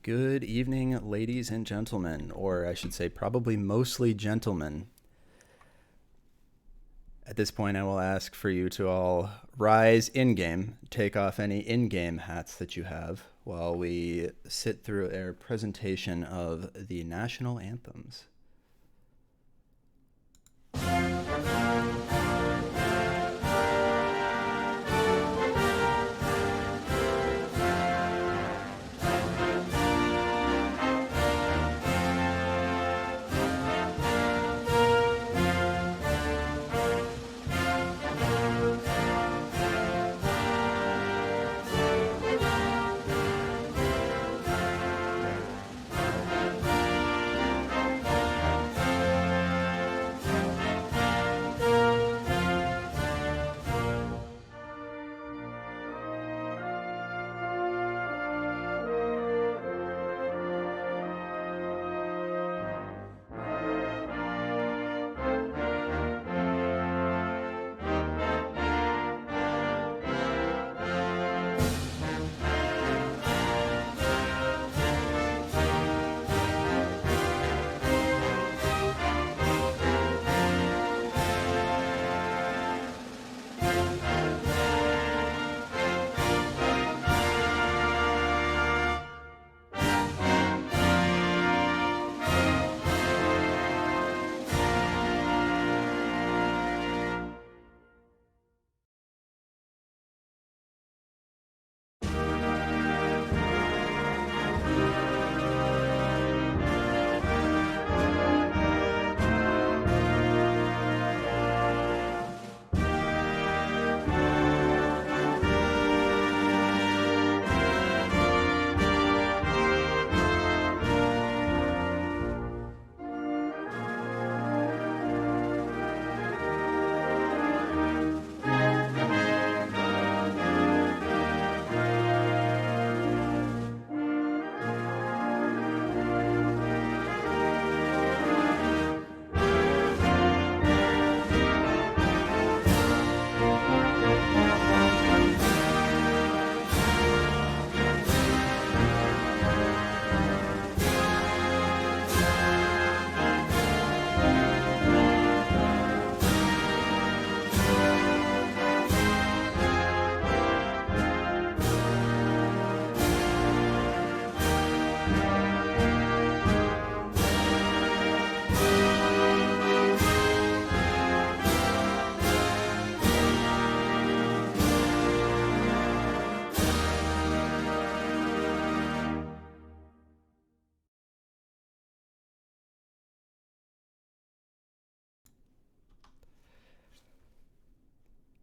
Good evening, ladies and gentlemen, or I should say, probably mostly gentlemen. At this point, I will ask for you to all rise in game, take off any in game hats that you have while we sit through a presentation of the national anthems.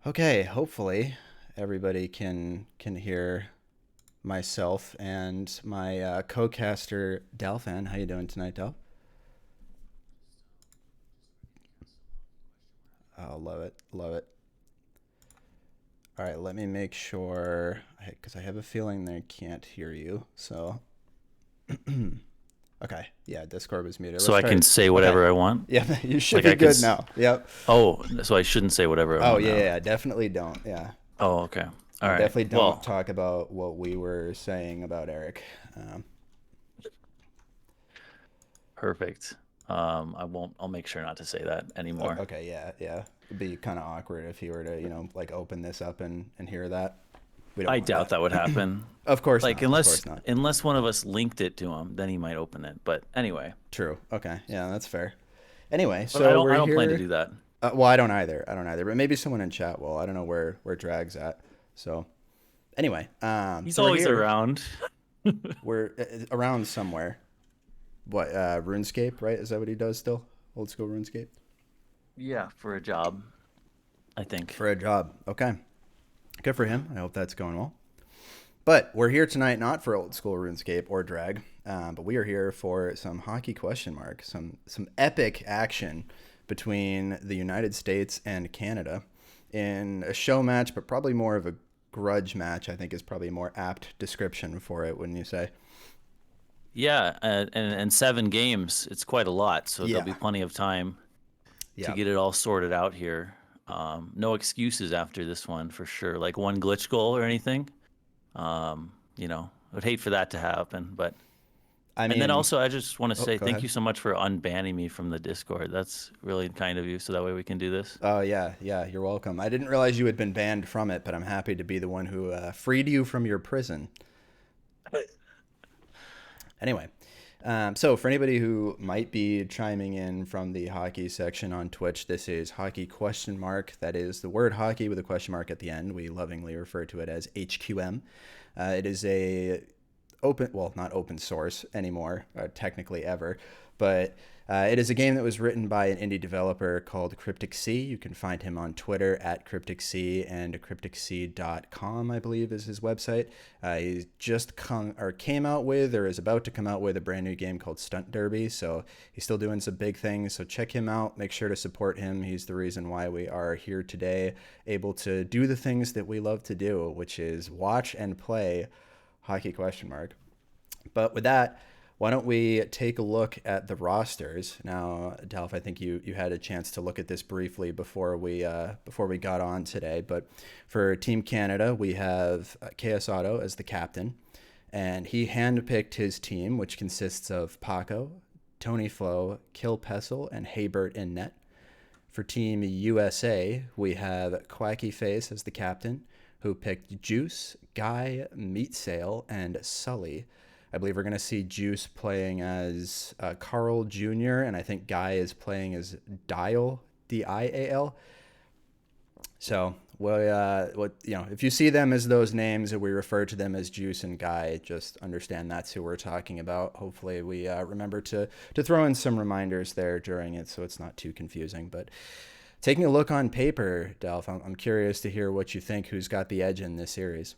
Okay, hopefully everybody can hear myself and my co-caster Dalfan. How you doing tonight, Dal? Oh, love it, love it. All right, let me make sure because I have a feeling they can't hear you. So, okay, yeah, Discord was muted. So Let's I try can it. say Okay, whatever I want. yeah, you should Like be I can. good now. Yep. Oh, so I shouldn't say whatever I Oh want yeah, now. yeah, definitely don't. Yeah, Oh, okay. All and right. definitely don't Well, talk about what we were saying about Eric. Um, perfect. I won't. I'll make sure not to say that anymore. Okay, yeah, yeah. It'd be kind of awkward if he were to, like open this up and hear that. We don't I want doubt that. that would happen. Of course Like not. Of unless course not. unless one of us linked it to him, then he might open it. But anyway, True. Okay. Yeah, that's fair. Anyway, but I so don't. we're I don't plan to here. do that. Well, I don't either. I don't either. But maybe someone in chat will. I don't know where Drag's at. So anyway, He's so we're always here. around. We're around somewhere. What? RuneScape, right? Is that what he does still? Old school RuneScape. Yeah, for a job, I think. For a job. Okay. Good for him. I hope that's going well. But we're here tonight not for old school RuneScape or drag, but we are here for some hockey question mark, some epic action between the United States and Canada in a show match, but probably more of a grudge match. I think is probably a more apt description for it, wouldn't you say? Yeah, and 7 games. It's quite a lot, so there'll Yeah, be plenty of time to yeah, get it all sorted out here. No excuses after this one for sure. Like one glitch goal or anything. I would hate for that to happen, but I And then mean, also, I just want to oh, say go thank ahead. you so much for unbanning me from the Discord. That's really kind of you, so that way we can do this. Oh yeah, yeah, you're welcome. I didn't realize you had been banned from it, but I'm happy to be the one who freed you from your prison. Anyway, so for anybody who might be chiming in from the hockey section on Twitch, this is hockey question mark. That is the word hockey with a question mark at the end. We lovingly refer to it as HQM. It is a open, well, not open source anymore, technically ever, but it is a game that was written by an indie developer called Cryptic Sea. You can find him on Twitter at Cryptic Sea, and crypticsea.com, I believe, is his website. He just came out with, or is about to come out with, a brand new game called Stunt Derby. So he's still doing some big things. So check him out. Make sure to support him. He's the reason why we are here today, able to do the things that we love to do, which is watch and play hockey question mark. But with that, why don't we take a look at the rosters now, Delph? I think you had a chance to look at this briefly before we got on today. But for Team Canada, we have KS Otto as the captain, and he handpicked his team, which consists of Paco, Tony Flo, Kill Pessel, and Haybert in net. For Team USA, we have Quacky Face as the captain, who picked Juice, Guy, Meat Sale, and Sully. I believe we're going to see Juice playing as Carl Jr., and I think Guy is playing as Dial, Dial. So, what if you see them as those names, and we refer to them as Juice and Guy, just understand that's who we're talking about. Hopefully, we remember to throw in some reminders there during it, so it's not too confusing. But taking a look on paper, Delph, I'm curious to hear what you think. Who's got the edge in this series?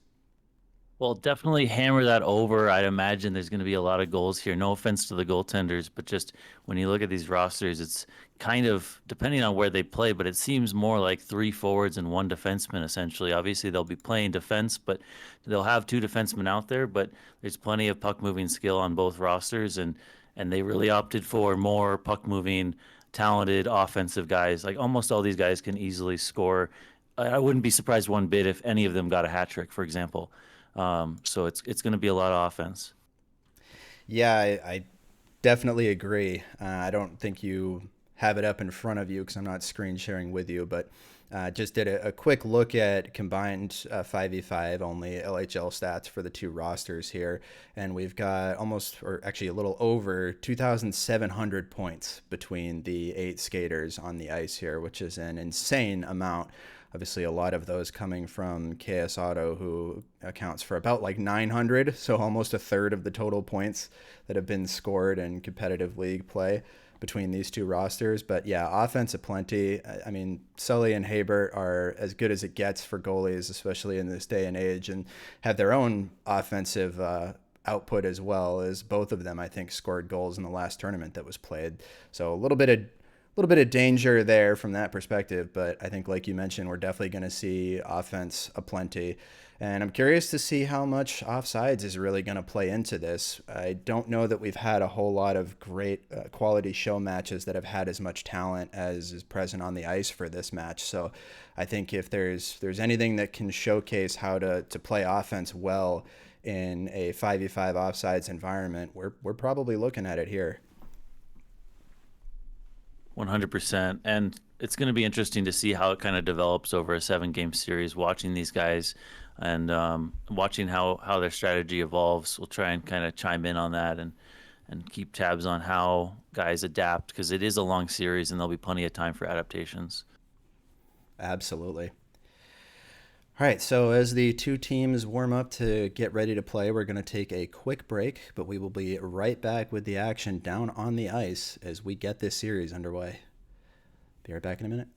Well, definitely hammer that over. I'd imagine there's going to be a lot of goals here. No offense to the goaltenders, but just when you look at these rosters, it's kind of depending on where they play, but it seems more like three forwards and one defenseman essentially. Obviously, they'll be playing defense, but they'll have two defensemen out there, but there's plenty of puck moving skill on both rosters and they really opted for more puck moving talented offensive guys. Like almost all these guys can easily score. I wouldn't be surprised one bit if any of them got a hat trick, for example. So it's going to be a lot of offense. Yeah, I definitely agree. I don't think you have it up in front of you because I'm not screen sharing with you, but just did a quick look at combined 5v5 only LHL stats for the two rosters here. And we've got almost, or actually a little over 2,700 points between the 8 skaters on the ice here, which is an insane amount. Obviously, a lot of those coming from KS Auto, who accounts for about like 900, so almost a third of the total points that have been scored in competitive league play between these two rosters. But yeah, offense aplenty. I mean, Sully and Haybert are as good as it gets for goalies, especially in this day and age, and have their own offensive output as well. As both of them, I think, scored goals in the last tournament that was played. So a little bit of danger there from that perspective, but I think, like you mentioned, we're definitely going to see offense aplenty. And I'm curious to see how much offsides is really going to play into this. I don't know that we've had a whole lot of great quality show matches that have had as much talent as is present on the ice for this match. So I think if there's anything that can showcase how to play offense well in a 5v5 offsides environment, we're probably looking at it here. 100%. And it's going to be interesting to see how it kind of develops over a 7 game series, watching these guys and watching how their strategy evolves. We'll try and kind of chime in on that and keep tabs on how guys adapt because it is a long series and there'll be plenty of time for adaptations. Absolutely. All right, so as the two teams warm up to get ready to play, we're going to take a quick break, but we will be right back with the action down on the ice as we get this series underway. Be right back in a minute.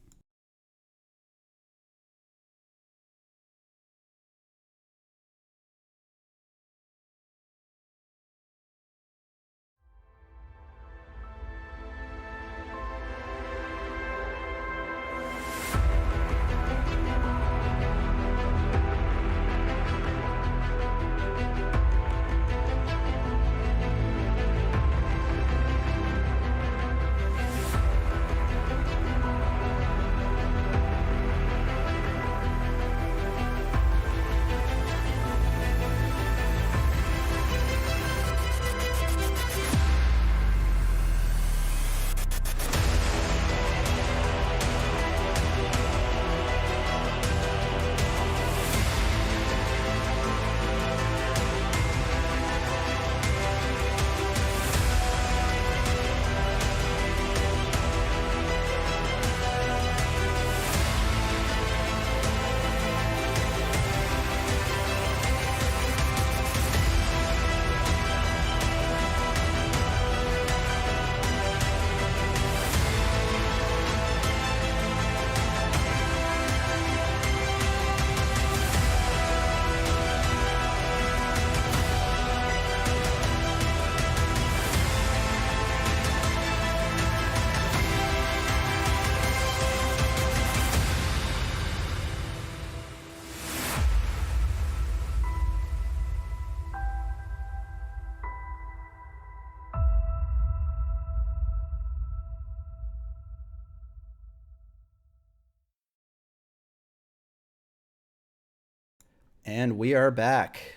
And we are back.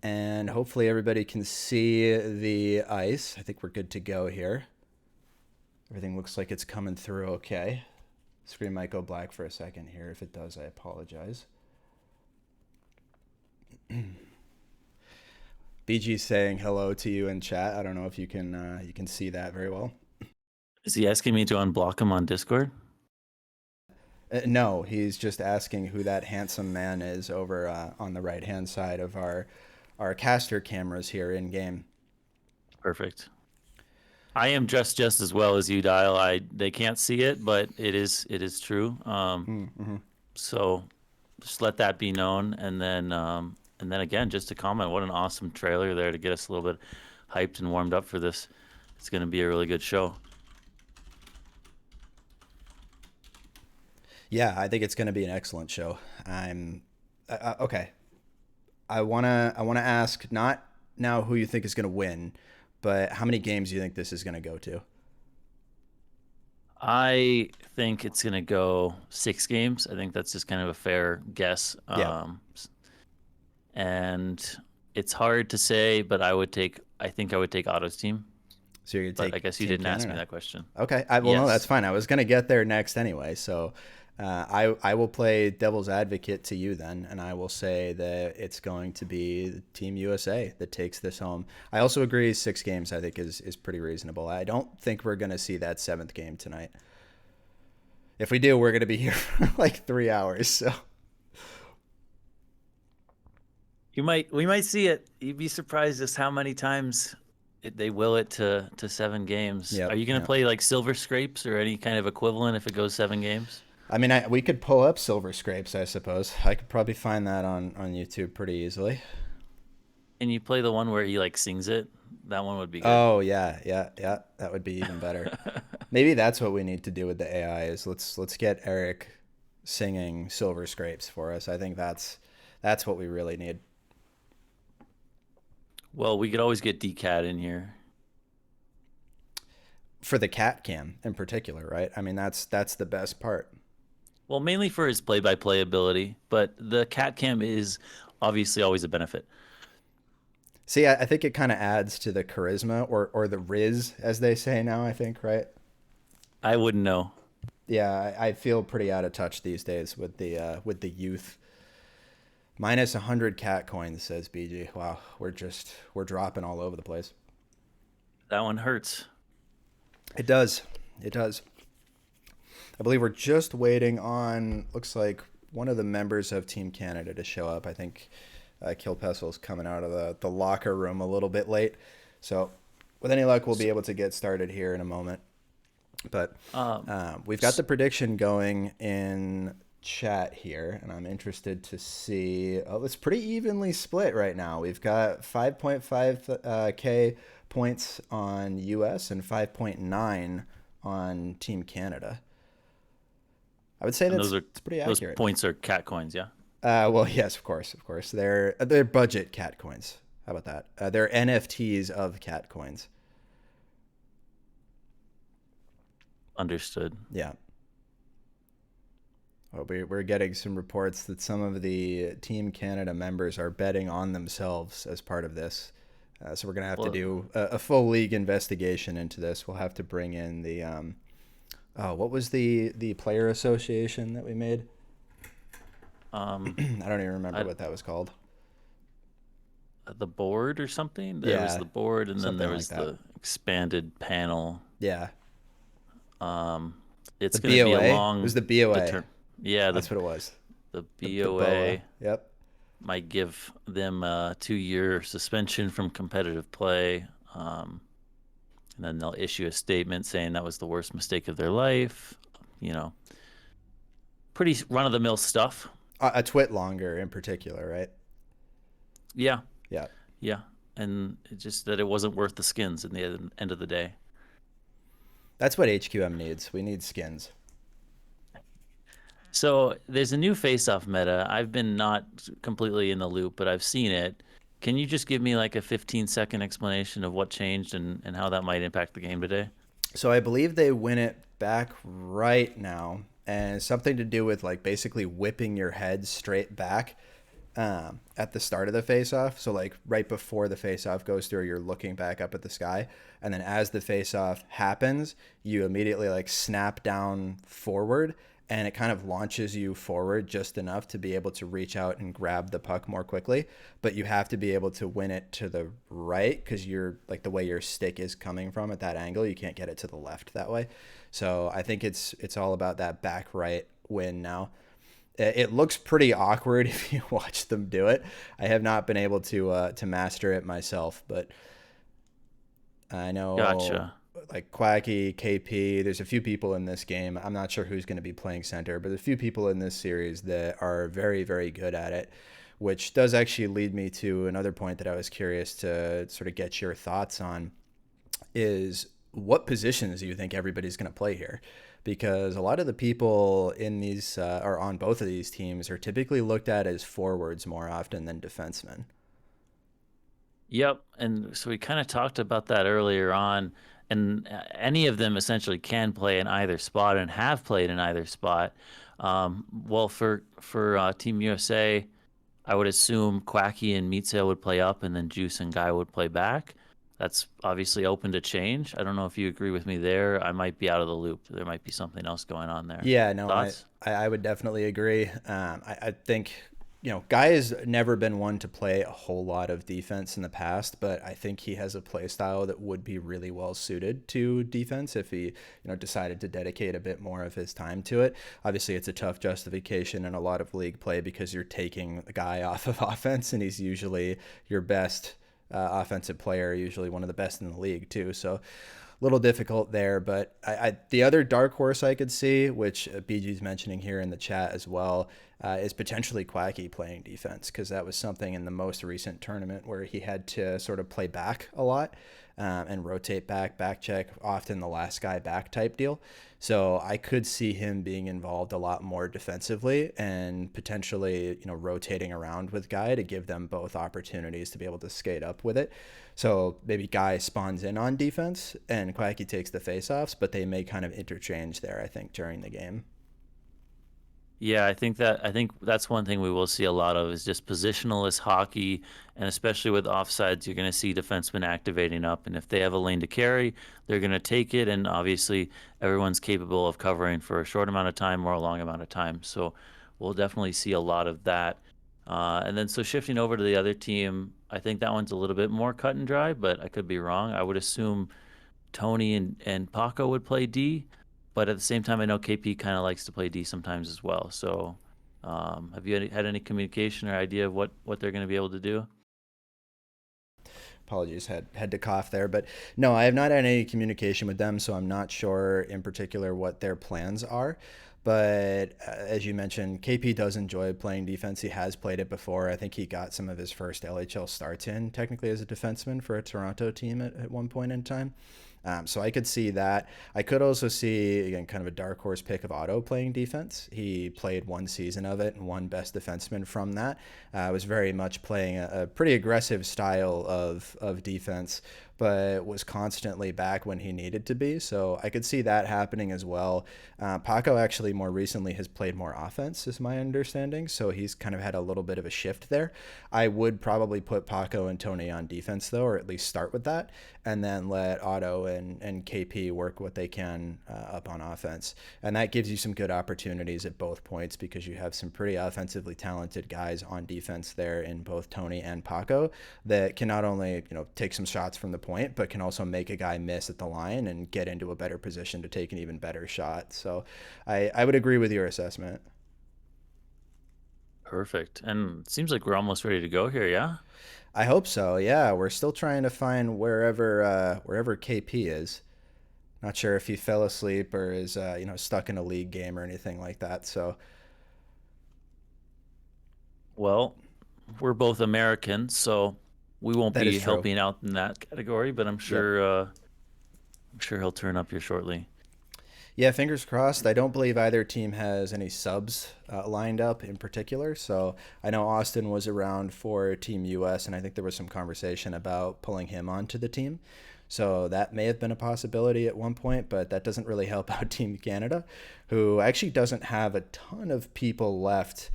And hopefully everybody can see the ice. I think we're good to go here. Everything looks like it's coming through okay. Screen might go black for a second here. If it does, I apologize. BG saying hello to you in chat. I don't know if you can see that very well. Is he asking me to unblock him on Discord? No, he's just asking who that handsome man is over on the right hand side of our caster cameras here in game. Perfect. I am dressed just as well as you, Dial. They can't see it, but it is true. Mm-hmm. So just let that be known, and then again, just to comment, what an awesome trailer there to get us a little bit hyped and warmed up for this. It's going to be a really good show. Yeah, I think it's going to be an excellent show. I'm okay. I wanna ask not now who you think is going to win, but how many games do you think this is going to go to? I think it's going to go 6 games. I think that's just kind of a fair guess. Yeah. And it's hard to say, but I think I would take Otto's team. So you're gonna But I take guess you Team didn't ask me Canada. that question. Okay. Well, no, that's Yes. fine. I was gonna get there next anyway. So I will play devil's advocate to you then, and I will say that it's going to be Team USA that takes this home. I also agree 6 games I think is pretty reasonable. I don't think we're gonna see that 7th game tonight. If we do, we're gonna be here for like 3 hours. So We might see it. You'd be surprised just how many times they will it to 7 games. Are yep, you going to yep. play like Silver Scrapes or any kind of equivalent if it goes 7 games? I mean, we could pull up Silver Scrapes, I suppose. I could probably find that on YouTube pretty easily. And you play the one where he like sings it? That one would be good. Oh yeah, yeah, yeah. That would be even better. Maybe that's what we need to do with the AI is let's get Eric singing Silver Scrapes for us. I think that's what we really need Well, we could always get DCAT in here. for the cat cam in particular, right? I mean, that's the best part. Well, mainly for his play-by-play ability, but the cat cam is obviously always a benefit. See, I think it kind of adds to the charisma or the riz, as they say now. I think, right? I wouldn't know. Yeah, I feel pretty out of touch these days with the youth. Minus 100 cat coins, says BG. Wow, we're dropping all over the place. That one hurts. It does. It does. I believe we're just waiting on, looks like, one of the members of Team Canada to show up. I think Kill Pestil's coming out of the locker room a little bit late. So, with any luck, we'll be able to get started here in a moment. But Um, we've got the prediction going in chat here, and I'm interested to see. Oh, it's pretty evenly split right now. We've got 5.5 K points on US and 5.9 on Team Canada. I would say and that's pretty those accurate. points are cat coins, yeah. Well, yes, of course, of course. They're budget cat coins. How about that? They're NFTs of cat coins. Understood. Yeah. Well, we're getting some reports that some of the Team Canada members are betting on themselves as part of this. So we're gonna have to Well, do a full league investigation into this. We'll have to bring in the oh, what was the player association that we made? um, I don't even remember I, what that was called. the board or something. There was Yeah, the board, and then something there like was that. the expanded panel. Yeah, Um, the it's going to be a BOA. It was long the BOA. determ. Yeah, That's what it was. the The BOA. BOA Yep. might give them a 2-year suspension from competitive play, and then they'll issue a statement saying that was the worst mistake of their life. You know, pretty run of the mill stuff. A twit longer in particular, right? Yeah, Yeah. yeah, and it's just that it wasn't worth the skins in the end of the day. That's what HQM needs. We need skins. So there's a new face-off meta. I've been not completely in the loop, but I've seen it. Can you just give me like a 15-second explanation of what changed and how that might impact the game today? So I believe they win it back right now. and it's something to do with like basically whipping your head straight back at the start of the face off. So like right before the face off goes through, you're looking back up at the sky, and then as the face off happens, you immediately like snap down forward, and it kind of launches you forward just enough to be able to reach out and grab the puck more quickly. But you have to be able to win it to the right because you're like the way your stick is coming from at that angle, you can't get it to the left that way. So I think it's all about that back right win now. It looks pretty awkward if you watch them do it. I have not been able to master it myself, but I know Gotcha. like Quacky, KP. There's a few people in this game. I'm not sure who's going to be playing center, but there's a few people in this series that are very very good at it, which does actually lead me to another point that I was curious to sort of get your thoughts on is what positions do you think everybody's going to play here? Because a lot of the people in these or on both of these teams are typically looked at as forwards more often than defensemen. Yep. And so we kind of talked about that earlier on. And any of them essentially can play in either spot and have played in either spot. Well, for Team USA, I would assume Quacky and Meatsail would play up, and then Juice and Guy would play back. That's obviously open to change. I don't know if you agree with me there. I might be out of the loop. There might be something else going on there. Yeah, no, Thoughts? I would definitely agree. I think, Guy has never been one to play a whole lot of defense in the past, but I think he has a play style that would be really well suited to defense if he, decided to dedicate a bit more of his time to it. Obviously, it's a tough justification in a lot of league play because you're taking a guy off of offense, and he's usually your best offensive player, usually one of the best in the league too. So little difficult there. But the other dark horse I could see, which BG's mentioning here in the chat as well, is potentially Quacky playing defense, because that was something in the most recent tournament where he had to sort of play back a lot and rotate back check, often the last guy back type deal. So I could see him being involved a lot more defensively and potentially, rotating around with Guy to give them both opportunities to be able to skate up with it. So maybe Guy spawns in on defense and Quacky takes the faceoffs, but they may kind of interchange there, I think, during the game. Yeah, I think that's one thing we will see a lot of is just positionalist hockey, and especially with offsides, you're going to see defensemen activating up, and if they have a lane to carry, they're going to take it, and obviously everyone's capable of covering for a short amount of time or a long amount of time. So we'll definitely see a lot of that. And then so shifting over to the other team, I think that one's a little bit more cut and dry, but I could be wrong. I would assume Tony and Paco would play D, but at the same time, I know KP kind of likes to play D sometimes as well. So, have you had any communication or idea of what they're going to be able to do? Apologies, had to cough there, but no, I have not had any communication with them, so I'm not sure in particular what their plans are. But as you mentioned, KP does enjoy playing defense. He has played it before. I think he got some of his first LHL starts in technically as a defenseman for a Toronto team at one point in time. So I could see that. I could also see, again, kind of a dark horse pick of Otto playing defense. He played one season of it and won best defenseman from that. Was very much playing a pretty aggressive style of defense, but was constantly back when he needed to be. So I could see that happening as well. Paco actually more recently has played more offense, is my understanding. So he's kind of had a little bit of a shift there. I would probably put Paco and Tony on defense, though, or at least start with that, and then let Otto and KP work what they can up on offense. And that gives you some good opportunities at both points because you have some pretty offensively talented guys on defense there in both Tony and Paco that can not only, take some shots from the point, but can also make a guy miss at the line and get into a better position to take an even better shot. So I would agree with your assessment. Perfect. And it seems like we're almost ready to go here. Yeah. I hope so. Yeah, we're still trying to find wherever KP is. Not sure if he fell asleep or is stuck in a league game or anything like that. So Well, we're both Americans, so we won't that is be true. helping out in that category. But Yep. I'm sure he'll turn up here shortly. Yeah, fingers crossed. I don't believe either team has any subs lined up in particular. So I know Austin was around for Team US, and I think there was some conversation about pulling him onto the team. So that may have been a possibility at one point, but that doesn't really help out Team Canada, who actually doesn't have a ton of people left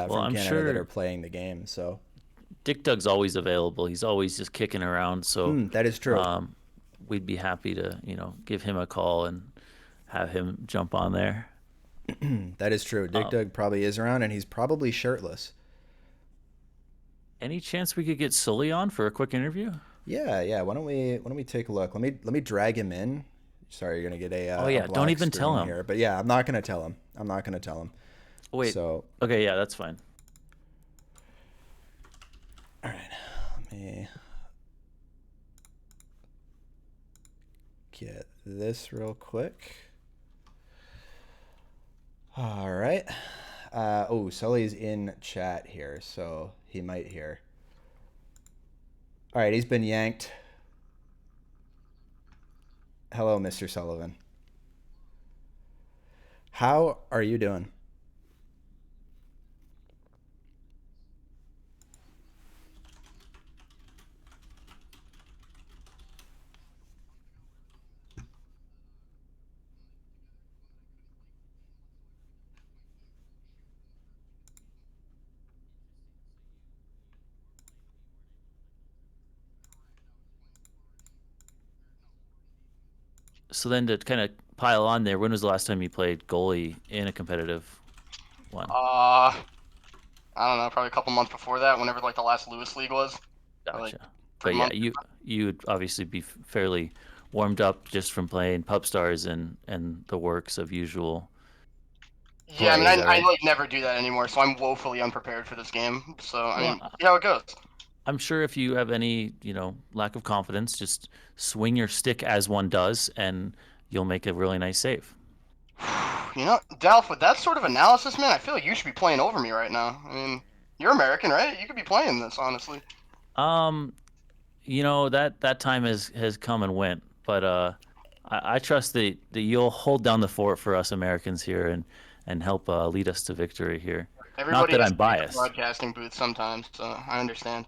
Well, from I'm Canada that are sure playing the game. So Dick Dug's always available. He's always just kicking around. So that is true. um, we'd be happy to, give him a call and have him jump on there. That is true. Dick Um, Dug probably is around, and he's probably shirtless. any chance we could get Sully on for a quick interview? Yeah, yeah. Why don't we take a look? Let me drag him in. Sorry, you're gonna get Oh a yeah, don't black even tell screen him. here, but yeah, I'm not gonna tell him. I'm not gonna tell him. Oh, wait. So, Okay, yeah, that's fine. all right, let me get this real quick. All right. Oh, Sully's in chat here, so he might hear. All right, he's been yanked. Hello, Mr. Sullivan. How are you doing? So then to kind of pile on there, when was the last time you played goalie in a competitive one? Uh, I don't know, probably a couple months before that, whenever like the last Lewis League was, or like Gotcha. three But yeah, months. you'd obviously be fairly warmed up just from playing pub stars and the works of usual Yeah, I mean, play. I, All I right. like never do that anymore, so I'm woefully unprepared for this game. So I Well, mean, see how it goes. I'm sure if you have any, lack of confidence, just swing your stick as one does, and you'll make a really nice save. You know, Dalf, with that sort of analysis, man, I feel like you should be playing over me right now. I mean, you're American, right? You could be playing this, honestly. Um, that time has come and went, but I trust that you'll hold down the fort for us Americans here and help lead us to victory here. Not Everybody that has I'm to leave the biased. broadcasting booth sometimes, so I understand.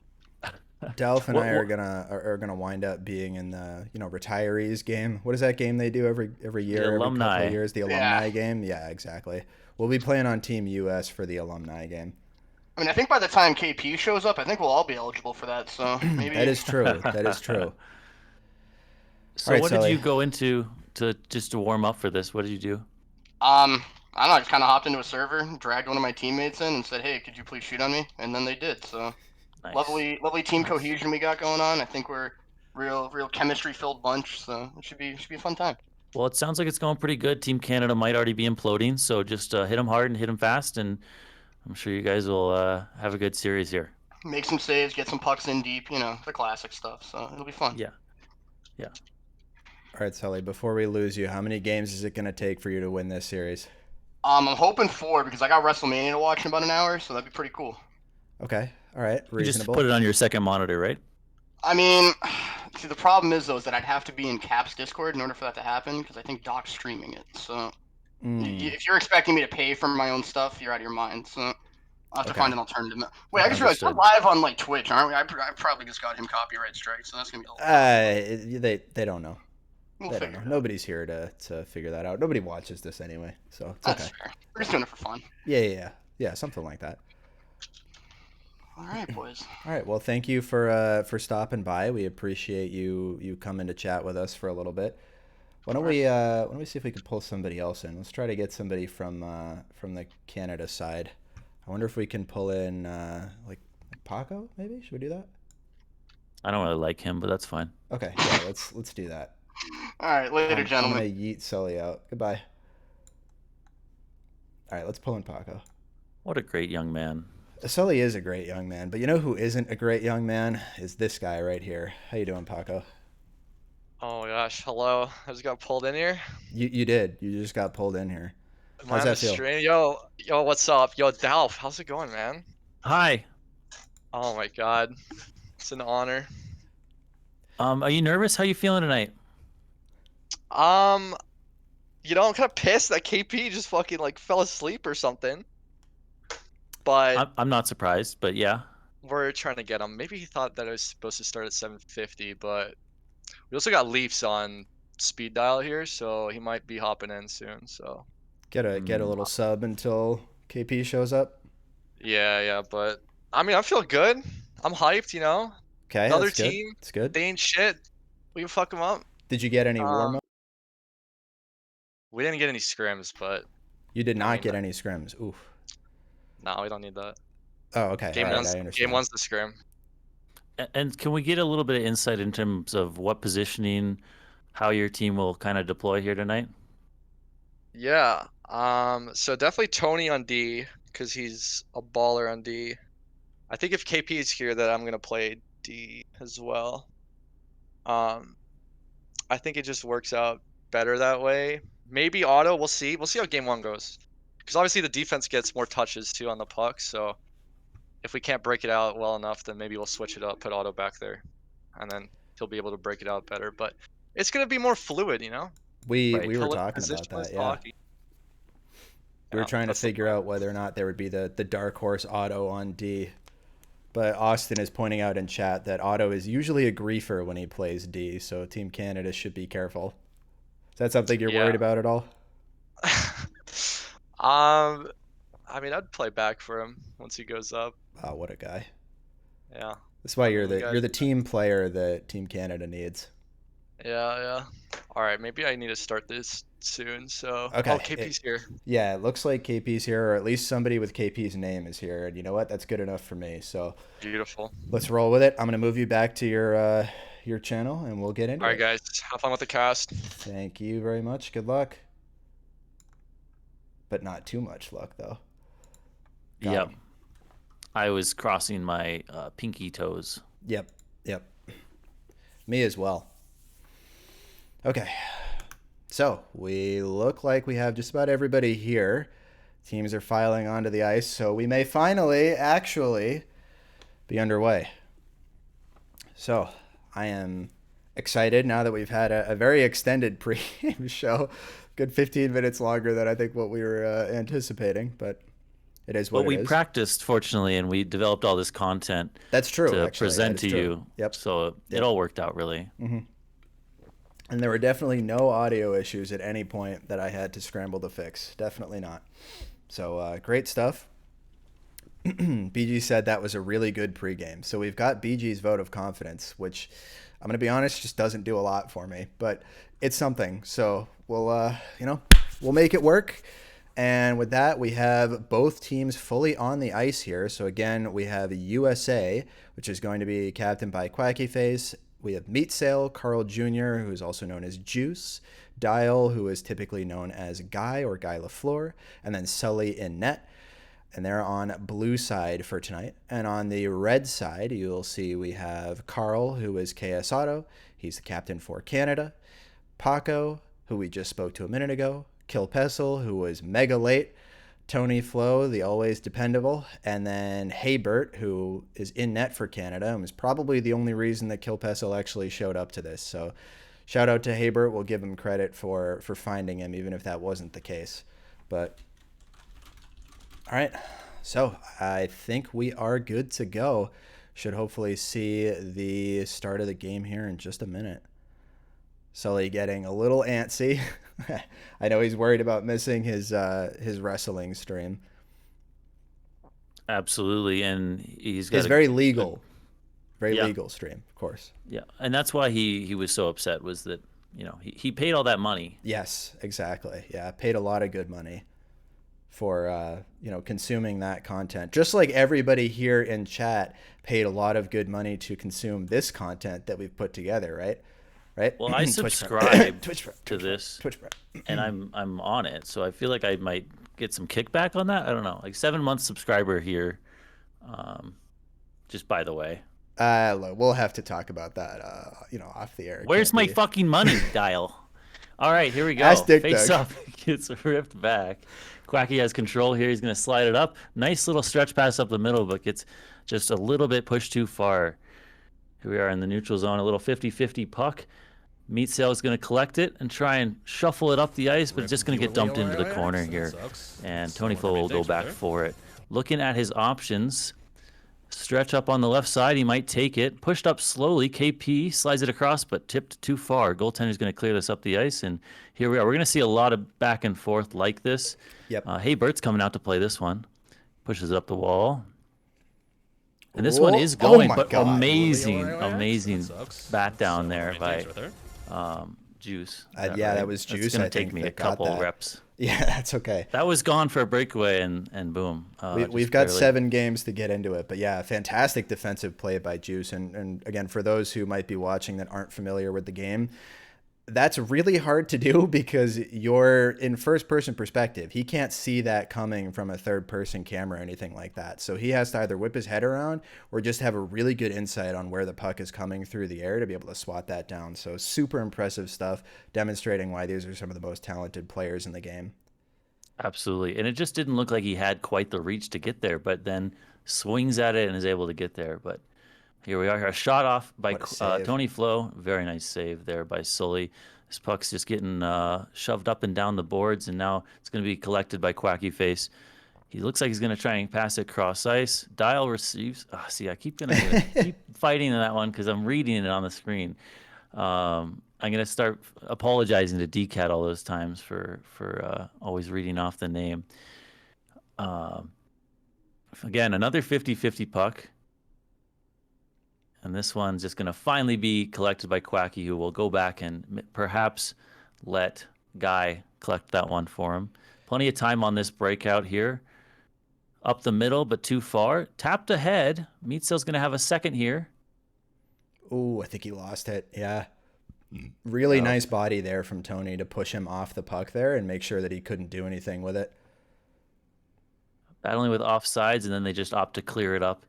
Delph and I What are what gonna wind up being in the retirees game. What is that game they do every the year, every couple of alumni? years? The Yeah. alumni game. Yeah, exactly. We'll be playing on Team US for the alumni game. I mean, I think by the time KP shows up, I think we'll all be eligible for that. So That maybe. is true. That is true. All So right, what did Sully. you go into to just to warm up for this? What did you do? I don't know. I just kind of hopped into a server, dragged one of my teammates in, and said, "Hey, could you please shoot on me?" And then they did. So Nice, lovely team nice. cohesion we got going on. I think we're real chemistry filled bunch. So it should be a fun time. Well, it sounds like it's going pretty good. Team Canada might already be imploding, so just hit them hard and hit them fast, and I'm sure you guys will have a good series here. Make some saves, get some pucks in deep. You know, the classic stuff. So it'll be fun. Yeah, yeah. All right, Sully. Before we lose you, how many games is it gonna take for you to win this series? I'm hoping for because I got WrestleMania to watch in about an hour, so that'd be pretty cool. Okay. All right. You just put Reasonable. it on your second monitor, right? I mean, see, the problem is though is that I'd have to be in Cap's Discord in order for that to happen because I think Doc's streaming it. So Mm, if you're expecting me to pay for my own stuff, you're out of your mind. So I'll have to okay. find an alternative. Wait, I just realized we're Understood. live on like Twitch, aren't we? I probably just got him copyright strike, so that's gonna be a little tough. They don't know. We'll They don't figure know. it out. Nobody's here to figure that out. Nobody watches this anyway, so it's That's okay. fair. We're just doing it for fun. Yeah, yeah, yeah. Yeah, something like that. All right, boys. All right. Well, thank you for stopping by. We appreciate you coming to chat with us for a little bit. Of course. Why don't we see if we can pull somebody else in? Let's try to get somebody from the Canada side. I wonder if we can pull in like Paco. Maybe should we do that? I don't really like him, but that's fine. Okay. Yeah. Let's do that. All right, later, I'm gentlemen. gonna yeet Sully out. Goodbye. All right. Let's pull in Paco. What a great young man. Sully is a great young man, but you know who isn't a great young man is this guy right here. How you doing, Paco? Oh my gosh, hello. I just got pulled in here. You did. You just got pulled in here. Am I How's on the that feel? stream? Yo, what's up? Yo, Dalf, how's it going, man? Hi. Oh my god. It's an honor. Are you nervous? How you feeling tonight? Um, I'm kind of pissed that KP just fucking like fell asleep or something. But I'm not surprised, but yeah. we're trying to get him. Maybe he thought that I was supposed to start at 7:50, but We also got Leafs on speed dial here, so he might be hopping in soon. So Get a little sub until KP shows up. yeah. But I mean, I feel good. I'm hyped. Okay, Another that's good. team. That's good. They ain't shit. We can fuck them up. Did you get any warm up? We didn't get any scrims, but You did I not mean, get any scrims. Oof. no, we don't need that. Oh, okay. Game All right, one's I understand. game one's the scrim. And can we get a little bit of insight in terms of what positioning, how your team will kind of deploy here tonight? Yeah. So definitely Tony on D because he's a baller on D. I think if KP is here, that I'm gonna play D as well. I think it just works out better that way. Maybe auto. We'll see. We'll see how game one goes. Because obviously the defense gets more touches too on the puck. So if we can't break it out well enough, then maybe we'll switch it up, put auto back there, and then he'll be able to break it out better. But it's gonna be more fluid, We Right. were talking about Positionless that. Yeah. hockey. We were Yeah, trying to that's the figure plan. out whether or not there would be the dark horse auto on D. But Austin is pointing out in chat that Otto is usually a griefer when he plays D, so Team Canada should be careful. Is that something you're Yeah. worried about at all? I mean, I'd play back for him once he goes up. Wow, what a guy! Yeah. That's why I mean, we you're got. the team player that Team Canada needs. Yeah. All right, maybe I need to start this soon. So, Okay. KP's here. Yeah, it looks like KP's here, or at least somebody with KP's name is here. And you know what? That's good enough for me. So Beautiful. let's roll with it. I'm gonna move you back to your channel, and we'll get into All right, it. guys, have fun with the cast. Thank you very much. Good luck. But not too much luck, though. Got Yep. him. I was crossing my pinky toes. Yep. Me as well. Okay. So we look like we have just about everybody here. Teams are filing onto the ice, so we may finally actually be underway. So I am excited now that we've had a very extended pre-game show. Good 15 minutes longer than I think what we were anticipating, but it is what But we it is. practiced, fortunately, and we developed all this content That's true, to actually. present That is to true. you. Yep. So it all worked out, really. And there were definitely no audio issues at any point that I had to scramble to fix. Definitely not. So great stuff. BG said that was a really good pregame. So we've got BG's vote of confidence, which I'm going to be honest, just doesn't do a lot for me, but it's something. So we'll make it work. And with that, we have both teams fully on the ice here. So again, we have USA, which is going to be captained by Quacky Face. We have Meat Sale, Carl Jr., who is also known as Juice, Dial, who is typically known as Guy or Guy LaFleur, and then Sully in net. And they're on blue side for tonight. And on the red side, you'll see we have Carl, who is KS Auto. He's the captain for Canada. Paco, who we just spoke to a minute ago. Kill Pessel, who was mega late. Tony Flo, the always dependable. And then Haybert, who is in net for Canada and was probably the only reason that Kill Pessel actually showed up to this. So shout out to Haybert. We'll give him credit for finding him, even if that wasn't the case. But all right, so I think we are good to go. Should hopefully see the start of the game here in just a minute. Sully getting a little antsy. I know he's worried about missing his wrestling stream. Absolutely, and he's got His very legal stream, of course. Yeah, and that's why he was so upset, was that he paid all that money. Yes, exactly. Yeah, paid a lot of good money for consuming that content. Just like everybody here in chat paid a lot of good money to consume this content that we've put together, right? Well, I subscribed to this, Twitch Prep. and I'm on it, so I feel like I might get some kickback on that. I don't know, like 7 month subscriber here. Just by the way, Look, we'll have to talk about that, off the air. Where's my fucking money, Dial? All right, here we go. Ask Dick Face Dug. up gets ripped back. Quacky has control here. He's going to slide it up. Nice little stretch pass up the middle, but gets just a little bit pushed too far. Here we are in the neutral zone, a little 50-50 puck. Meat Sale is going to collect it and try and shuffle it up the ice, but it's just going to get dumped into the corner here. And Tony Flo will go back for it. Looking at his options, Stretch up on the left side. He might take it. Pushed up slowly. KP slides it across, but tipped too far. Goaltender's going to clear this up the ice, and here we are. We're going to see a lot of back and forth like this. Yep. Hey, Bert's coming out to play this one. Pushes it up the wall. And this one is going, my but God. amazing bat down there by Juice. Yeah, that was Juice. It's going I to take think me a that got couple that. reps. Yeah, that's okay. That was gone for a breakaway, and boom. We've got 7 games to get into it. But yeah, fantastic defensive play by Juice. And again, for those who might be watching that aren't familiar with the game, that's really hard to do because you're in first person perspective. He can't see that coming from a third person camera or anything like that. So he has to either whip his head around or just have a really good insight on where the puck is coming through the air to be able to swat that down. So super impressive stuff, demonstrating why these are some of the most talented players in the game. Absolutely. And it just didn't look like he had quite the reach to get there, but then swings at it and is able to get there. But here we are. A shot off by Tony Flo. Very nice save there by Sully. This puck's just getting shoved up and down the boards, and now it's going to be collected by Quacky Face. He looks like he's going to try and pass it cross ice. Dial receives. See, I keep keep fighting in that one because I'm reading it on the screen. I'm going to start apologizing to DCAT all those times for always reading off the name. Again, another 50-50 puck. And this one's just going to finally be collected by Quacky, who will go back and perhaps let Guy collect that one for him. Plenty of time on this breakout here. Up the middle, but too far. Tapped ahead. Meatsel's going to have a second here. Oh, I think he lost it. Yeah. Really nice body there from Tony to push him off the puck there and make sure that he couldn't do anything with it. Battling with offsides, and then they just opt to clear it up.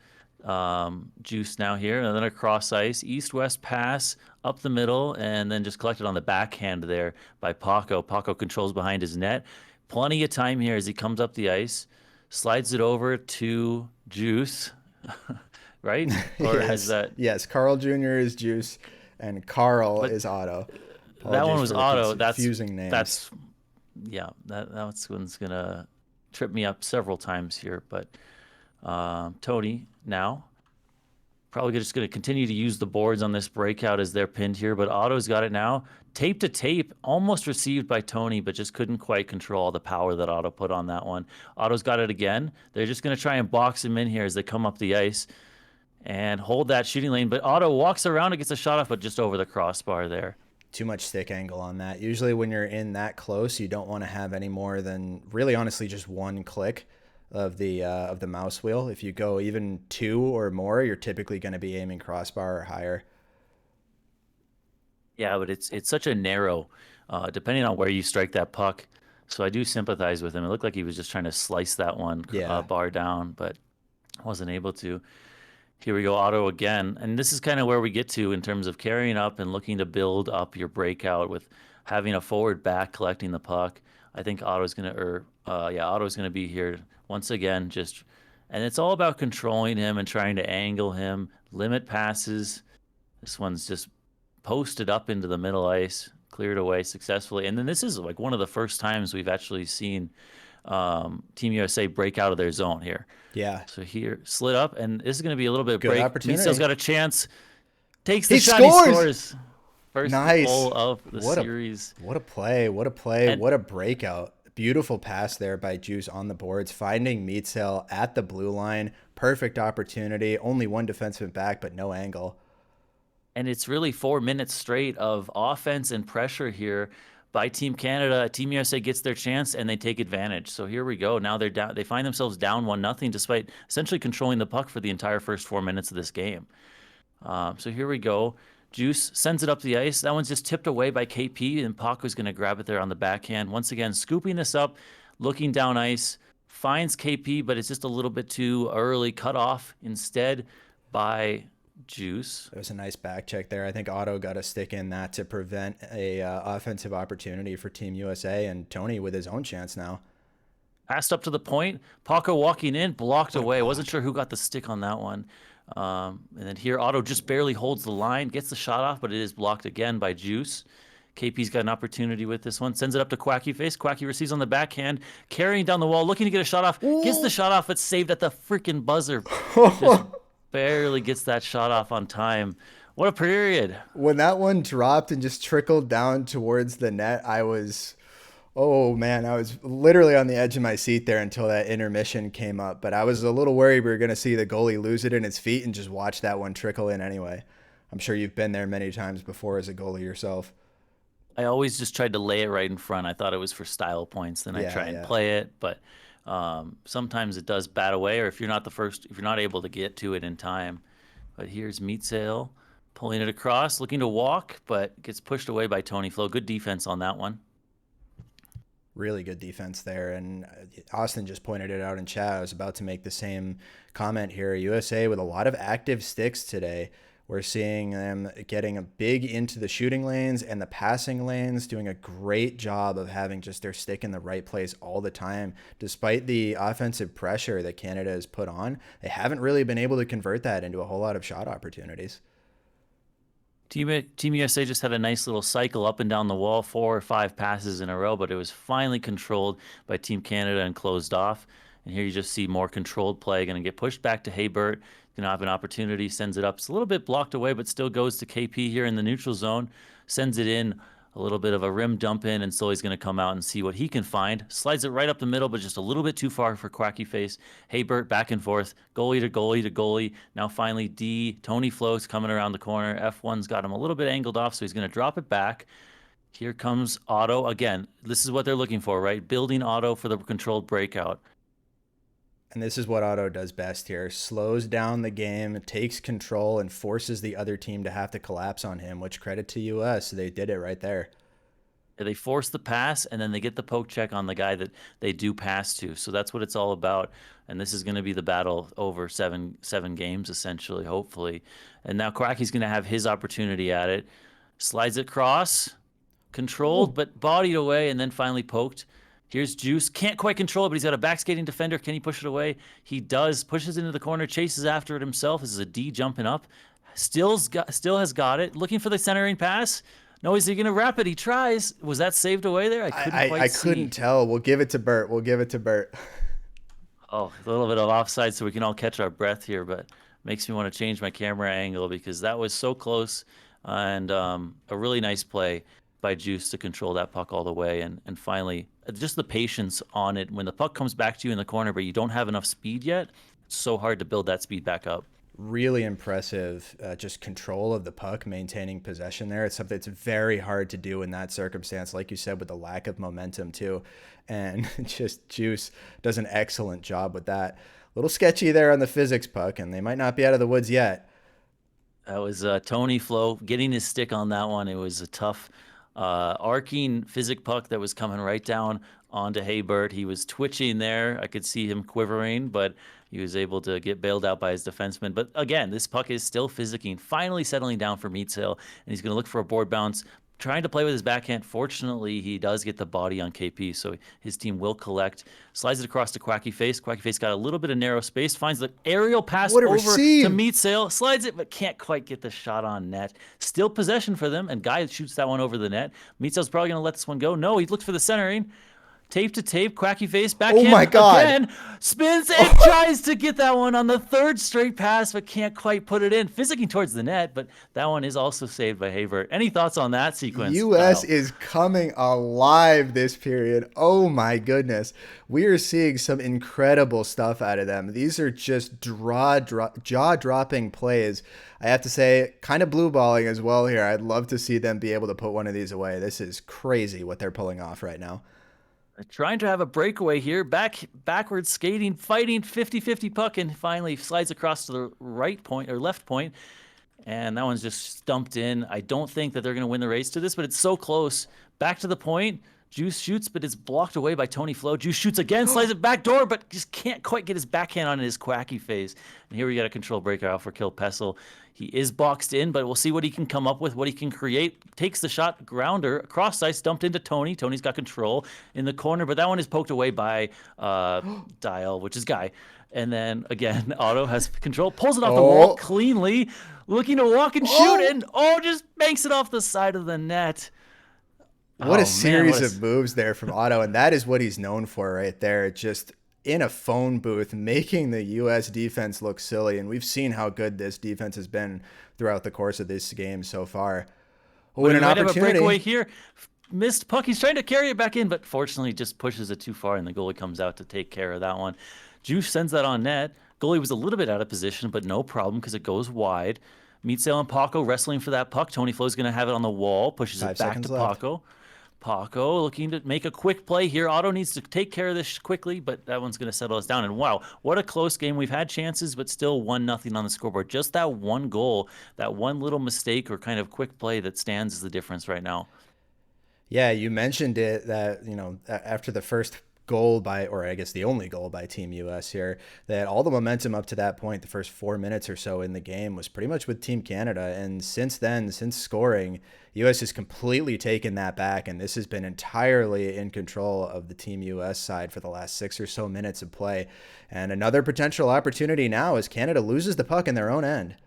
Juice now here, and then across ice, east-west pass up the middle, and then just collected on the backhand there by Paco. Paco controls behind his net. Plenty of time here as he comes up the ice, slides it over to Juice, right? Or yes. has that? Yes, Carl Jr. is Juice, and Carl is Otto. That one was Otto. That's confusing names. That's that's one's gonna trip me up several times here, but. Tony now probably just going to continue to use the boards on this breakout as they're pinned here, but Otto's got it now. Tape to tape, almost received by Tony, but just couldn't quite control the power that Otto put on that one. Otto's got it again. They're just going to try and box him in here as they come up the ice and hold that shooting lane, but Otto walks around and gets a shot off, but just over the crossbar there. Too much stick angle on that. Usually when you're in that close, you don't want to have any more than really honestly just one click of the mouse wheel. If you go even 2 or more, you're typically going to be aiming crossbar or higher. Yeah, but it's such a narrow, depending on where you strike that puck. So I do sympathize with him. It looked like he was just trying to slice that one bar down, but wasn't able to. Here we go, Otto again. And this is kind of where we get to in terms of carrying up and looking to build up your breakout with having a forward back collecting the puck. I think Otto's going to, Otto's going to be here once again, and it's all about controlling him and trying to angle him, limit passes. This one's just posted up into the middle ice, cleared away successfully. And then this is like one of the first times we've actually seen Team USA break out of their zone here. Yeah. So here, slid up, and this is going to be a little bit of Good break. opportunity. Meatsel's got a chance. Takes the He shot. scores! He scores. First Nice. goal of the series. What a play. What a breakout. Beautiful pass there by Juice on the boards, finding Meatsel at the blue line. Perfect opportunity. Only one defenseman back, but no angle. And it's really 4 minutes straight of offense and pressure here by Team Canada. Team USA gets their chance and they take advantage. So here we go. Now they're down. They find themselves down 1-0 despite essentially controlling the puck for the entire first 4 minutes of this game. So here we go. Juice sends it up the ice. That one's just tipped away by KP, and Paco's going to grab it there on the backhand. Once again, scooping this up, looking down ice, finds KP, but it's just a little bit too early. Cut off instead by Juice. It was a nice back check there. I think Otto got a stick in that to prevent a offensive opportunity for Team USA, and Tony with his own chance now. Passed up to the point. Paco walking in, blocked away. I wasn't sure who got the stick on that one. And then here, Otto just barely holds the line, gets the shot off, but it is blocked again by Juice. KP's got an opportunity with this one. Sends it up to Quacky Face. Quacky receives on the backhand, carrying down the wall, looking to get a shot off. Gets the shot off, but saved at the freaking buzzer. Just barely gets that shot off on time. What a period. When that one dropped and just trickled down towards the net, oh man, I was literally on the edge of my seat there until that intermission came up. But I was a little worried we were going to see the goalie lose it in his feet and just watch that one trickle in anyway. I'm sure you've been there many times before as a goalie yourself. I always just tried to lay it right in front. I thought it was for style points. Then I Yeah, try and yeah. play it, but sometimes it does bat away, or if you're not the first, if you're not able to get to it in time. But here's Meatsail pulling it across, looking to walk, but gets pushed away by Tony Flo. Good defense on that one. Really good defense there. And Austin just pointed it out in chat. I was about to make the same comment here. USA with a lot of active sticks today. We're seeing them getting a big into the shooting lanes and the passing lanes, doing a great job of having just their stick in the right place all the time. Despite the offensive pressure that Canada has put on, they haven't really been able to convert that into a whole lot of shot opportunities. Team USA just had a nice little cycle up and down the wall, 4 or 5 passes in a row, but it was finally controlled by Team Canada and closed off. And here you just see more controlled play. Going to get pushed back to Haybert. Going to have an opportunity, sends it up. It's a little bit blocked away, but still goes to KP here in the neutral zone. Sends it in, a little bit of a rim dump in, and so he's going to come out and see what he can find. Slides it right up the middle, but just a little bit too far for Quacky Face. Haybert back and forth, goalie to goalie to goalie. Now finally D, Tony Flo's coming around the corner. F1's got him a little bit angled off, so he's going to drop it back. Here comes Otto. Again, this is what they're looking for, right? Building Otto for the controlled breakout. And this is what Otto does best here. Slows down the game, takes control, and forces the other team to have to collapse on him, which credit to US. They did it right there. They force the pass, and then they get the poke check on the guy that they do pass to. So that's what it's all about. And this is going to be the battle over seven games, essentially, hopefully. And now Quacky's going to have his opportunity at it. Slides it across, controlled, but bodied away, and then finally poked. Here's Juice. Can't quite control it, but he's got a backskating defender. Can he push it away? He does. Pushes into the corner, chases after it himself. This is a D jumping up. Still has got it. Looking for the centering pass. No, is he going to wrap it? He tries. Was that saved away there? I couldn't quite see. I couldn't tell. We'll give it to Bert. Oh, a little bit of offside so we can all catch our breath here, but makes me want to change my camera angle because that was so close and a really nice play by Juice to control that puck all the way. And finally, just the patience on it. When the puck comes back to you in the corner, but you don't have enough speed yet, it's so hard to build that speed back up. Really impressive just control of the puck, maintaining possession there. It's something that's very hard to do in that circumstance, like you said, with the lack of momentum too. And just Juice does an excellent job with that. A little sketchy there on the physics puck, and they might not be out of the woods yet. That was Tony Flo getting his stick on that one. It was a tough arcing physic puck that was coming right down onto Haybert. He was twitching there. I could see him quivering, but he was able to get bailed out by his defenseman. But again, this puck is still physicking, finally settling down for Meatsail, and he's going to look for a board bounce, trying to play with his backhand. Fortunately, he does get the body on KP, so his team will collect. Slides it across to Quacky Face. Quacky Face got a little bit of narrow space, finds the aerial pass over to Meatsail, slides it, but can't quite get the shot on net. Still possession for them, and Guy shoots that one over the net. Meatsail's probably going to let this one go. No, he looks for the centering. Tape to tape, Quacky Face, backhand again, spins and tries to get that one on the third straight pass, but can't quite put it in. Physicking towards the net, but that one is also saved by Haybert. Any thoughts on that sequence? US is coming alive this period. Oh my goodness. We are seeing some incredible stuff out of them. These are just jaw-dropping plays. I have to say, kind of blue balling as well here. I'd love to see them be able to put one of these away. This is crazy what they're pulling off right now. Trying to have a breakaway here, backwards skating, fighting 50-50 puck, and finally slides across to the right point or left point, and that one's just stumped in. I don't think that they're going to win the race to this, but it's so close. Back to the point. Juice shoots, but it's blocked away by Tony Flo. Juice shoots again, slides it back door, but just can't quite get his backhand on his Quacky Face. And here we got a control breakout for Kill Pessel. He is boxed in, but we'll see what he can come up with, what he can create. Takes the shot, grounder, cross ice, dumped into Tony. Tony's got control in the corner, but that one is poked away by Dial, which is Guy. And then, again, Otto has control, pulls it off the wall cleanly, looking to walk and shoot, and just banks it off the side of the net. What a series of moves there from Otto, and that is what he's known for right there. Just in a phone booth making the U.S. defense look silly. And we've seen how good this defense has been throughout the course of this game so far. Oh, But and we an might have a breakaway opportunity. here. Missed puck. He's trying to carry it back in, but fortunately just pushes it too far, and the goalie comes out to take care of that one. Juice sends that on net. Goalie was a little bit out of position, but no problem because it goes wide. Meatsail and Paco wrestling for that puck. Tony Flo's going to have it on the wall, pushes it 5 back to seconds left. Paco. Paco looking to make a quick play here. Otto needs to take care of this quickly, but that one's going to settle us down. And wow, what a close game. We've had chances, but still 1-0 on the scoreboard. Just that one goal, that one little mistake or kind of quick play that stands as the difference right now. Yeah, you mentioned it that, after the first goal by, or I guess the only goal by Team US here, that all the momentum up to that point, the first 4 minutes or so in the game, was pretty much with Team Canada. And since then, since scoring, US has completely taken that back. And this has been entirely in control of the Team US side for the last 6 or so minutes of play. And another potential opportunity now as Canada loses the puck in their own end.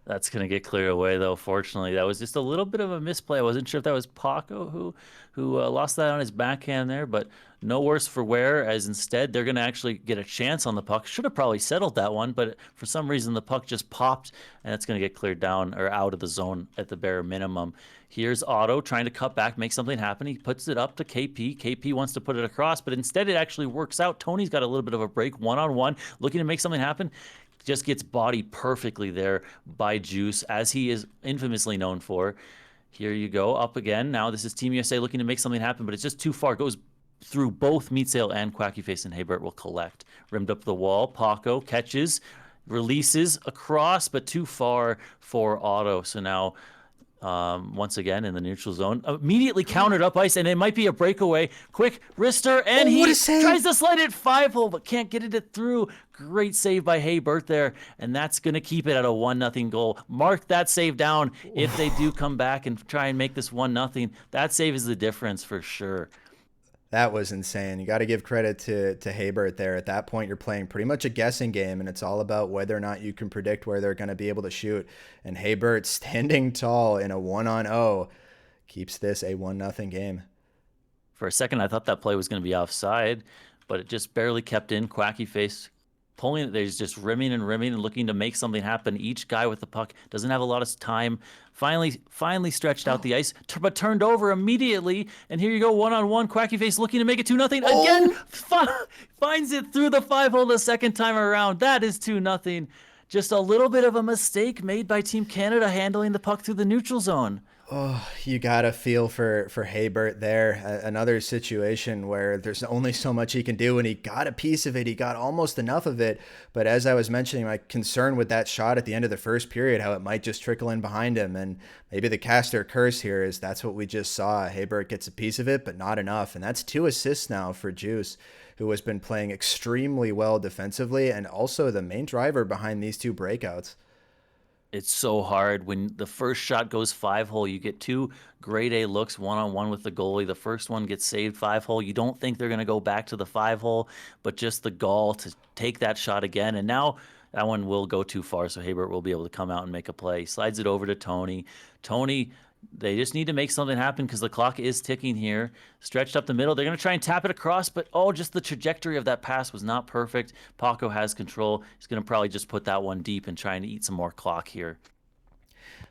That's going to get cleared away, though. Fortunately, that was just a little bit of a misplay. I wasn't sure if that was Paco who lost that on his backhand there, but no worse for wear. As instead, they're going to actually get a chance on the puck. Should have probably settled that one, but for some reason the puck just popped, and it's going to get cleared down or out of the zone at the bare minimum. Here's Otto trying to cut back, make something happen. He puts it up to KP. KP wants to put it across, but instead it actually works out. Tony's got a little bit of a break, one-on-one, looking to make something happen. Just gets bodied perfectly there by Juice, as he is infamously known for. Here you go, up again. Now this is Team USA looking to make something happen, but it's just too far. It goes through both Meatsail and Quacky Face, and Haybert will collect. Rimmed up the wall. Paco catches, releases across, but too far for Otto. So now once again in the neutral zone, immediately countered up ice, and it might be a breakaway. Quick wrister, and what he a save. tries to slide it 5-hole, but can't get it through. Great save by Haybert there, and that's going to keep it at a 1-0 goal. Mark that save down if they do come back and try and make this 1-0. That save is the difference for sure. That was insane. You got to give credit to Haybert there. At that point, you're playing pretty much a guessing game, and it's all about whether or not you can predict where they're going to be able to shoot. And Haybert, standing tall in a 1-on-0, keeps this a 1-0 game. For a second, I thought that play was going to be offside, but it just barely kept in. Quacky Face pulling it. There's just rimming and looking to make something happen. Each guy with the puck doesn't have a lot of time. Finally stretched out the ice, but turned over immediately. And here you go, one-on-one. Quacky Face looking to make it 2-0. Again, finds it through the 5-hole the second time around. That is 2-0. Just a little bit of a mistake made by Team Canada handling the puck through the neutral zone. Oh, you gotta feel for Haybert there. Another situation where there's only so much he can do, and he got a piece of it. He got almost enough of it. But as I was mentioning, my concern with that shot at the end of the first period, how it might just trickle in behind him. And maybe the caster curse here is that's what we just saw. Haybert gets a piece of it, but not enough. And that's 2 assists now for Juice, who has been playing extremely well defensively and also the main driver behind these 2 breakouts. It's so hard when the first shot goes 5-hole. You get 2 grade A looks one-on-one with the goalie. The first one gets saved 5-hole. You don't think they're going to go back to the 5-hole, but just the gall to take that shot again. And now that one will go too far, so Haybert will be able to come out and make a play. He slides it over to Tony. Tony, they just need to make something happen because the clock is ticking here. Stretched up the middle. They're going to try and tap it across, but just the trajectory of that pass was not perfect. Paco has control. He's going to probably just put that one deep and trying to eat some more clock here.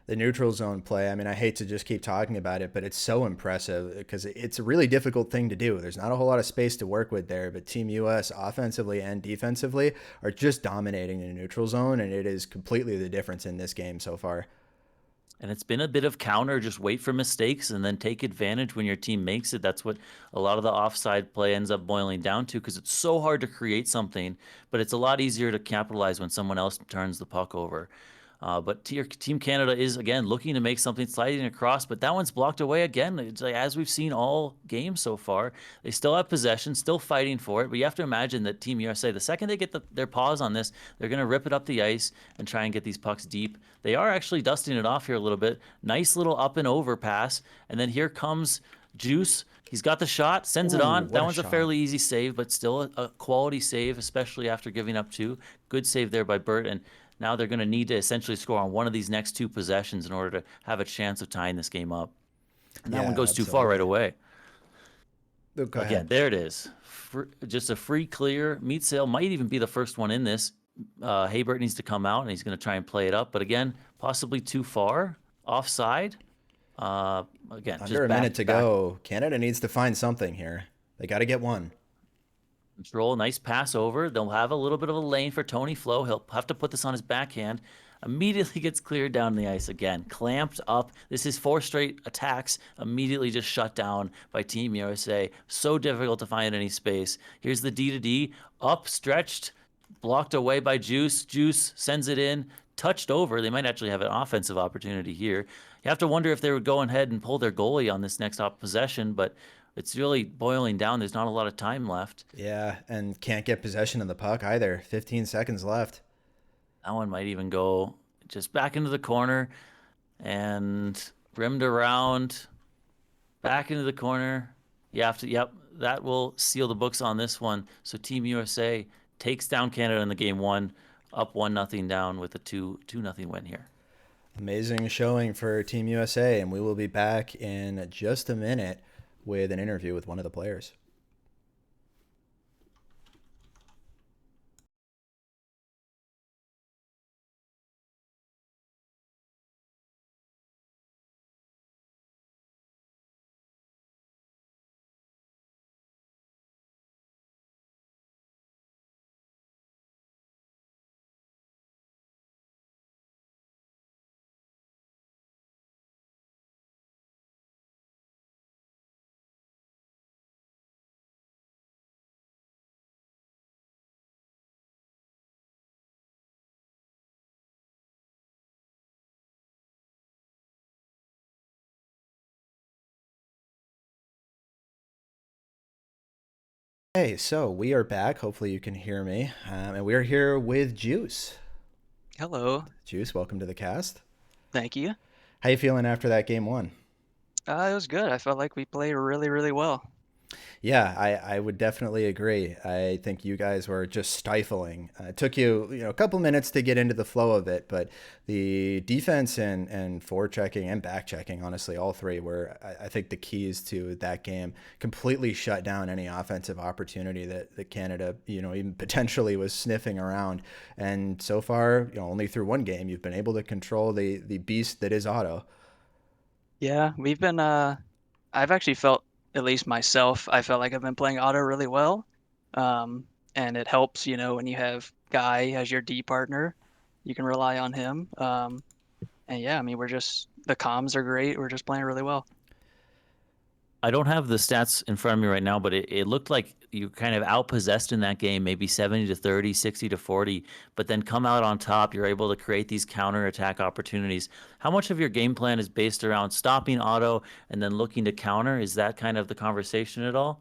The neutral zone play, I mean, I hate to just keep talking about it, but it's so impressive because it's a really difficult thing to do. There's not a whole lot of space to work with there, but Team US offensively and defensively are just dominating the neutral zone, and it is completely the difference in this game so far. And it's been a bit of counter, just wait for mistakes and then take advantage when your team makes it. That's what a lot of the offside play ends up boiling down to because it's so hard to create something, but it's a lot easier to capitalize when someone else turns the puck over. But Team Canada is, again, looking to make something, sliding across, but that one's blocked away again. It's like, as we've seen all games so far, they still have possession, still fighting for it, but you have to imagine that Team USA, the second they get their paws on this, they're going to rip it up the ice and try and get these pucks deep. They are actually dusting it off here a little bit. Nice little up and over pass, and then here comes Juice. He's got the shot, sends it on. That one's a fairly easy save, but still a quality save, especially after giving up 2. Good save there by Bert, and now they're going to need to essentially score on one of these next 2 possessions in order to have a chance of tying this game up. And that one goes too far right away. Oh, go Again, ahead. there it is. Just a free clear. Meat Sale might even be the first one in this. Haybert needs to come out, and he's going to try and play it up. But again, possibly too far offside. Again, Under just a minute to back go. Canada needs to find something here. They got to get one. control. Nice pass over. They'll have a little bit of a lane for Tony Flo. He'll have to put this on his backhand. Immediately gets cleared down the ice again. Clamped up. This is 4 straight attacks. Immediately just shut down by Team USA. So difficult to find any space. Here's the D to D. Up, stretched, blocked away by Juice. Juice sends it in. Touched over. They might actually have an offensive opportunity here. You have to wonder if they would go ahead and pull their goalie on this next possession, but it's really boiling down. There's not a lot of time left. Yeah, and can't get possession of the puck either. 15 seconds left. That one might even go just back into the corner and rimmed around, back into the corner. You have to, yep, that will seal the books on this one. So Team USA takes down Canada in the game one, up 1-0 down with a 2-0 win here. Amazing showing for Team USA, and we will be back in just a minute with an interview with one of the players. Hey, so we are back. Hopefully you can hear me. And we are here with Juice. Hello. Juice, welcome to the cast. Thank you. How you feeling after that game one? It was good. I felt like we played really, really well. Yeah, I would definitely agree. I think you guys were just stifling. It took you, a couple minutes to get into the flow of it, but the defense and forechecking and back checking, honestly, all three were, I think, the keys to that game. Completely shut down any offensive opportunity that Canada, even potentially was sniffing around. And so far, only through one game, you've been able to control the beast that is Otto. Yeah, we've been I've actually felt, at least myself, I felt like I've been playing auto really well. Um, and it helps, when you have Guy as your D partner, you can rely on him. And yeah, I mean, the comms are great. We're just playing really well. I don't have the stats in front of me right now, but it looked like you kind of outpossessed in that game, maybe 70-30, 60-40, but then come out on top. You're able to create these counter attack opportunities. How much of your game plan is based around stopping Otto and then looking to counter? Is that kind of the conversation at all?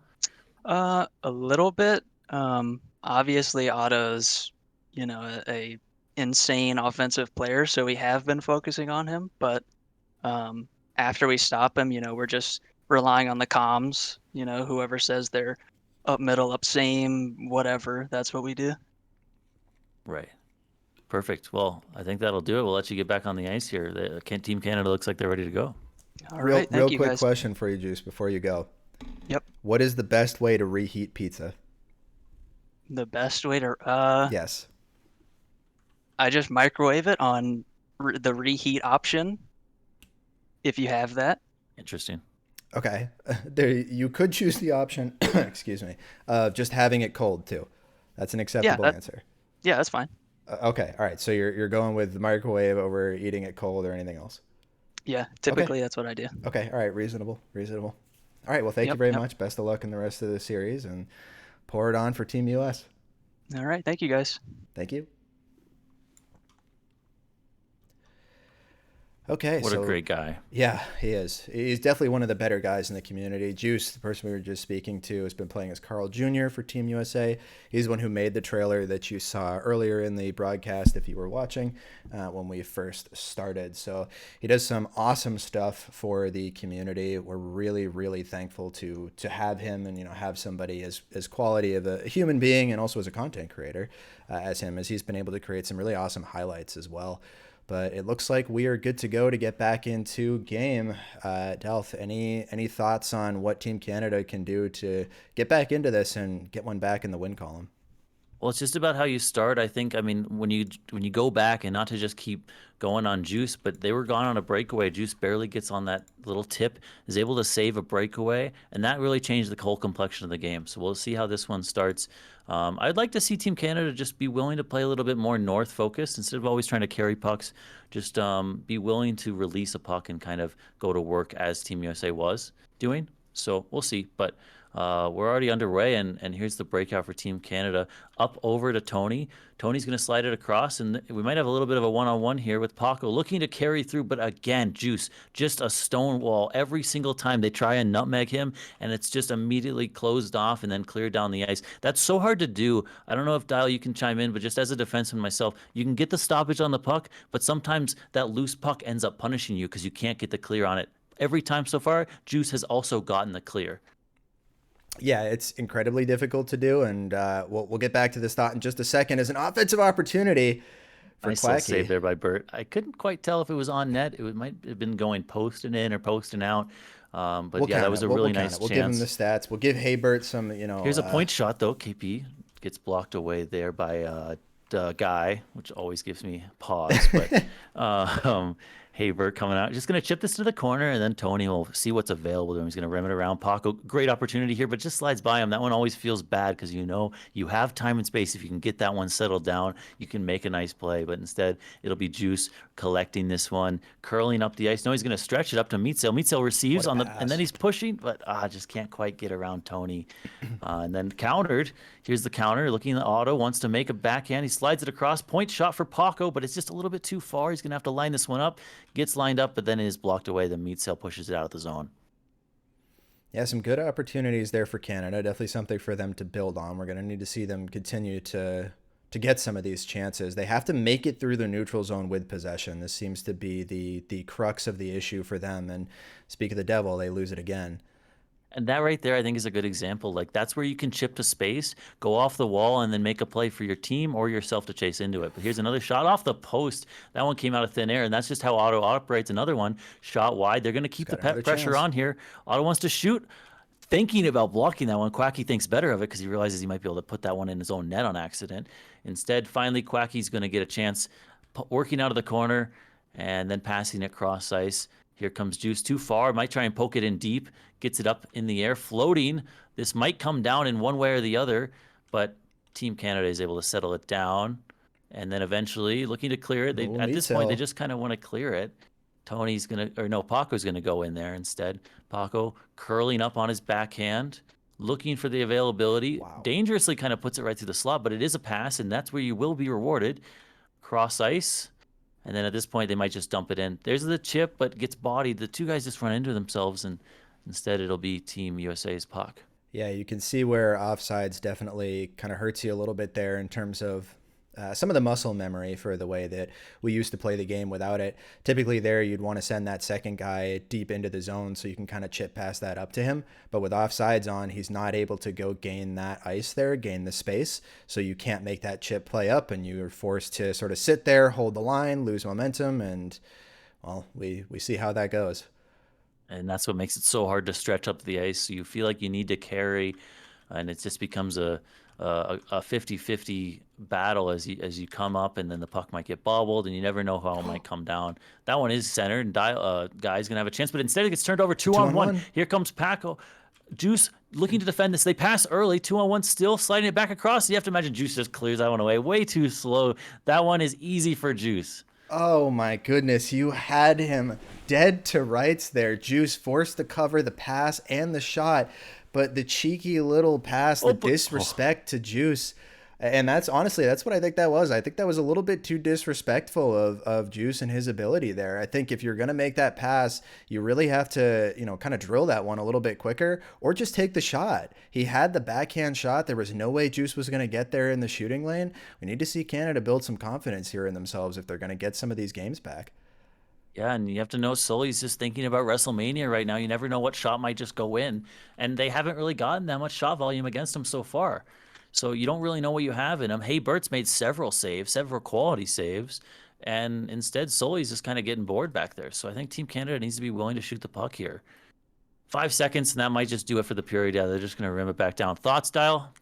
A little bit. Obviously Otto's, a insane offensive player, so we have been focusing on him, but Um, after we stop him, we're just relying on the comms. Whoever says they're up middle, up same, whatever, that's what we do. Right. Perfect. Well, I think that'll do it. We'll let you get back on the ice here. Team Canada looks like they're ready to go. All Real, right, real thank you quick guys. question for you, Juice, before you go. Yep. What is the best way to reheat pizza? The best way to Yes. I just microwave it on the reheat option if you have that. Interesting. Okay. There, you could choose the option, excuse me, of just having it cold too. That's an Yeah, acceptable answer. that's fine. Okay. All right. So you're going with the microwave over eating it cold or anything else. Yeah, Okay. typically that's what I do. Okay. All right. Reasonable. Reasonable. All right. Well, thank you Yep, very yep. much. Best of luck in the rest of the series and pour it on for Team US. All right, thank you guys. Thank you. Okay, What a great guy. Yeah, he is. He's definitely one of the better guys in the community. Juice, the person we were just speaking to, has been playing as Carl Jr. for Team USA. He's the one who made the trailer that you saw earlier in the broadcast, if you were watching, when we first started. So he does some awesome stuff for the community. We're really, really thankful to have him and have somebody as quality of a human being and also as a content creator as him, as he's been able to create some really awesome highlights as well But it looks like we are good to go to get back into game. Delph, any thoughts on what Team Canada can do to get back into this and get one back in the win column? Well, it's just about how you start. I think. I mean, when you go back, and not to just keep going on Juice, but they were gone on a breakaway. Juice barely gets on that little tip, is able to save a breakaway, and that really changed the whole complexion of the game. So we'll see how this one starts. I'd like to see Team Canada just be willing to play a little bit more north focused instead of always trying to carry pucks. Just be willing to release a puck and kind of go to work as Team USA was doing. So we'll see, but. We're already underway, and here's the breakout for Team Canada. Up over to Tony. Tony's going to slide it across, and we might have a little bit of a one-on-one here with Paco looking to carry through, but again, Juice, just a stone wall every single time they try and nutmeg him, and it's just immediately closed off and then cleared down the ice. That's so hard to do. I don't know if Dial, you can chime in, but just as a defenseman myself, you can get the stoppage on the puck, but sometimes that loose puck ends up punishing you because you can't get the clear on it. Every time so far, Juice has also gotten the clear. Yeah, it's incredibly difficult to do, and we'll get back to this thought in just a second. As an offensive opportunity for Nice little save Quacky. there by Bert. I couldn't quite tell if it was on net. Might have been going posting in or posting out. But We'll yeah, that count was it. a We'll really count nice it. We'll give him the chance. stats. We'll give Haybert some, Here's a point shot though. KP gets blocked away there by Guy, which always gives me pause. But Haber coming out, just going to chip this to the corner, and then Tony will see what's available to him. He's going to rim it around Paco. Great opportunity here, but just slides by him. That one always feels bad because you know you have time and space. If you can get that one settled down, you can make a nice play. But instead, it'll be Juice collecting this one, curling up the ice. No, he's going to stretch it up to Meatsail. Meatsail receives What a on the, and then pass. he's pushing, but just can't quite get around Tony. And then countered. Here's the counter. Looking at Otto, wants to make a backhand. He slides it across. Point shot for Paco, but it's just a little bit too far. He's going to have to line this one up. Gets lined up, but then it is blocked away. The Meatsail pushes it out of the zone. Yeah, some good opportunities there for Canada. Definitely something for them to build on. We're going to need to see them continue to get some of these chances. They have to make it through the neutral zone with possession. This seems to be the crux of the issue for them. And speak of the devil, they lose it again. And that right there, I think, is a good example. Like, that's where you can chip to space, go off the wall, and then make a play for your team or yourself to chase into it. But here's another shot off the post. That one came out of thin air, and that's just how Otto operates. Another one, shot wide. They're going to keep the Got another pressure chance. on here. Otto wants to shoot. Thinking about blocking that one, Quacky thinks better of it because he realizes he might be able to put that one in his own net on accident. Instead, finally, Quacky's going to get a chance working out of the corner and then passing it cross ice. Here comes Juice too far. Might try and poke it in deep. Gets it up in the air, floating. This might come down in one way or the other, but Team Canada is able to settle it down. And then eventually, looking to clear it. Little At this point, they Meatsail. just kind of want to clear it. Tony's going to, or no, Paco's going to go in there instead. Paco curling up on his backhand, looking for the availability. Wow. Dangerously kind of puts it right through the slot, but it is a pass, and that's where you will be rewarded. Cross ice. And then at this point, they might just dump it in. There's the chip, but gets bodied. The two guys just run into themselves, and instead it'll be Team USA's puck. Yeah, you can see where offsides definitely kind of hurts you a little bit there in terms of some of the muscle memory for the way that we used to play the game without it. Typically there, you'd want to send that second guy deep into the zone so you can kind of chip past that up to him. But with offsides on, he's not able to go gain that ice there, gain the space. So you can't make that chip play up, and you're forced to sort of sit there, hold the line, lose momentum, and, well, we see how that goes. And that's what makes it so hard to stretch up the ice. So you feel like you need to carry, and it just becomes a 50-50 battle as you come up, and then the puck might get bobbled, and you never know how it might come down. That one is centered, and Guy's gonna have a chance, but instead it gets turned over 2-on-1. Here comes Paco. Juice looking to defend this. They pass early, 2-on-1 still, sliding it back across. You have to imagine Juice just clears that one away. Way too slow. That one is easy for Juice. Oh my goodness, you had him dead to rights there. Juice forced to cover the pass and the shot, but the cheeky little pass, the disrespect to Juice. And that's honestly, that's what I think that was. I think that was a little bit too disrespectful of Juice and his ability there. I think if you're going to make that pass, you really have to, kind of drill that one a little bit quicker or just take the shot. He had the backhand shot. There was no way Juice was going to get there in the shooting lane. We need to see Canada build some confidence here in themselves if they're going to get some of these games back. Yeah, and you have to know Sully's just thinking about WrestleMania right now. You never know what shot might just go in. And they haven't really gotten that much shot volume against him so far. So you don't really know what you have in him. Hey, Bert's made several saves, several quality saves. And instead, Sully's just kind of getting bored back there. So I think Team Canada needs to be willing to shoot the puck here. 5 seconds, and that might just do it for the period. Yeah, they're just going to rim it back down. Thoughts, Dial?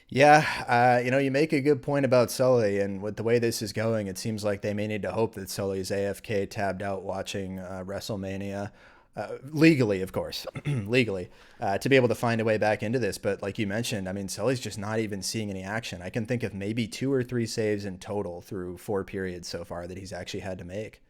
Yeah, you make a good point about Sully, and with the way this is going, it seems like they may need to hope that Sully's AFK tabbed out watching WrestleMania, legally, of course, legally, to be able to find a way back into this. But like you mentioned, I mean, Sully's just not even seeing any action. I can think of maybe 2 or 3 saves in total through 4 periods so far that he's actually had to make.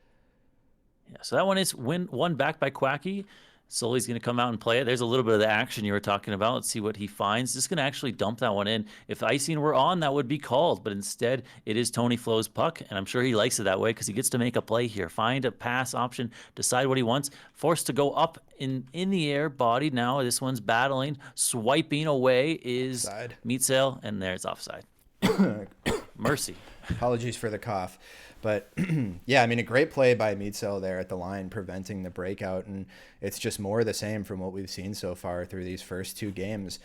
Yeah, so that one is one back by Quacky. Sully's going to come out and play it. There's a little bit of the action you were talking about. Let's see what he finds. Just going to actually dump that one in. If icing were on, that would be called. But instead, it is Tony Flo's puck. And I'm sure he likes it that way because he gets to make a play here. Find a pass option, decide what he wants. Forced to go up in the air, body now. This one's battling. Swiping away is Offside. Meatsail, and there's offside. Mercy. Apologies for the cough. But yeah, I mean, a great play by Meatzel there at the line, preventing the breakout. And it's just more of the same from what we've seen so far through these first 2 games.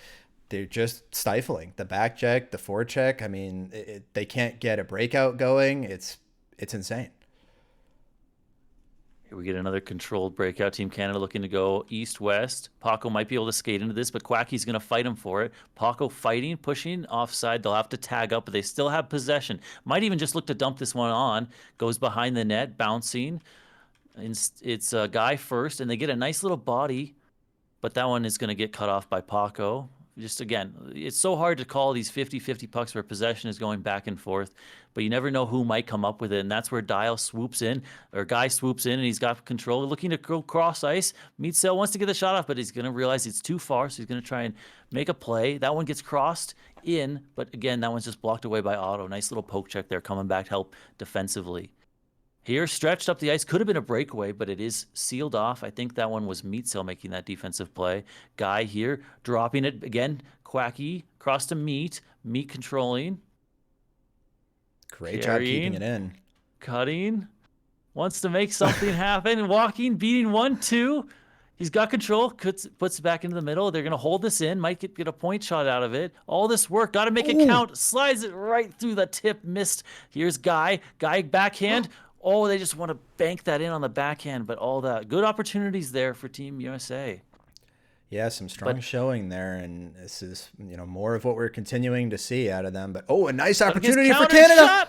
They're just stifling the back check, the forecheck. I mean, they can't get a breakout going. It's insane. Here we get another controlled breakout. Team Canada looking to go east-west. Paco might be able to skate into this, but Quacky's going to fight him for it. Paco fighting, pushing offside. They'll have to tag up, but they still have possession. Might even just look to dump this one on. Goes behind the net, bouncing. It's a guy first, and they get a nice little body, but that one is going to get cut off by Paco. Just again, it's so hard to call these 50-50 pucks where possession is going back and forth, but you never know who might come up with it, and that's where Dial swoops in, or Guy swoops in, and he's got control, looking to go cross ice. Meatsail wants to get the shot off, but he's going to realize it's too far, so he's going to try and make a play. That one gets crossed in, but again, that one's just blocked away by Otto. Nice little poke check there, coming back to help defensively. Here, stretched up the ice. Could have been a breakaway, but it is sealed off. I think that one was Meatsail making that defensive play. Guy here, dropping it again. Quacky, across to Meat. Meat controlling. Great job keeping it in. Cutting. Wants to make something happen. Walking, beating 1-2. He's got control. Puts it back into the middle. They're going to hold this in. Might get a point shot out of it. All this work. Got to make it count. Slides it right through the tip. Missed. Here's Guy. Guy backhand. Oh, they just want to bank that in on the backhand, but all that good opportunities there for Team USA. Yeah, some strong showing there, and this is more of what we're continuing to see out of them. But a nice opportunity for Canada. Shot.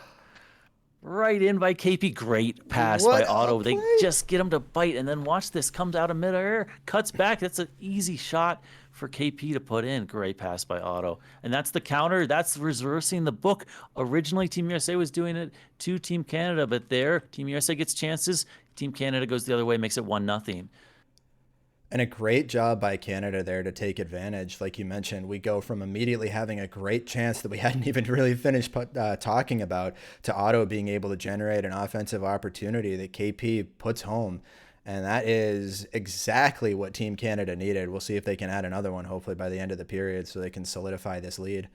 Right in by KP. Great pass by Otto. They just get him to bite, and then watch this. Comes out of midair, cuts back. That's an easy shot for KP to put in. Great pass by Otto. And that's the counter. That's reversing the book. Originally, Team USA was doing it to Team Canada, but there, Team USA gets chances. Team Canada goes the other way, makes it 1-0. And a great job by Canada there to take advantage. Like you mentioned, we go from immediately having a great chance that we hadn't even really finished talking about to Otto being able to generate an offensive opportunity that KP puts home. And that is exactly what Team Canada needed. We'll see if they can add another one, hopefully by the end of the period, so they can solidify this lead.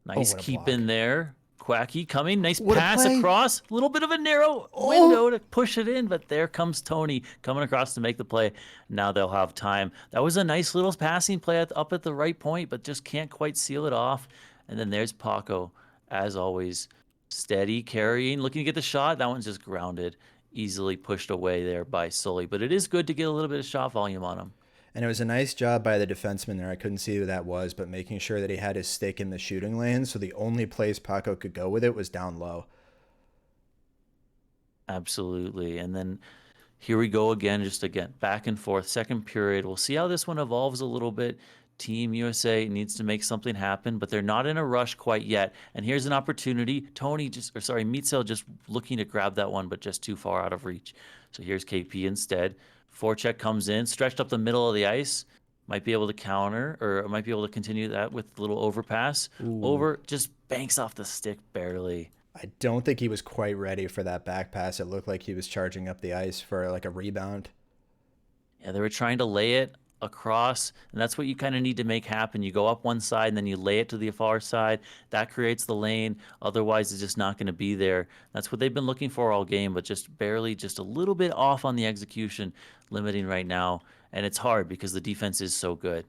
Nice keep in there. Quacky coming. Nice pass across. A little bit of a narrow window to push it in, but there comes Tony coming across to make the play. Now they'll have time. That was a nice little passing play up at the right point, but just can't quite seal it off. And then there's Paco, as always. Steady, carrying, looking to get the shot. That one's just grounded. Easily pushed away there by Sully. But it is good to get a little bit of shot volume on him. And it was a nice job by the defenseman there. I couldn't see who that was, but making sure that he had his stick in the shooting lane, so the only place Paco could go with it was down low. Absolutely. And then here we go again, back and forth. Second period. We'll see how this one evolves a little bit. Team USA needs to make something happen, but they're not in a rush quite yet. And here's an opportunity. Meatsail just looking to grab that one, but just too far out of reach. So here's KP instead. Forecheck comes in, stretched up the middle of the ice. Might be able to counter, or might be able to continue that with a little overpass. Over, just banks off the stick barely. I don't think he was quite ready for that back pass. It looked like he was charging up the ice for like a rebound. Yeah, they were trying to lay it across, and that's what you kind of need to make happen. You go up one side and then you lay it to the far side. That creates the lane. Otherwise, it's just not going to be there. That's what they've been looking for all game, but just barely, just a little bit off on the execution, limiting right now. And it's hard because the defense is so good.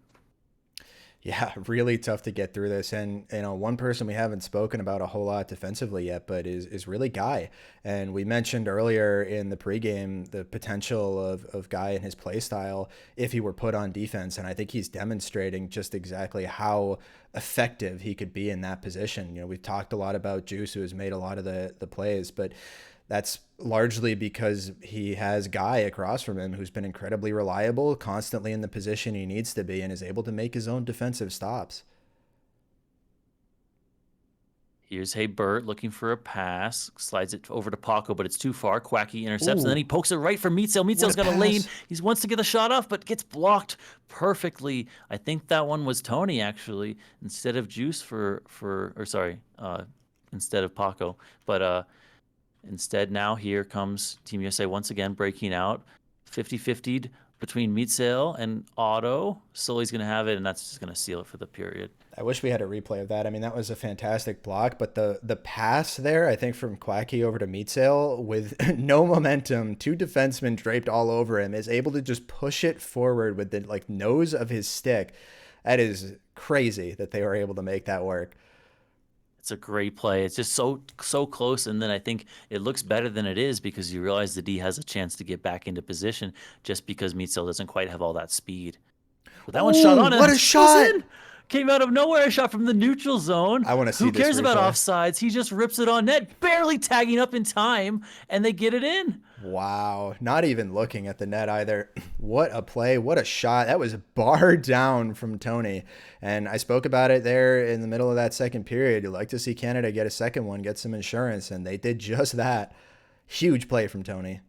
Yeah, really tough to get through this. And one person we haven't spoken about a whole lot defensively yet, but is really Guy. And we mentioned earlier in the pregame the potential of Guy and his play style if he were put on defense. And I think he's demonstrating just exactly how effective he could be in that position. We've talked a lot about Juice, who has made a lot of the plays, but that's largely because he has Guy across from him who's been incredibly reliable, constantly in the position he needs to be, and is able to make his own defensive stops. Here's Hey Bert looking for a pass, slides it over to Paco, but it's too far. Quacky intercepts, Ooh. and then he pokes it right for Meatzel. Meatzel's got a lane. pass. He wants to get the shot off, but gets blocked perfectly. I think that one was Tony, actually, instead of Juice instead of Paco. But instead, now here comes Team USA once again breaking out. 50-50'd between Meatzel and Otto. Sully's going to have it, and that's just going to seal it for the period. I wish we had a replay of that. I mean, that was a fantastic block, but the pass there, I think from Quacky over to Meatzel with no momentum, 2 defensemen draped all over him, is able to just push it forward with the nose of his stick. That is crazy that they were able to make that work. It's a great play. It's just so close, and then I think it looks better than it is because you realize the D has a chance to get back into position just because Meatzel doesn't quite have all that speed. But that one shot on, what a shot! Came out of nowhere, a shot from the neutral zone. I want to see Who this cares about replay. offsides? He just rips it on net, barely tagging up in time, and they get it in. Wow. Not even looking at the net either. What a play. What a shot. That was barred down from Tony. And I spoke about it there in the middle of that second period. You'd like to see Canada get a second one, get some insurance, and they did just that. Huge play from Tony.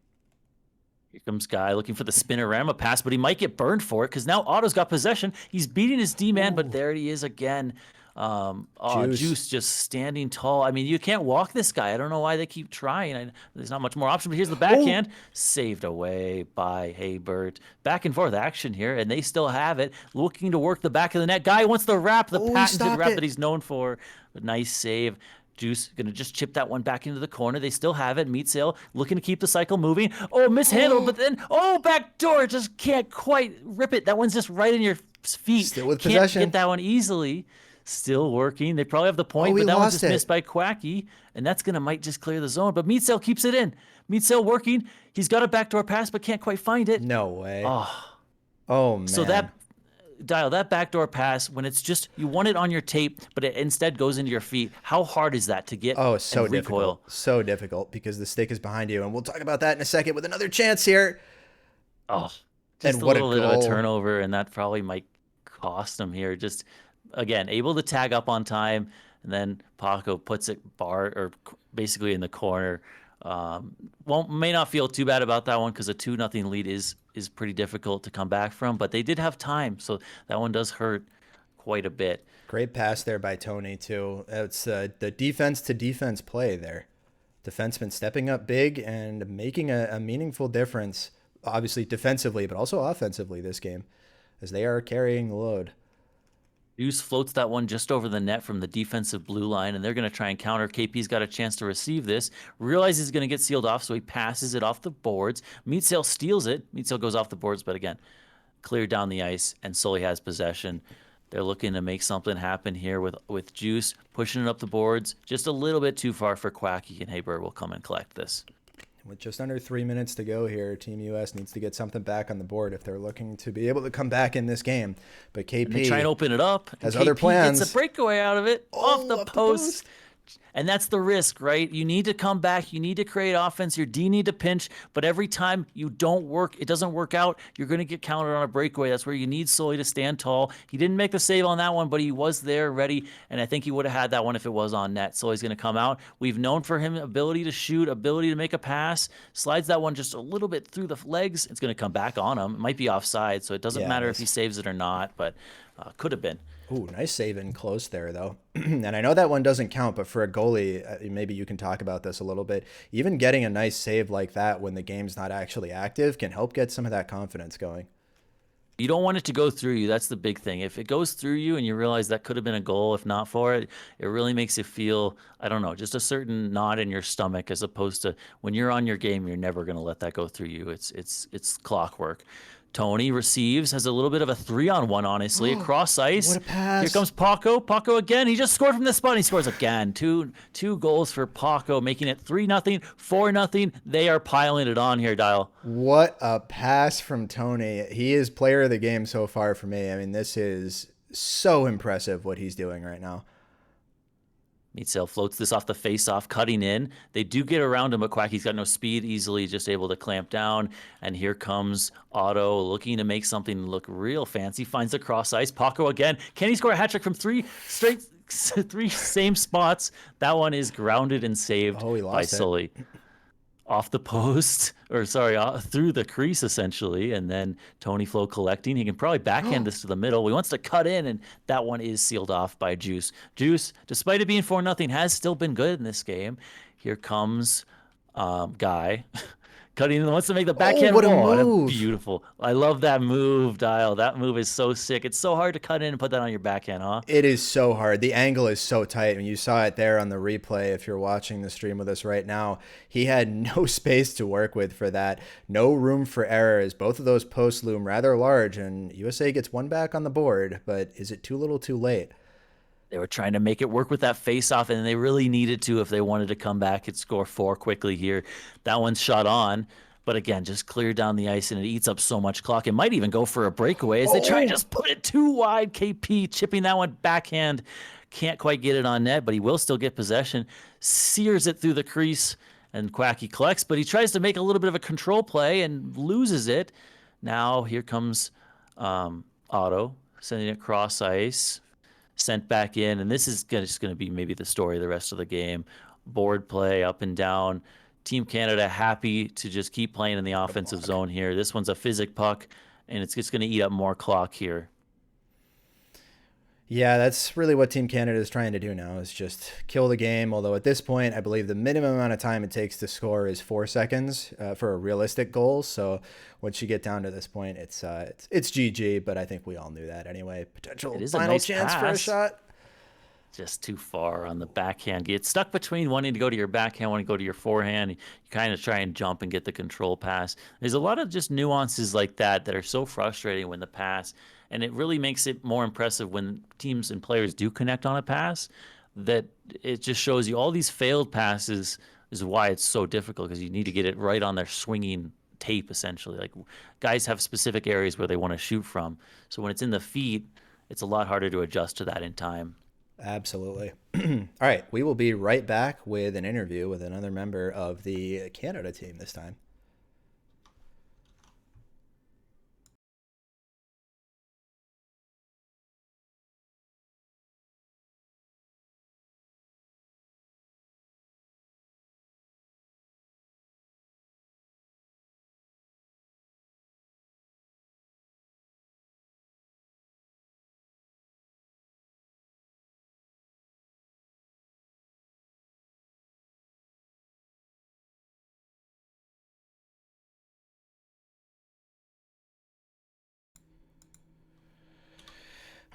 Here comes Guy looking for the spinorama pass, but he might get burned for it because now Otto's got possession. He's beating his D-man, but there he is again. Juice just standing tall. I mean, you can't walk this guy. I don't know why they keep trying. There's not much more option, but here's the backhand. Saved away by Haybert. Back and forth action here, and they still have it. Looking to work the back of the net. Guy wants the wrap, the patented wrap that he's known for. But nice save. Juice going to just chip that one back into the corner. They still have it. Meatzel looking to keep the cycle moving. Oh, mishandled, but then, back door. Just can't quite rip it. That one's just right in your feet. Still with Can't possession. get that one easily. Still working. They probably have the point, but that one's just missed by Quacky, and that's going to might just clear the zone. But Meatzel keeps it in. Meatzel working. He's got a backdoor pass, but can't quite find it. No way. Oh, man. So that backdoor pass, when it's just you want it on your tape, but it instead goes into your feet. How hard is that to get? So and recoil? difficult. So difficult because the stick is behind you, and we'll talk about that in a second with another chance here. Just and a what little a bit of goal. a turnover, and that probably might cost them here. Just again, able to tag up on time, and then Paco puts it basically in the corner. May not feel too bad about that one because a 2-0 lead is pretty difficult to come back from, but they did have time, so that one does hurt quite a bit. Great pass there by Tony too. It's the defense to defense play there. Defenseman stepping up big and making a meaningful difference, obviously defensively, but also offensively this game, as they are carrying the load. Juice floats that one just over the net from the defensive blue line, and they're going to try and counter. KP's got a chance to receive this. Realizes he's going to get sealed off, so he passes it off the boards. Meatzel steals it. Meatzel goes off the boards, but again, cleared down the ice, and Sully has possession. They're looking to make something happen here with Juice, pushing it up the boards. Just a little bit too far for Quacky, and Haber will come and collect this. With just under 3 minutes to go here, Team US needs to get something back on the board if they're looking to be able to come back in this game. But KP and they try and open it up. has KP other plans. Gets a breakaway out of it off the post. And that's the risk, right? You need to come back. You need to create offense. Your D need to pinch. But every time you don't work, it doesn't work out, you're going to get countered on a breakaway. That's where you need Sully to stand tall. He didn't make the save on that one, but he was there ready. And I think he would have had that one if it was on net. Sully's going to come out. We've known for him ability to shoot, ability to make a pass. Slides that one just a little bit through the legs. It's going to come back on him. It might be offside, so it doesn't matter if he saves it or not, but could have been. Ooh, nice save in close there, though. And I know that one doesn't count, but for a goalie, maybe you can talk about this a little bit. Even getting a nice save like that when the game's not actually active can help get some of that confidence going. You don't want it to go through you. That's the big thing. If it goes through you and you realize that could have been a goal, if not for it, it really makes you feel, I don't know, just a certain knot in your stomach, as opposed to when you're on your game, you're never going to let that go through you. It's clockwork. Tony receives, has a little bit of a 3-on-1, honestly, across ice. What a pass. Here comes Paco. Paco again. He just scored from the spot. He scores again. Two goals for Paco, making it 3-0, 4-0. They are piling it on here, Dial. What a pass from Tony. He is player of the game so far for me. I mean, this is so impressive what he's doing right now. Meatsail floats this off the face-off, cutting in. They do get around him, but Quacky's got no speed, easily just able to clamp down. And here comes Otto, looking to make something look real fancy. Finds the cross ice. Paco again. Can he score a hat trick from three same spots? That one is grounded and saved by Sully. Off the post, or sorry, through the crease essentially, and then Tony Flo collecting. He can probably backhand this to the middle. He wants to cut in, and that one is sealed off by Juice. Juice, despite it being 4-0, has still been good in this game. Here comes Guy. Cutting in, wants to make the backhand. What a move. Beautiful. I love that move, Dial. That move is so sick. It's so hard to cut in and put that on your backhand, huh? It is so hard. The angle is so tight. And you saw it there on the replay. If you're watching the stream with us right now, he had no space to work with for that. No room for errors. Both of those posts loom rather large, and USA gets one back on the board. But is it too little too late? They were trying to make it work with that face-off, and they really needed to if they wanted to come back and score 4 quickly here. That one's shot on, but again, just clear down the ice, and it eats up so much clock. It might even go for a breakaway as they try and just put it too wide. KP chipping that one backhand. Can't quite get it on net, but he will still get possession. Sears it through the crease, and Quacky collects, but he tries to make a little bit of a control play and loses it. Now here comes Otto, sending it cross ice. Sent back in, and this is just going to be maybe the story of the rest of the game. Board play up and down. Team Canada happy to just keep playing in the offensive zone here. This one's a physic puck, and it's just going to eat up more clock here. Yeah, that's really what Team Canada is trying to do now, is just kill the game. Although at this point, I believe the minimum amount of time it takes to score is 4 seconds for a realistic goal. So once you get down to this point, it's GG. But I think we all knew that anyway. Potential final nice chance pass for a shot. Just too far on the backhand. Get stuck between wanting to go to your backhand, wanting to go to your forehand. You kind of try and jump and get the control pass. There's a lot of just nuances like that are so frustrating when the pass. And it really makes it more impressive when teams and players do connect on a pass, that it just shows you all these failed passes is why it's so difficult, because you need to get it right on their swinging tape, essentially. Like, guys have specific areas where they want to shoot from. So when it's in the feet, it's a lot harder to adjust to that in time. Absolutely. All right, we will be right back with an interview with another member of the Canada team this time.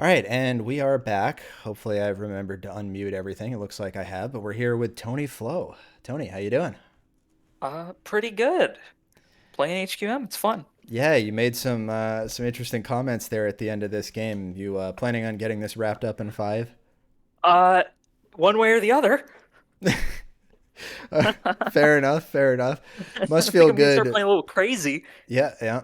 All right, and we are back. Hopefully I've remembered to unmute everything. It looks like I have, but we're here with Tony Flo. Tony, how you doing? Pretty good. Playing HQM, it's fun. Yeah, you made some interesting comments there at the end of this game. You planning on getting this wrapped up in 5? One way or the other. Fair enough. Fair enough. Must I feel think I'm gonna start good. playing a little crazy. Yeah.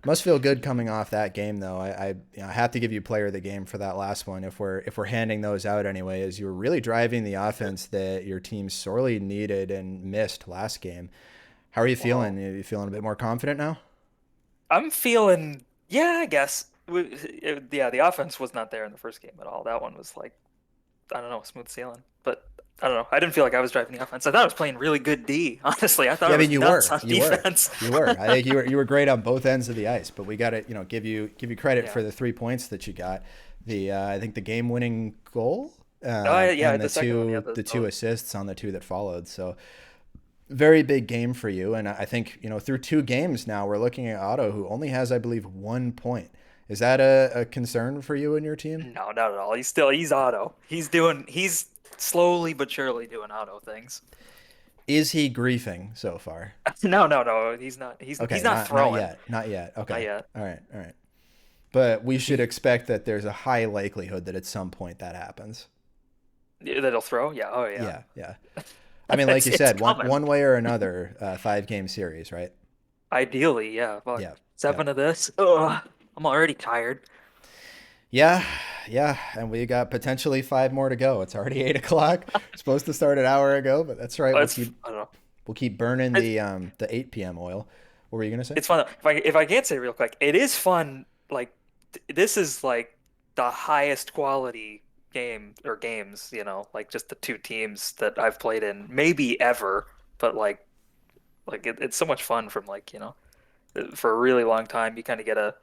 Must feel good coming off that game, though. I have to give you player of the game for that last one. If we're handing those out anyway, as you were really driving the offense that your team sorely needed and missed last game. How are you feeling? Are you feeling a bit more confident now? I'm feeling, yeah, I guess. Yeah, the offense was not there in the first game at all. That one was like, I don't know, smooth sailing. But I don't know. I didn't feel like I was driving the offense. I thought I was playing really good D. Honestly, I thought I was nuts on defense. You were. I think you were great on both ends of the ice. But we got to give you credit for the 3 points that you got. I think the game-winning goal. And the two assists on the 2 that followed. So very big game for you. And I think through 2 games now, we're looking at Otto, who only has, I believe, 1 point. Is that a concern for you and your team? No, not at all. He's Otto. He's slowly but surely doing Otto things. Is he griefing so far? No. He's not. He's Okay, not not throwing. yet. Not yet. Not Okay. yet. All right. All right. But we should expect that there's a high likelihood that at some point that happens. Yeah, that he'll throw. Yeah. Oh yeah. Yeah. Yeah. I mean, like you It's said, coming. one way or another, 5 game series, right? Ideally, yeah. Fuck. Yeah. Yeah. 7 of this. Ugh. I'm already tired. Yeah. Yeah. And we got potentially 5 more to go. It's already 8 o'clock. Supposed to start an hour ago, but that's right. Oh, I don't know. We'll keep burning It's, the 8 p.m. oil. What were you gonna say? it's fun. If I can say real quick, it is fun. Like this is like the highest quality game or games, like just the two teams that I've played in, maybe ever. But it's so much fun from for a really long time. You kind of get a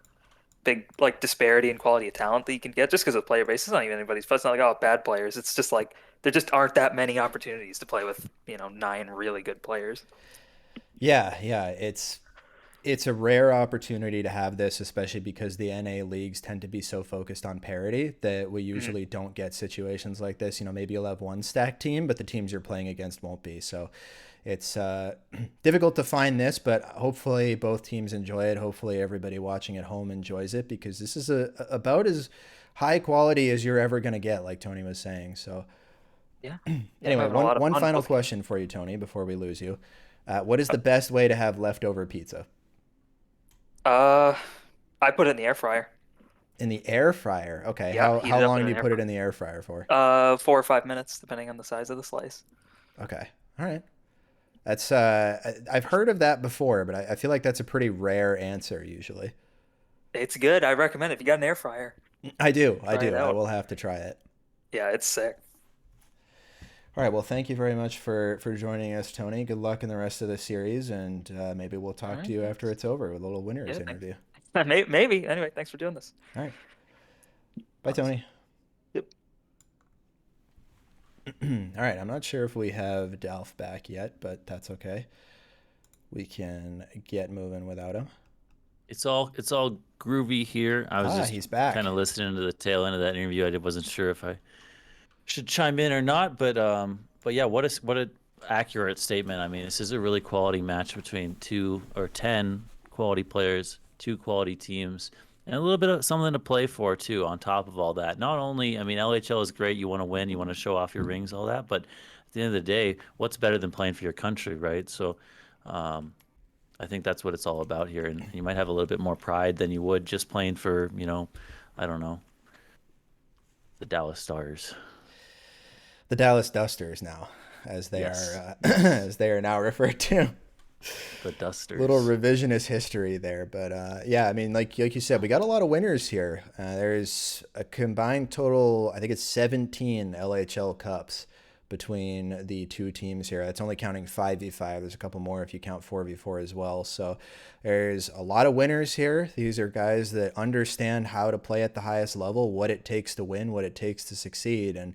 big like disparity in quality of talent that you can get just because of the player base. It's not even anybody's fault. It's not like bad players. It's just like there just aren't that many opportunities to play with 9 really good players. Yeah. Yeah. It's a rare opportunity to have this, especially because the NA leagues tend to be so focused on parity that we Mhm. usually don't get situations like this. Maybe you'll have one stacked team, but the teams you're playing against won't be. So it's difficult to find this, but hopefully both teams enjoy it. Hopefully everybody watching at home enjoys it because this is about as high quality as you're ever going to get, like Tony was saying. So Yeah, yeah, I'm anyway, having a lot of one fun final both games. question for you, Tony, before we lose you. What is the best way to have leftover pizza? Uh, I put it in the air fryer. In the air fryer. Okay. Yeah, heat How it up in long do an you air put it fryer. in the air fryer for? 4 or 5 minutes, depending on the size of the slice. Okay. All right. That's I've heard of that before, but I feel like that's a pretty rare answer usually. It's good. I recommend it. If you got an air fryer, I do. I try it do. I out. will have to try it. Yeah, it's sick. All right. Well, thank you very much for joining us, Tony. Good luck in the rest of the series, and maybe we'll All talk to right, you after thanks. it's over with a little winners Yeah, thanks. interview. Maybe. Anyway, thanks for doing this. All right. Bye, Awesome. Tony. Yep. All right. I'm not sure if we have Dalf back yet, but that's okay. We can get moving without him. It's all groovy here. I was just He's back. kind of listening to the tail end of that interview. I wasn't sure if I should chime in or not, but yeah, what a accurate statement. I mean, this is a really quality match between 2 or 10 quality players, 2 quality teams, and a little bit of something to play for too. On top of all that, not only, I mean, LHL is great. You want to win, you want to show off your rings, all that, but at the end of the day, what's better than playing for your country, right? So, um, I think that's what it's all about here, and you might have a little bit more pride than you would just playing for, I don't know, the Dallas Stars. The Dallas Dusters now, as they Yes, are yes, as they are now referred to. the Little Dusters. revisionist history there, but yeah, I mean, like you said, we got a lot of winners here. There's a combined total, I think it's 17 LHL Cups between the two teams here. That's only counting 5v5. There's a couple more if you count 4v4 as well. So there's a lot of winners here. These are guys that understand how to play at the highest level, what it takes to win, what it takes to succeed, and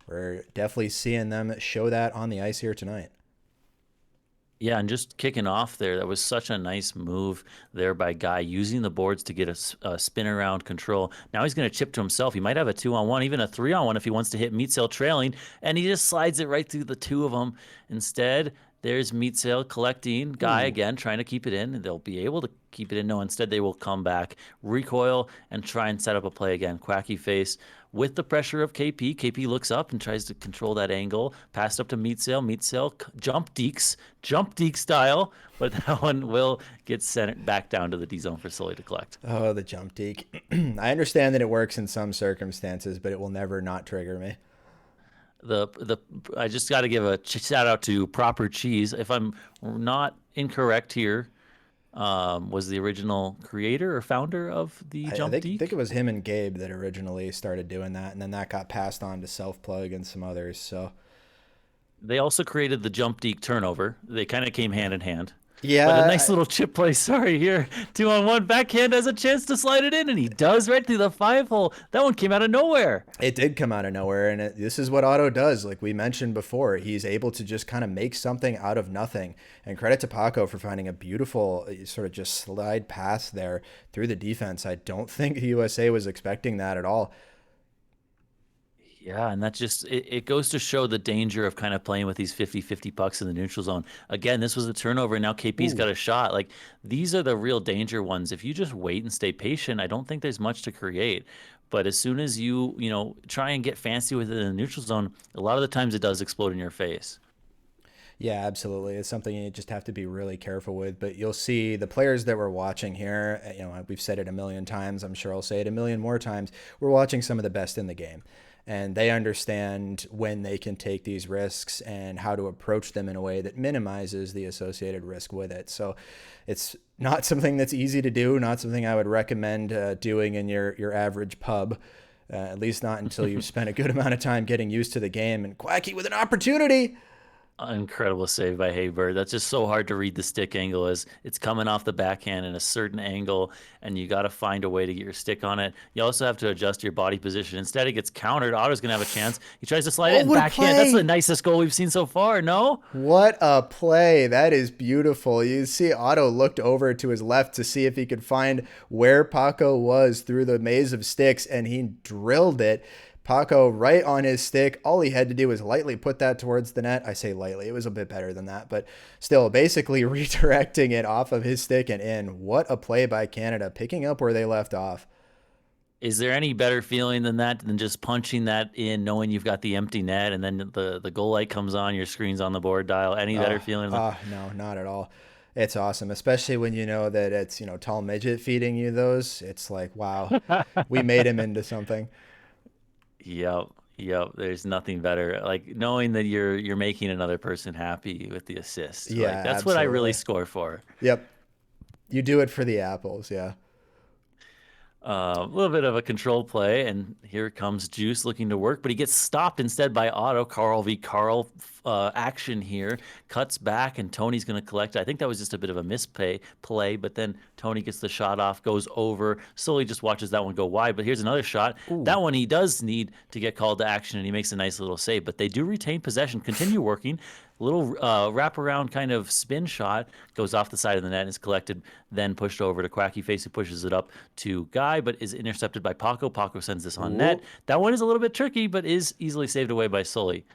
we're definitely seeing them show that on the ice here tonight. Yeah, and just kicking off there, that was such a nice move there by Guy using the boards to get a spin around control. Now he's going to chip to himself. He might have a 2-on-1, even a 3-on-1 if he wants to hit Meatsail trailing, and he just slides it right through the two of them. Instead, there's Meatsail collecting Guy Ooh. again, trying to keep it in, and they'll be able to keep it in. No, instead they will come back, recoil, and try and set up a play again. Quacky face with the pressure of KP. KP looks up and tries to control that angle. Passed up to Meatsail. Meatsail jump Deke style, but that one will get sent back down to the D zone for Sully to collect. Oh, the jump deke. I understand that it works in some circumstances, but it will never not trigger me. The I just got to give a shout out to Proper Cheese. If I'm not incorrect here, was the original creator or founder of the I jump think it deke. was him and Gabe that originally started doing that, and then that got passed on to Self Plug and some others. So They also created the jump deke turnover. They kind of came hand in hand. But a nice yeah, little chip play. Sorry, here. 2-on-1. Backhand has a chance to slide it in, and he does right through the 5 hole. That one came out of nowhere. it did come out of nowhere, and this is what Otto does. Like we mentioned before, he's able to just kind of make something out of nothing. And credit to Paco for finding a beautiful sort of just slide pass there through the defense. I don't think the USA was expecting that at all. Yeah, and that just it goes to show the danger of kind of playing with these 50-50 pucks in the neutral zone. Again, this was a turnover, and now KP's Ooh. got a shot. Like these are the real danger ones. If you just wait and stay patient, I don't think there's much to create. But as soon as you try and get fancy with it in the neutral zone, a lot of the times it does explode in your face. Yeah, absolutely. It's something you just have to be really careful with. But you'll see the players that we're watching here, we've said it a million times. I'm sure I'll say it a million more times. We're watching some of the best in the game. And they understand when they can take these risks and how to approach them in a way that minimizes the associated risk with it. So it's not something that's easy to do, not something I would recommend doing in your average pub. At least not until you've spent a good amount of time getting used to the game. And Quacky with an opportunity. Incredible save by Haybird. That's just so hard to read the stick angle as it's coming off the backhand in a certain angle, and you got to find a way to get your stick on it. You also have to adjust your body position. Instead, it gets countered. Otto's going to have a chance. He tries to slide it Oh, in what a backhand. That's the play! nicest goal we've seen so far, no? What a play. That is beautiful. You see Otto looked over to his left to see if he could find where Paco was through the maze of sticks, and he drilled it. Paco right on his stick. All he had to do was lightly put that towards the net. I say lightly. It was a bit better than that, but still basically redirecting it off of his stick and in. What a play by Canada, picking up where they left off. Is there any better feeling than that, than just punching that in, knowing you've got the empty net, and then the goal light comes on, your screen's on the board dial? Any better feeling than No, not at all. It's awesome, especially when you know that it's, tall midget feeding you those. It's like, wow, we made him into something. Yep, yep. There's nothing better. Like knowing that you're making another person happy with the assist. Yeah, Like that's what I really absolutely. score for. Yep. You do it for the apples. Yeah. A little bit of a control play, and here comes Juice looking to work, but he gets stopped instead by Otto. Carl v. Carl action here. Cuts back, and Tony's going to collect. I think that was just a bit of a play, but then Tony gets the shot off, goes over. Slowly just watches that one go wide, but here's another shot. Ooh. That one he does need to get called to action, and he makes a nice little save, but they do retain possession, continue working. Little wraparound kind of spin shot goes off the side of the net and is collected, then pushed over to Quacky Face, who pushes it up to Guy, but is intercepted by Paco. Paco sends this on net. Ooh. That one is a little bit tricky, but is easily saved away by Sully.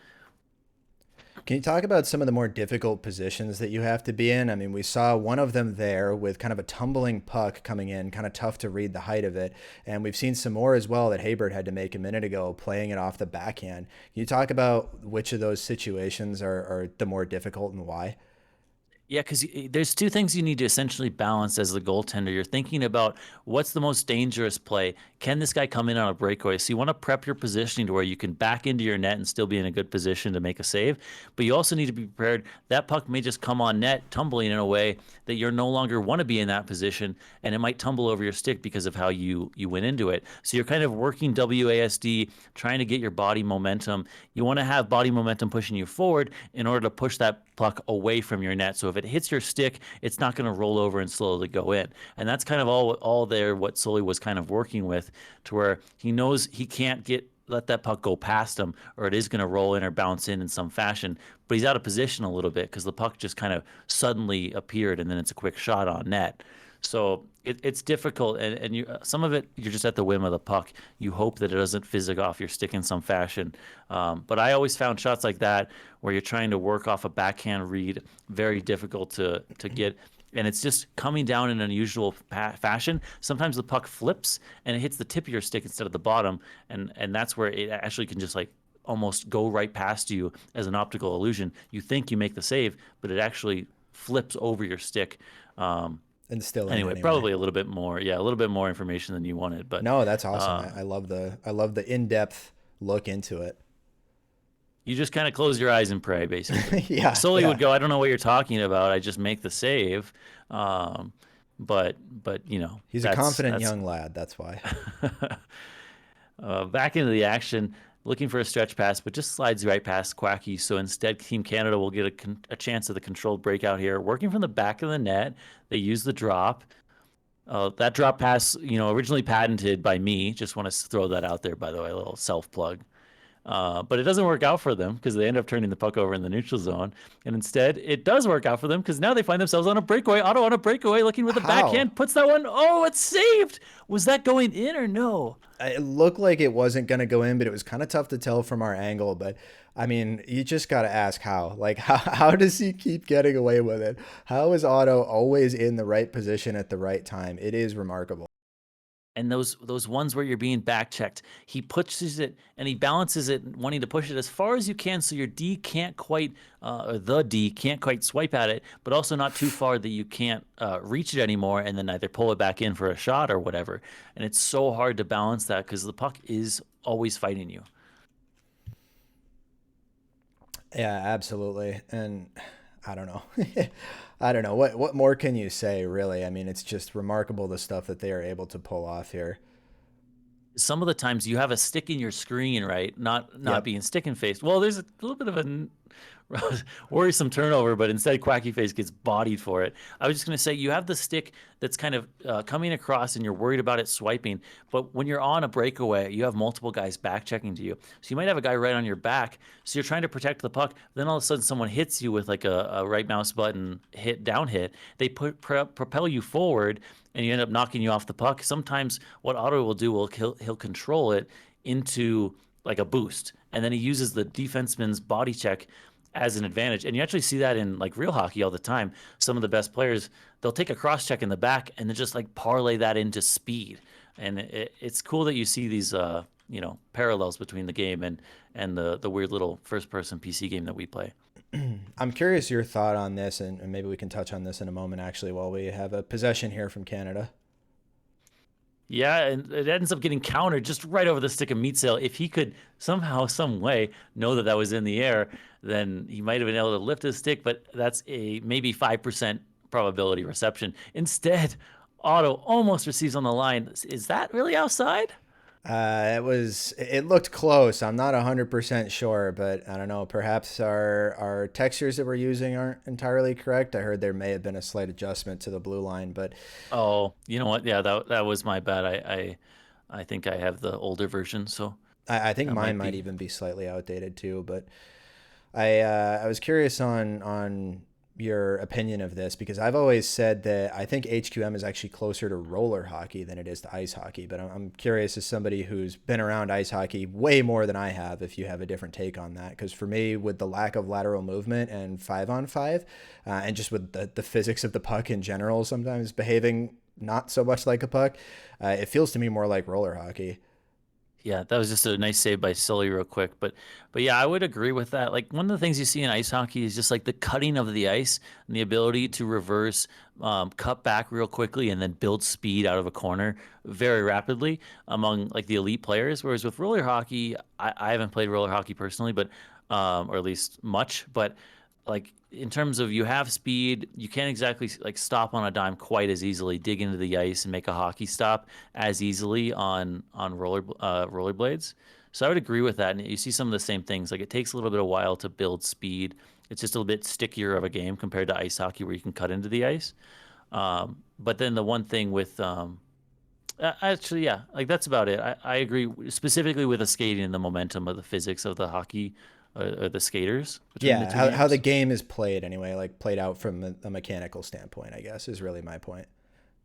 Can you talk about some of the more difficult positions that you have to be in? I mean, we saw one of them there with kind of a tumbling puck coming in, kind of tough to read the height of it. And we've seen some more as well that Haybird had to make a minute ago, playing it off the backhand. Can you talk about which of those situations are the more difficult and why? Yeah, because there's two things you need to essentially balance as the goaltender. You're thinking about what's the most dangerous play. Can this guy come in on a breakaway? So you want to prep your positioning to where you can back into your net and still be in a good position to make a save. But you also need to be prepared. That puck may just come on net, tumbling in a way that you're no longer want to be in that position, and it might tumble over your stick because of how you went into it. So you're kind of working WASD, trying to get your body momentum. You want to have body momentum pushing you forward in order to push that puck away from your net. So if it hits your stick, it's not going to roll over and slowly go in. And that's kind of all there what Sully was kind of working with, to where he knows he can't let that puck go past him, or it is going to roll in or bounce in some fashion. But he's out of position a little bit because the puck just kind of suddenly appeared, and then it's a quick shot on net. So it's difficult, and some of it you're just at the whim of the puck. You hope that it doesn't fizz off your stick in some fashion. But I always found shots like that where you're trying to work off a backhand read very difficult to get, and it's just coming down in an unusual fashion. Sometimes the puck flips and it hits the tip of your stick instead of the bottom, and that's where it actually can just like almost go right past you as an optical illusion. You think you make the save, but it actually flips over your stick. And still in Anyway, anyway. probably a little bit more. Yeah, a little bit more information than you wanted, but No, that's awesome. uh, I love the in-depth look into it. you just kind of close your eyes and pray, basically. Yeah, Sully yeah. would go, "I don't know what you're talking about. I just make the save." But He's a confident that's young lad. That's why. back into the action, looking for a stretch pass, but just slides right past Quacky. So instead, Team Canada will get a chance at the controlled breakout here, working from the back of the net. They use the drop. That drop pass, originally patented by me. Just want to throw that out there, by the way, a little self plug. But it doesn't work out for them because they end up turning the puck over in the neutral zone. And instead, it does work out for them because now they find themselves on a breakaway. Otto on a breakaway, looking with a How? backhand, puts that one. Oh, it's saved. Was that going in or no? It looked like it wasn't going to go in, but it was kind of tough to tell from our angle. But I mean, you just got to ask how. Like, how does he keep getting away with it? How is Otto always in the right position at the right time? It is remarkable. And those ones where you're being back checked, he pushes it and he balances it, wanting to push it as far as you can, so your D can't quite, or the D can't quite swipe at it, but also not too far that you can't reach it anymore, and then either pull it back in for a shot or whatever. And it's so hard to balance that because the puck is always fighting you. Yeah, absolutely. And I don't know. I don't know. What more can you say, really? I mean, it's just remarkable the stuff that they are able to pull off here. Some of the times you have a stick in your screen, right? Not Yep. being stick and faced. Well, there's a little bit of a worrisome turnover, but instead Quacky Face gets bodied for it. I was just going to say you have the stick that's kind of coming across and you're worried about it swiping. But when you're on a breakaway, you have multiple guys back checking to you. So you might have a guy right on your back. So you're trying to protect the puck. Then all of a sudden someone hits you with like a right mouse button down hit. They propel you forward and you end up knocking you off the puck. Sometimes what Otto will do, he'll control it into like a boost. And then he uses the defenseman's body check as an advantage. And you actually see that in like real hockey all the time. Some of the best players, they'll take a cross check in the back and then just like parlay that into speed. And it's cool that you see these parallels between the game and the weird little first person PC game that we play. I'm curious your thought on this, and maybe we can touch on this in a moment, actually, while we have a possession here from Canada. Yeah, and it ends up getting countered just right over the stick of meat sail. If he could somehow, some way know that that was in the air, then he might have been able to lift his stick, but that's a maybe 5% probability reception. Instead, Otto almost receives on the line. Is that really outside? It looked close. I'm not 100% sure, but I don't know. Perhaps our textures that we're using aren't entirely correct. I heard there may have been a slight adjustment to the blue line, but Oh, you know what? Yeah, that was my bad. I think I have the older version, so I think that mine might might be. even be slightly outdated too. But I was curious on your opinion of this because I've always said that I think HQM is actually closer to roller hockey than it is to ice hockey. But I'm curious as somebody who's been around ice hockey way more than I have, if you have a different take on that. Because for me, with the lack of lateral movement and 5-on-5, and just with the physics of the puck in general, sometimes behaving not so much like a puck, it feels to me more like roller hockey. Yeah, that was just a nice save by Sully real quick. But yeah, I would agree with that. Like one of the things you see in ice hockey is just like the cutting of the ice and the ability to reverse, cut back real quickly and then build speed out of a corner very rapidly among like the elite players. Whereas with roller hockey, I haven't played roller hockey personally, but or at least much, but like in terms of you have speed, you can't exactly like stop on a dime quite as easily, dig into the ice and make a hockey stop as easily on rollerblades. So I would agree with that. And you see some of the same things. Like it takes a little bit of while to build speed. It's just a little bit stickier of a game compared to ice hockey where you can cut into the ice. But then the one thing with actually, yeah, like that's about it. I agree specifically with the skating and the momentum of the physics of the hockey or the skaters between the Yeah, two how the games. game is played anyway, like played out from a mechanical standpoint, I guess, is really my point.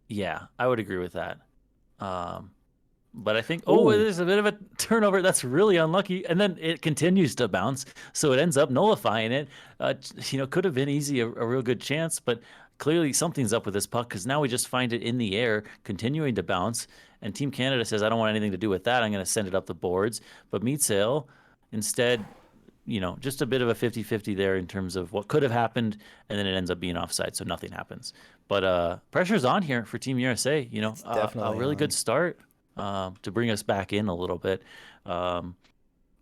Yeah, I would agree with that. Um, but I think, oh, Ooh, there's a bit of a turnover that's really unlucky, and then it continues to bounce, so it ends up nullifying it. Could have been easy, a real good chance, but clearly something's up with this puck because now we just find it in the air, continuing to bounce, and Team Canada says, "I don't want anything to do with that. I'm going to send it up the boards." But Meat Sail instead, just a bit of a 50-50 there in terms of what could have happened, and then it ends up being offside, so nothing happens. But pressure's on here for Team USA. it's A definitely really good on. start to bring us back in a little bit. Um,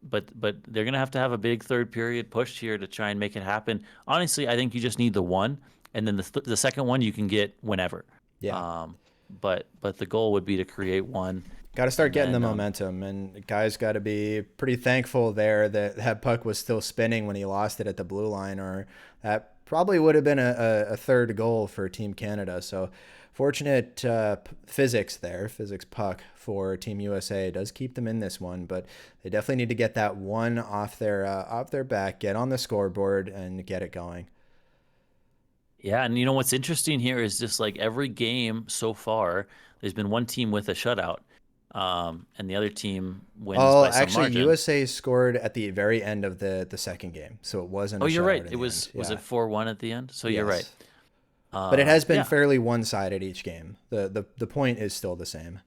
but they're gonna have to have a big third period push here to try and make it happen. Honestly, I think you just need the one, and then the second one you can get whenever. Yeah. Um, but the goal would be to create one, Got to start and getting the then momentum, and guys got to be pretty thankful there that that puck was still spinning when he lost it at the blue line, or that probably would have been a third goal for Team Canada. So Fortunate physics puck for Team USA does keep them in this one, but they definitely need to get that one off their back, get on the scoreboard, and get it going. Yeah, and you know what's interesting here is just like every game so far, there's been one team with a shutout, and the other team wins Oh, by some actually, margin. USA scored at the very end of the second game, so it wasn't Oh, a you're shutout right. in It the was end. Yeah. it 4-1 at the end? So you're right. Yes. But it has been Yeah. fairly one-sided each game. The point is still the same.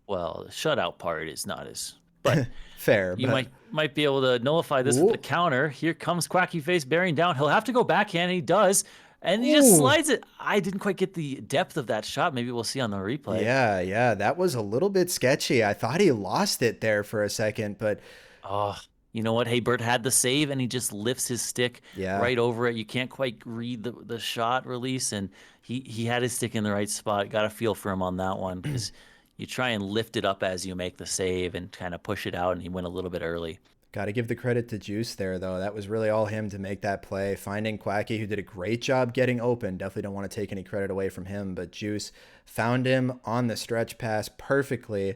Well, the shutout part is not as, but Fair, you but might be able to nullify this with the Ooh. counter. Here comes Quacky Face bearing down. He'll have to go backhand. And he does, and he just Ooh. slides it. I didn't quite get the depth of that shot. Maybe we'll see on the replay. Yeah, that was a little bit sketchy. I thought he lost it there for a second, but Oh, you know what? Hey, Bert had the save, and he just lifts his stick Yeah. right over it. You can't quite read the shot release, and he had his stick in the right spot. Got a feel for him on that one because you try and lift it up as you make the save and kind of push it out, and he went a little bit early. got to give the credit to Juice there, though. That was really all him to make that play. Finding Quacky, who did a great job getting open. Definitely don't want to take any credit away from him, but Juice found him on the stretch pass perfectly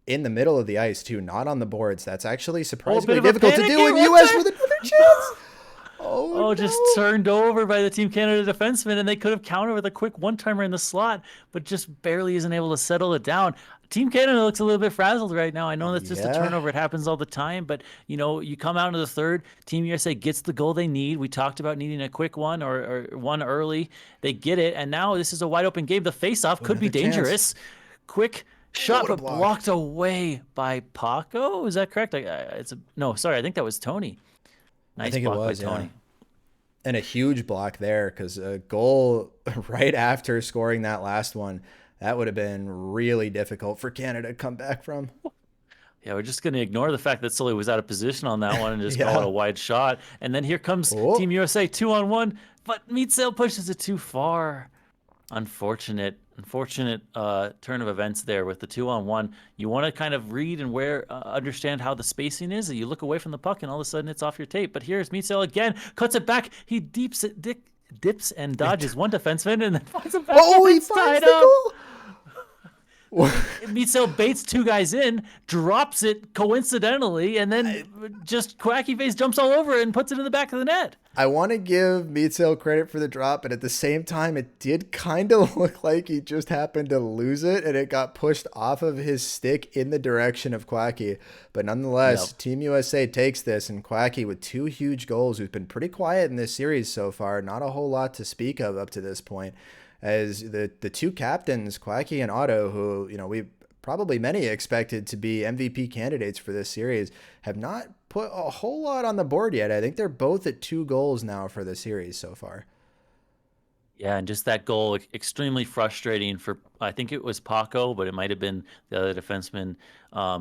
in the middle of the ice, too, not on the boards. That's actually surprisingly bit of a difficult to panic do, here, and was U.S. there? with another chance. Oh, just turned over by the Team Canada defenseman, and they could have countered with a quick one-timer in the slot, but just barely isn't able to settle it down. Team Canada looks a little bit frazzled right now. I know that's just a Yeah. turnover. It happens all the time, but, you know, you come out into the third, Team USA gets the goal they need. We talked about needing a quick one or one early. They get it, and now this is a wide-open game. The face-off could be Another chance. dangerous. Quick shot, what a but block. blocked away by Paco. Is that correct? No, sorry, I think that was Tony. Nice think it block was, by yeah. Tony. And a huge block there, because a goal right after scoring that last one, that would have been really difficult for Canada to come back from. Yeah, we're just going to ignore the fact that Sully was out of position on that one and just Yeah. call it a wide shot. And then here comes Oh. Team USA 2-on-1, but Meatsail pushes it too far. Unfortunate turn of events there with the 2-on-1. You want to kind of read and understand how the spacing is. You look away from the puck and all of a sudden it's off your tape. But here's Meatsail again, cuts it back. He dips and dodges one defenseman and then finds him back. Oh, he It's finds tied the up. goal. Meatsail baits two guys in, drops it coincidentally, and then just Quacky Face jumps all over it and puts it in the back of the net. I want to give Meatsail credit for the drop, but at the same time, it did kind of look like he just happened to lose it, and it got pushed off of his stick in the direction of Quacky. But nonetheless, Yep. Team USA takes this, and Quacky with two huge goals, who's been pretty quiet in this series so far, not a whole lot to speak of up to this point, as the two captains, Quacky and Otto, who, you know, we probably many expected to be MVP candidates for this series, have not put a whole lot on the board yet. I think they're both at 2 goals now for the series so far. Yeah, and just that goal, extremely frustrating for, I think it was Paco, but it might have been the other defenseman,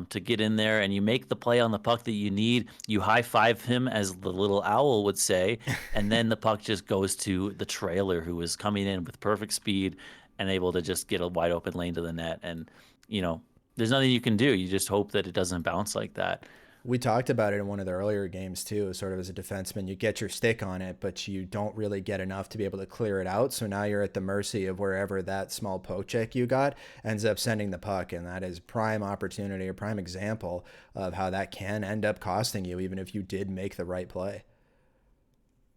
to get in there and you make the play on the puck that you need. You high-five him, as the little owl would say, and then the puck just goes to the trailer, who was coming in with perfect speed and able to just get a wide-open lane to the net. And, you know, there's nothing you can do. You just hope that it doesn't bounce like that. We talked about it in one of the earlier games too, sort of as a defenseman, you get your stick on it, but you don't really get enough to be able to clear it out. So now you're at the mercy of wherever that small poke check you got ends up sending the puck. And that is prime opportunity or prime example of how that can end up costing you, even if you did make the right play.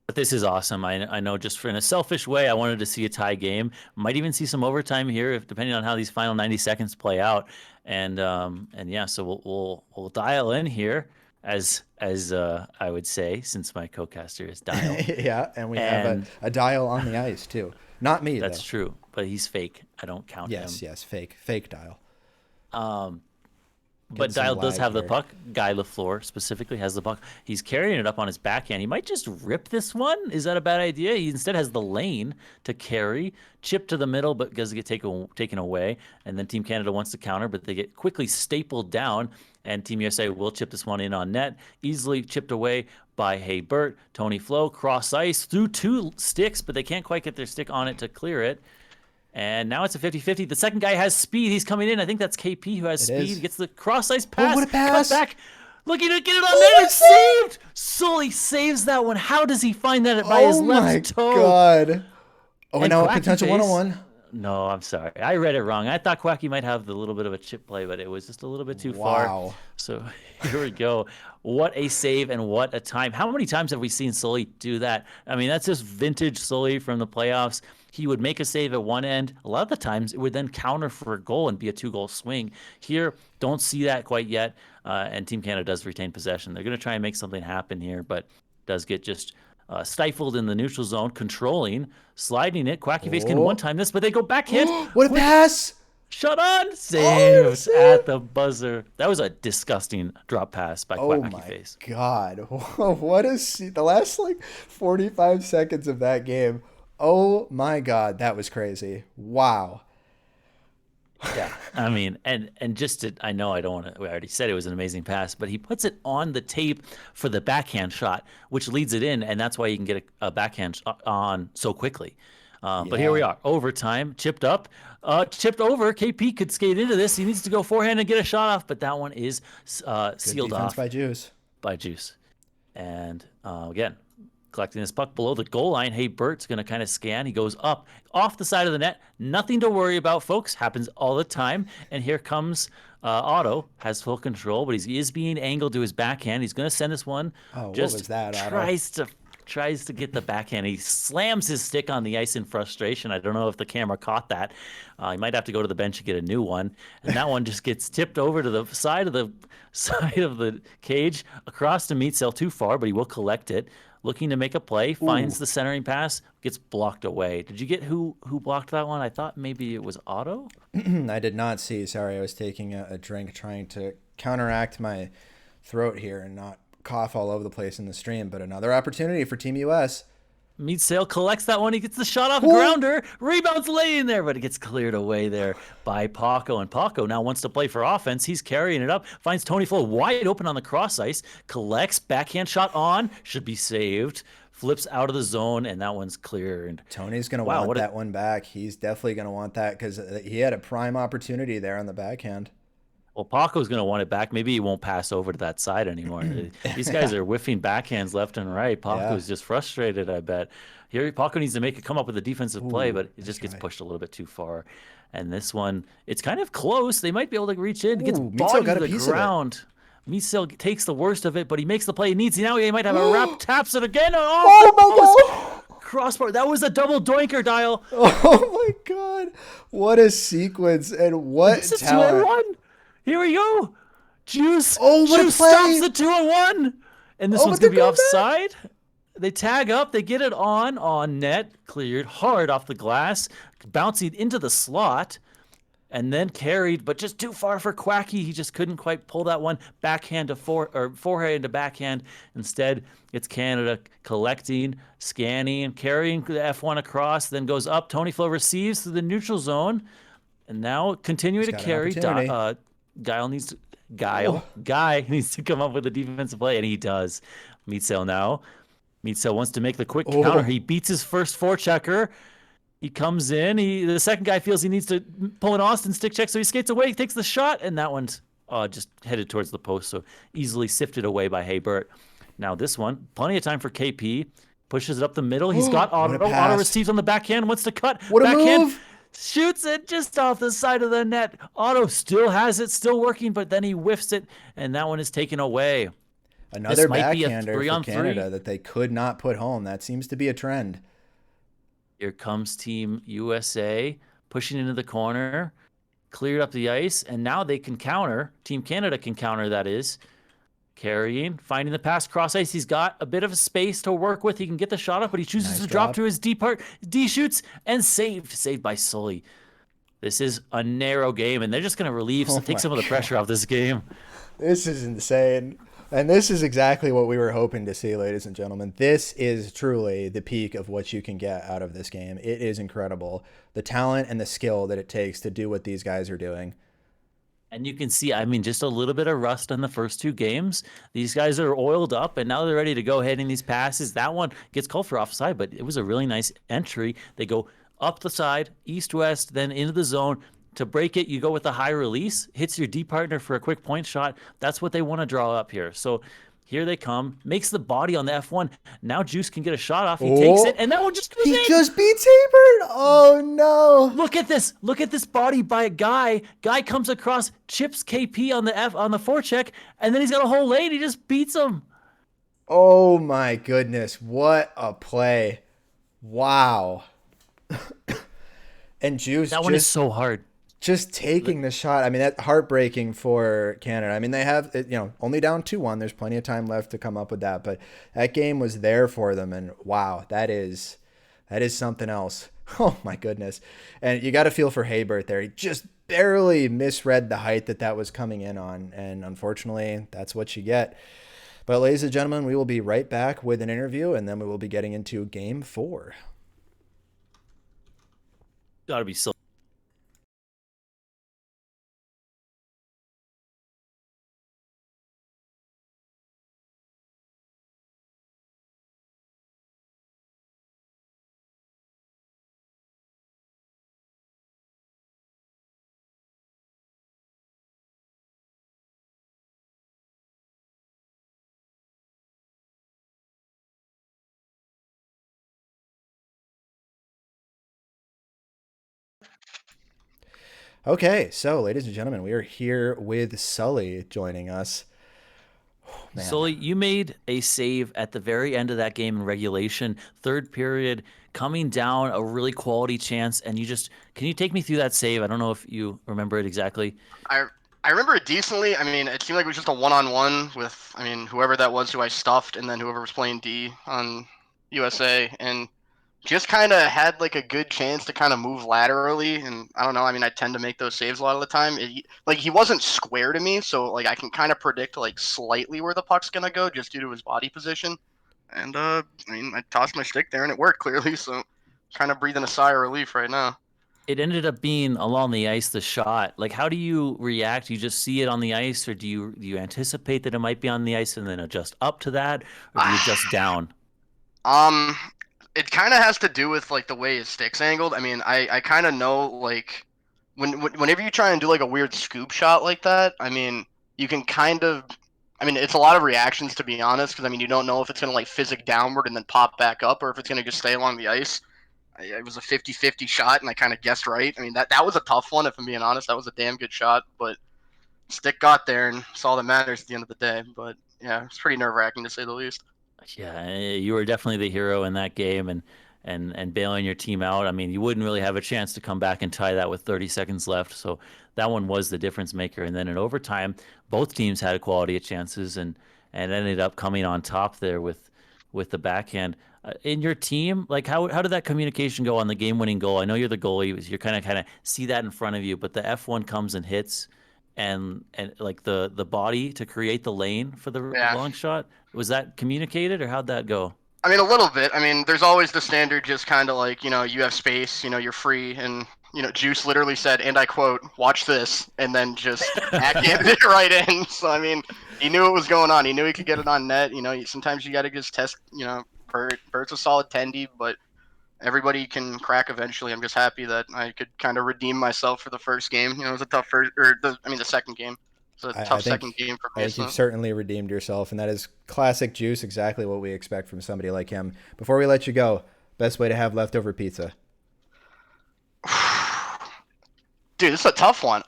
But this is awesome. I know, just in a selfish way, I wanted to see a tie game. Might even see some overtime here, if depending on how these final 90 seconds play out. And yeah, so we'll dial in here, as I would say, since my co-caster is Dial. Yeah, and we have a Dial on the ice too. Not me, That's though. true, but he's fake. I don't count him. Yes, fake Dial. But some Dial does lag have the here. puck. Guy LaFleur specifically has the puck. He's carrying it up on his backhand. He might just rip this one. Is that a bad idea? He instead has the lane to carry, chip to the middle, but does get taken away. And then Team Canada wants to counter, but they get quickly stapled down. And Team USA will chip this one in on net. Easily chipped away by Hey Bert. Tony Flo, cross ice through two sticks, but they can't quite get their stick on it to clear it. And now it's a 50-50. The second guy has speed. He's coming in. I think that's KP who has It speed. is. Gets the cross-ice pass. what a pass. Cut back. Looking to get it on net. It's saved. Sully saves that one. How does he find that by his Oh my left toe? God. Oh, and And now a Quacky potential Face- 1-on-1. No, I'm sorry. I read it wrong. I thought Quacky might have the little bit of a chip play, but it was just a little bit too far. Wow. So here we go. What a save and what a time. How many times have we seen Sully do that? I mean, that's just vintage Sully from the playoffs. He would make a save at one end. A lot of the times it would then counter for a goal and be a 2-goal swing. Here, don't see that quite yet. And Team Canada does retain possession. They're going to try and make something happen here, but does get just stifled in the neutral zone, controlling, sliding it. Quacky Face can one-time this, but they go backhand. What a Quick pass! shot on, Oh, saved at the buzzer. That was a disgusting drop pass by Oh Quacky my Face. God. What the last like 45 seconds of that game. Oh my God. That was crazy. Wow. Yeah, I mean, and just to, I know I don't want to. We already said it was an amazing pass, but he puts it on the tape for the backhand shot, which leads it in, and that's why you can get a backhand on so quickly. But here we are, overtime, chipped up, chipped over. KP could skate into this. He needs to go forehand and get a shot off, but that one is sealed Defense off by Juice. Juice. And again, collecting his puck below the goal line. Hey, Bert's going to kind of scan. He goes up off the side of the net. Nothing to worry about, folks. Happens all the time. And here comes Otto. Has full control, but he is being angled to his backhand. He's going to send this one. Oh, Just what was that, Otto? tries to get the backhand. He slams his stick on the ice in frustration. I don't know if the camera caught that. He might have to go to the bench and get a new one. And that one just gets tipped over to the side of the cage across to Meatcell, too far, but he will collect it. Looking to make a play, finds the centering pass, gets blocked away. Did you get who blocked that one? I thought maybe it was Otto. I did not see. Sorry, I was taking a drink trying to counteract my throat here and not cough all over the place in the stream. But another opportunity for Team US. Meatsail collects that one. He gets the shot off grounder. Rebounds laying there, but it gets cleared away there by Paco. And Paco now wants to play for offense. He's carrying it up. Finds Tony Flo wide open on the cross ice. Collects. Backhand shot on. Should be saved. Flips out of the zone, and that one's cleared. Tony's going to want that one back. He's definitely going to want that because he had a prime opportunity there on the backhand. Well, Paco's going to want it back. Maybe he won't pass over to that side anymore. These guys are whiffing backhands left and right. Paco's just frustrated, I bet. Here, Paco needs to come up with a defensive play, but it just gets pushed a little bit too far. And this one, it's kind of close. They might be able to reach in. It gets bodied to the ground. Meatcell takes the worst of it, but he makes the play he needs. Now he might have a wrap, taps it again. Oh my God! Crossbar. That was a double doinker, Dial. Oh my God. What a sequence and what this is talent. 2-on-1. Here we go. Juice. Oh, what Juice a play. stops the 2-on-1. And this one's going to be offside. They tag up. They get it on net. Cleared hard off the glass. Bouncing into the slot. And then carried, but just too far for Quacky. He just couldn't quite pull that one backhand to forehand to backhand. Instead, it's Canada collecting, scanning, carrying the F1 across, then goes up. Tony Flo receives to the neutral zone. And now continuing to carry. Guy needs to come up with a defensive play, and he does. Meatsail now. Meatsail wants to make the quick counter. He beats his first forechecker. He comes in. The second guy feels he needs to pull an Austin stick check, so he skates away, takes the shot, and that one's just headed towards the post, so easily sifted away by Haybert. Now this one, plenty of time for KP. Pushes it up the middle. He's got Otto. Otto receives on the backhand, wants to cut. What a backhand. move! Shoots it just off the side of the net. Otto still has it, still working, but then he whiffs it, and that one is taken away. Another backhander for Canada that they could not put home. That seems to be a trend. Here comes Team USA, pushing into the corner, cleared up the ice, and now they can counter. Team Canada can counter, that is. Carrying, finding the pass cross ice. He's got a bit of a space to work with. He can get the shot up, but he chooses to drop to his D part. D shoots and saved by Sully. This is a narrow game, and they're just going to take some of the pressure off this game. This is insane. And this is exactly what we were hoping to see, ladies and gentlemen. This is truly the peak of what you can get out of this game. It is incredible. The talent and the skill that it takes to do what these guys are doing. And you can see, I mean, just a little bit of rust on the first two games. These guys are oiled up, and now they're ready to go hitting these passes. That one gets called for offside, but it was a really nice entry. They go up the side, east-west, then into the zone. To break it, you go with a high release, hits your D partner for a quick point shot. That's what they want to draw up here. So Here they come. Makes the body on the F1. Now Juice can get a shot off. He takes it, and that one just goes He in. just beats Hebert. Oh no! Look at this. Look at this body by a guy. Guy comes across, chips KP on the forecheck, and then he's got a whole lane. He just beats him. Oh my goodness! What a play! Wow. And Juice That one is so hard. just taking the shot. I mean, that's heartbreaking for Canada. I mean, they have, only down 2-1. There's plenty of time left to come up with that, but that game was there for them. And wow, that is something else. Oh my goodness. And you got to feel for Hebert there. He just barely misread the height that was coming in on. And unfortunately, that's what you get. But ladies and gentlemen, we will be right back with an interview, and then we will be getting into game 4. Gotta be so. Okay, so ladies and gentlemen, we are here with Sully joining us. Oh, man. Sully, you made a save at the very end of that game in regulation, third period, coming down a really quality chance, and can you take me through that save? I don't know if you remember it exactly. I remember it decently. I mean, it seemed like it was just a one-on-one with, I mean, whoever that was who I stuffed, and then whoever was playing D on USA, and just kind of had like a good chance to kind of move laterally. And I don't know. I mean, I tend to make those saves a lot of the time. Like he wasn't square to me, so like I can kind of predict like slightly where the puck's gonna go just due to his body position. And I mean, I tossed my stick there and it worked clearly. So kind of breathing a sigh of relief right now. It ended up being along the ice, the shot. Like, how do you react? You just see it on the ice, or do you anticipate that it might be on the ice and then adjust up to that, or do you adjust down? Um, it kind of has to do with like the way his stick's angled. I mean, I kind of know like whenever you try and do like a weird scoop shot like that, I mean, you can kind of, I mean, it's a lot of reactions to be honest, because I mean, you don't know if it's gonna like physic downward and then pop back up, or if it's gonna just stay along the ice. It was a 50-50 shot, and I kind of guessed right. I mean, that was a tough one, if I'm being honest. That was a damn good shot, but stick got there, and it's all that matters at the end of the day. But yeah, it's pretty nerve-wracking to say the least. Yeah, you were definitely the hero in that game, and bailing your team out. I mean, you wouldn't really have a chance to come back and tie that with 30 seconds left. So that one was the difference maker. And then in overtime, both teams had a quality of chances and ended up coming on top there with the backhand. In your team, like how did that communication go on the game-winning goal? I know you're the goalie, you're kind of see that in front of you, but the F1 comes and hits, and like the body to create the lane for the Yeah. long shot. Was that communicated, or how'd that go? I mean, a little bit. I mean, there's always the standard, just kind of like, you have space, you're free, and, Juice literally said, and I quote, watch this, and then just backhanded it right in. So, I mean, he knew what was going on. He knew he could get it on net. Sometimes you got to just test, Bert. Bert's a solid tendy, but everybody can crack eventually. I'm just happy that I could kind of redeem myself for the first game. It was a tough the second game. It was a tough second game for I me. think you've certainly redeemed yourself, and that is classic Juice, exactly what we expect from somebody like him. Before we let you go, best way to have leftover pizza? Dude, this is a tough one.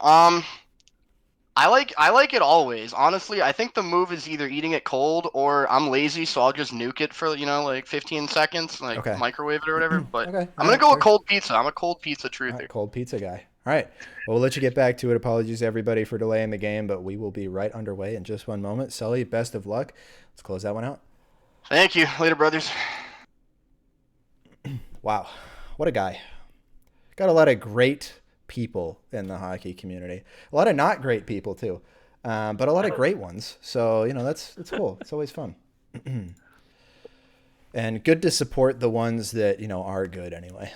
I like it always. Honestly, I think the move is either eating it cold or I'm lazy, so I'll just nuke it for like 15 seconds, like Okay. microwave it or whatever. But Okay. I'm gonna go with cold pizza. I'm a cold pizza All truther. right, cold pizza guy. All right. Well, we'll let you get back to it. Apologies, everybody, for delaying the game, but we will be right underway in just one moment. Sully, best of luck. Let's close that one out. Thank you. Later, brothers. Wow. What a guy. Got a lot of great people in the hockey community. A lot of not great people, too. But a lot of great ones. So, that's cool. It's always fun. And good to support the ones that, are good anyway.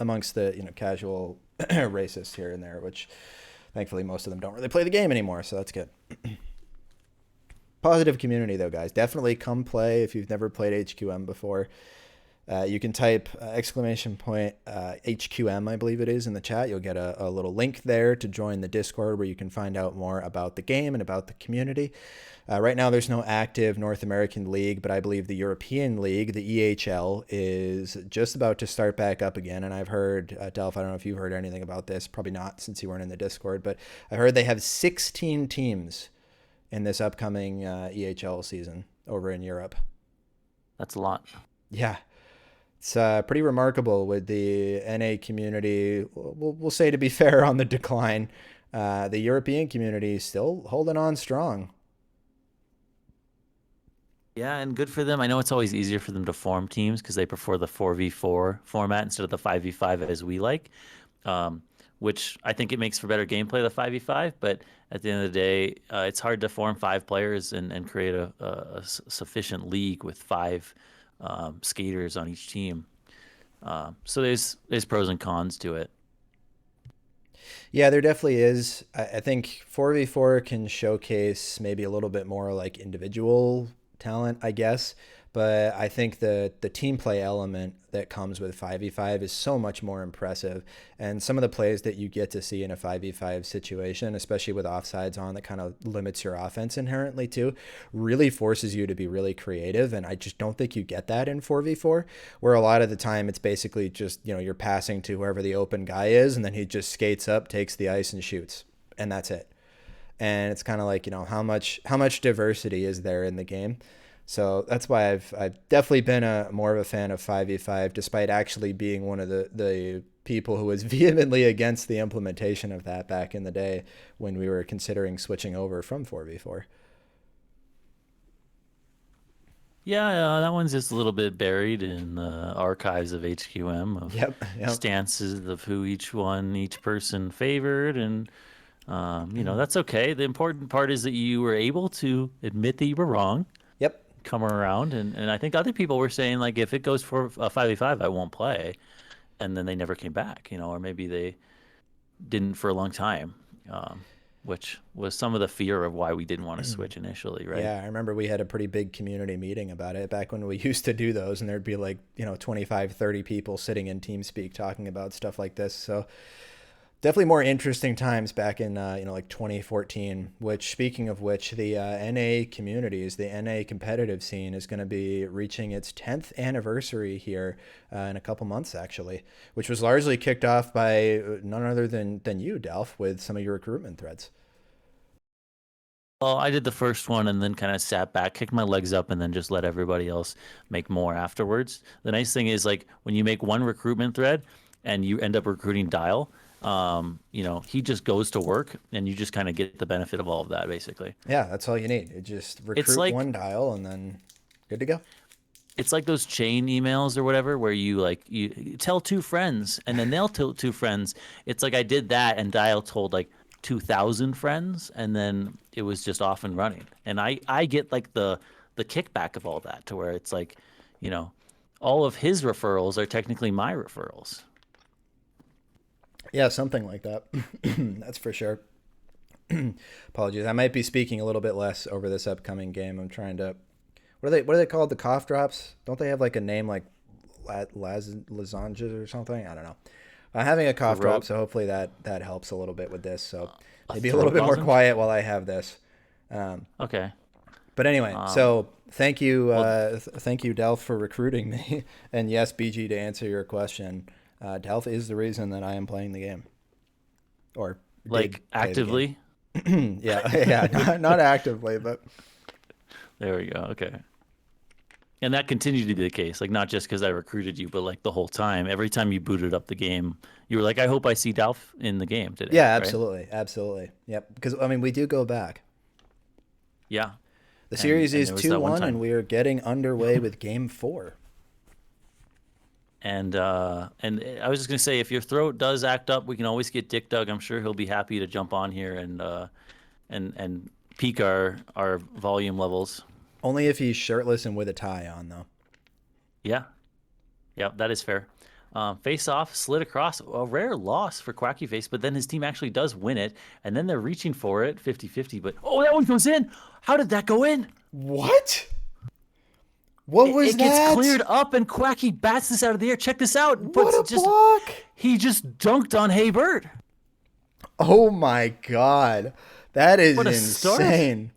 Amongst the, casual racists here and there, which thankfully most of them don't really play the game anymore. So that's good. Positive community, though, guys. Definitely come play if you've never played HQM before. You can type exclamation point HQM, I believe it is, in the chat. You'll get a little link there to join the Discord where you can find out more about the game and about the community. Right now, there's no active North American league, but I believe the European League, the EHL, is just about to start back up again. And I've heard, Delph, I don't know if you've heard anything about this, probably not since you weren't in the Discord, but I heard they have 16 teams in this upcoming EHL season over in Europe. That's a lot. Yeah. It's pretty remarkable with the NA community, we'll say to be fair, on the decline. The European community is still holding on strong. Yeah, and good for them. I know it's always easier for them to form teams because they prefer the 4v4 format instead of the 5v5 as we like, which I think it makes for better gameplay, the 5v5. But at the end of the day, it's hard to form 5 players and create a sufficient league with 5 skaters on each team. So there's pros and cons to it. Yeah, there definitely is. I think 4v4 can showcase maybe a little bit more like individual talent, I guess. But I think the team play element that comes with 5v5 is so much more impressive. And some of the plays that you get to see in a 5v5 situation, especially with offsides on, that kind of limits your offense inherently too, really forces you to be really creative. And I just don't think you get that in 4v4, where a lot of the time it's basically just, you're passing to whoever the open guy is, and then he just skates up, takes the ice, and shoots. And that's it. And it's kind of like, how much diversity is there in the game? So that's why I've definitely been more of a fan of 5v5, despite actually being one of the people who was vehemently against the implementation of that back in the day when we were considering switching over from 4v4. Yeah, that one's just a little bit buried in the archives of HQM of Yep. stances of who each person favored, and that's okay. The important part is that you were able to admit that you were wrong. Yep. Come around, and I think other people were saying, like, if it goes for a 5v5, I won't play, and then they never came back, or maybe they didn't for a long time, which was some of the fear of why we didn't want to switch initially, right? Yeah, I remember we had a pretty big community meeting about it back when we used to do those, and there'd be like 25, 30 people sitting in TeamSpeak talking about stuff like this. So definitely more interesting times back in like 2014, which, speaking of which, the NA communities, the NA competitive scene is going to be reaching its 10th anniversary here in a couple months, actually, which was largely kicked off by none other than you, Delph, with some of your recruitment threads. Well, I did the first one and then kind of sat back, kicked my legs up, and then just let everybody else make more afterwards. The nice thing is, like, when you make one recruitment thread and you end up recruiting Dial, he just goes to work and you just kind of get the benefit of all of that, basically. Yeah, that's all you need. You just recruit one Dial and then good to go. It's like those chain emails or whatever where you tell 2 friends and then they'll tell 2 friends. It's like I did that and Dial told like 2,000 friends and then it was just off and running. And I get like the kickback of all that, to where it's like, all of his referrals are technically my referrals. Yeah, something like that. That's for sure. Apologies. I might be speaking a little bit less over this upcoming game. I'm trying to... What are they called? The cough drops? Don't they have like a name like lozenges or something? I don't know. I'm having a cough drop, so hopefully that helps a little bit with this. So maybe a little bit more quiet while I have this. Okay. But anyway, so thank you, Delph, for recruiting me. And yes, BG, to answer your question, Delph is the reason that I am playing the game. Or like actively? Yeah, not actively, but there we go. Okay. And that continued to be the case, like not just because I recruited you, but like the whole time. Every time you booted up the game, you were like, I hope I see Delph in the game today. Yeah, right? absolutely. Yep. Because we do go back. Yeah. The series is 2-1, and we are getting underway with Game 4. And I was just gonna say, if your throat does act up, we can always get Dick Doug. I'm sure he'll be happy to jump on here and peak our volume levels. Only if he's shirtless and with a tie on, though. Yeah, that is fair. Face off, slid across, a rare loss for Quacky Face, but then his team actually does win it, and then they're reaching for it, 50-50. But that one goes in. How did that go in? What? What was it that? gets cleared up, and Quacky bats this out of the air. Check this out. What a block! He just dunked on Hey Bird. Oh my god. That is What a start. insane.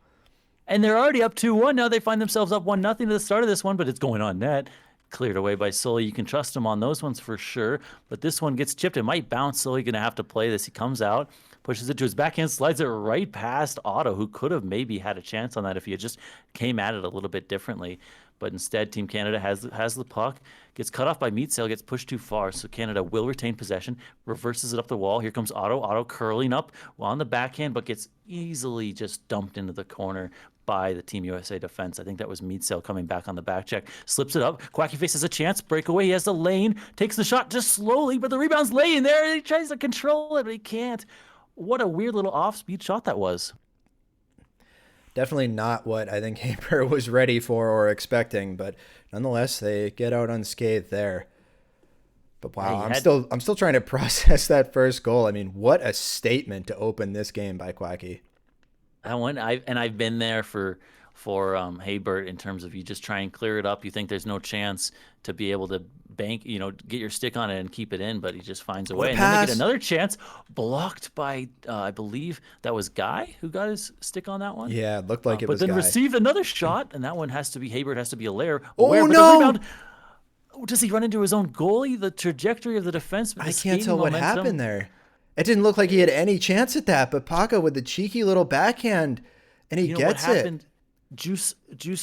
And they're already up 2-1. Now they find themselves up 1-0 to the start of this one, but it's going on net. Cleared away by Sully. You can trust him on those ones for sure. But this one gets chipped. It might bounce. Sully going to have to play this. He comes out, pushes it to his backhand, slides it right past Otto, who could have maybe had a chance on that if he had just came at it a little bit differently. But instead, Team Canada has the puck, gets cut off by Meatsail, gets pushed too far. So Canada will retain possession, reverses it up the wall. Here comes Otto. Otto curling up on the backhand, but gets easily just dumped into the corner by the Team USA defense. I think that was Meatsail coming back on the back check. Slips it up. Quacky faces a chance. Breakaway. He has the lane. Takes the shot just slowly, but the rebound's laying there. He tries to control it, but he can't. What a weird little off-speed shot that was. Definitely not what I think Haber was ready for or expecting, but nonetheless, they get out unscathed there. But wow, I'm still trying to process that first goal. I mean, what a statement to open this game by Quacky. I've been there for Haybert in terms of you just try and clear it up. You think there's no chance to be able to bank, get your stick on it and keep it in, but he just finds a way. And then they get another chance, blocked by I believe that was Guy who got his stick on that one. Yeah, it looked like it was Guy. But then Guy. received another shot, and that one Haybert has to be aware. Oh no! But the rebound, does he run into his own goalie? The trajectory of the defense. I can't tell what happened there. It didn't look like he had any chance at that, but Paca with the cheeky little backhand, and he gets it. Juice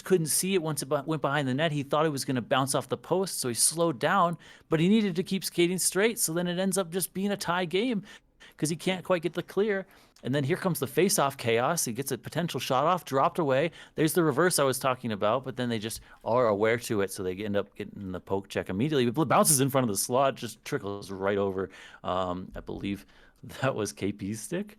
couldn't see it once it went behind the net. He thought it was going to bounce off the post, so he slowed down, but he needed to keep skating straight, so then it ends up just being a tie game because he can't quite get the clear. And then here comes the face-off chaos. He gets a potential shot off, dropped away. There's the reverse I was talking about, but then they just are aware to it, so they end up getting the poke check immediately. It bounces in front of the slot, just trickles right over. I believe that was KP's stick.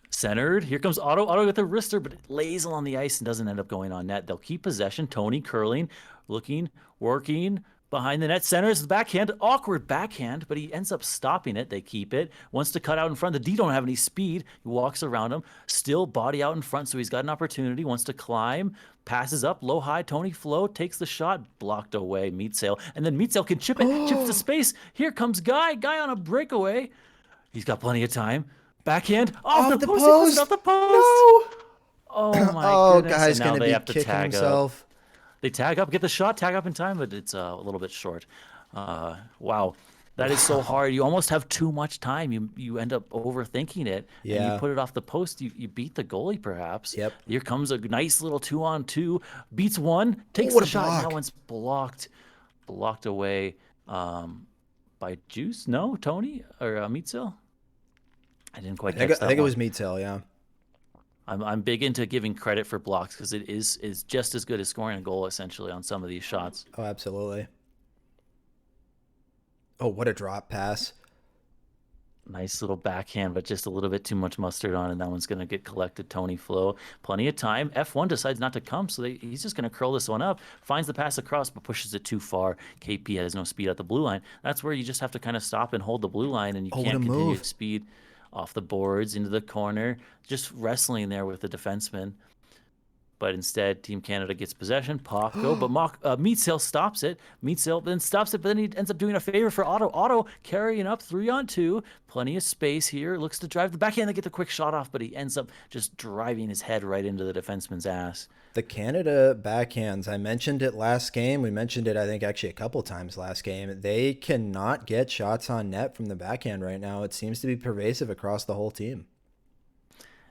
Centered. Here comes Otto. Otto with the wrister, but it lays on the ice and doesn't end up going on net. They'll keep possession. Tony curling, looking, working. Behind the net, centers the backhand, awkward backhand, but he ends up stopping it. They keep it. Wants to cut out in front. The D don't have any speed. He walks around him, still body out in front, so he's got an opportunity. Wants to climb, passes up, low high. Tony Flo takes the shot, blocked away. Meatsail, and then Meatsail can chip it, chips to space. Here comes Guy on a breakaway. He's got plenty of time. Backhand off the post. Off the post. No. Oh my goodness! Guy's gonna be kicking himself. They tag up, get the shot, tag up in time, but it's a little bit short. Wow, that is so hard. You almost have too much time. You end up overthinking it. Yeah. And you put it off the post. You beat the goalie, perhaps. Yep. Here comes a nice little 2-on-2. Beats one, takes the shot. That one's blocked away by Juice. No, Tony or Meatsail. I didn't quite catch that. I think it was Meatsail. Yeah. I'm big into giving credit for blocks because it is just as good as scoring a goal essentially on some of these shots. Oh, absolutely. Oh, what a drop pass. Nice little backhand, but just a little bit too much mustard on, and that one's going to get collected. Tony Flo, plenty of time. F1 decides not to come, so he's just going to curl this one up, finds the pass across, but pushes it too far. KP has no speed at the blue line. That's where you just have to kind of stop and hold the blue line, and you can't continue speed off the boards into the corner, just wrestling there with the defenseman. But instead, Team Canada gets possession. Paco, but Meatsail stops it. Meatsail then stops it, but then he ends up doing a favor for Otto. Otto carrying up 3-on-2. Plenty of space here. Looks to drive the backhand to get the quick shot off, but he ends up just driving his head right into the defenseman's ass. The Canada backhands, I mentioned it last game. We mentioned it, I think, actually a couple times last game. They cannot get shots on net from the backhand right now. It seems to be pervasive across the whole team.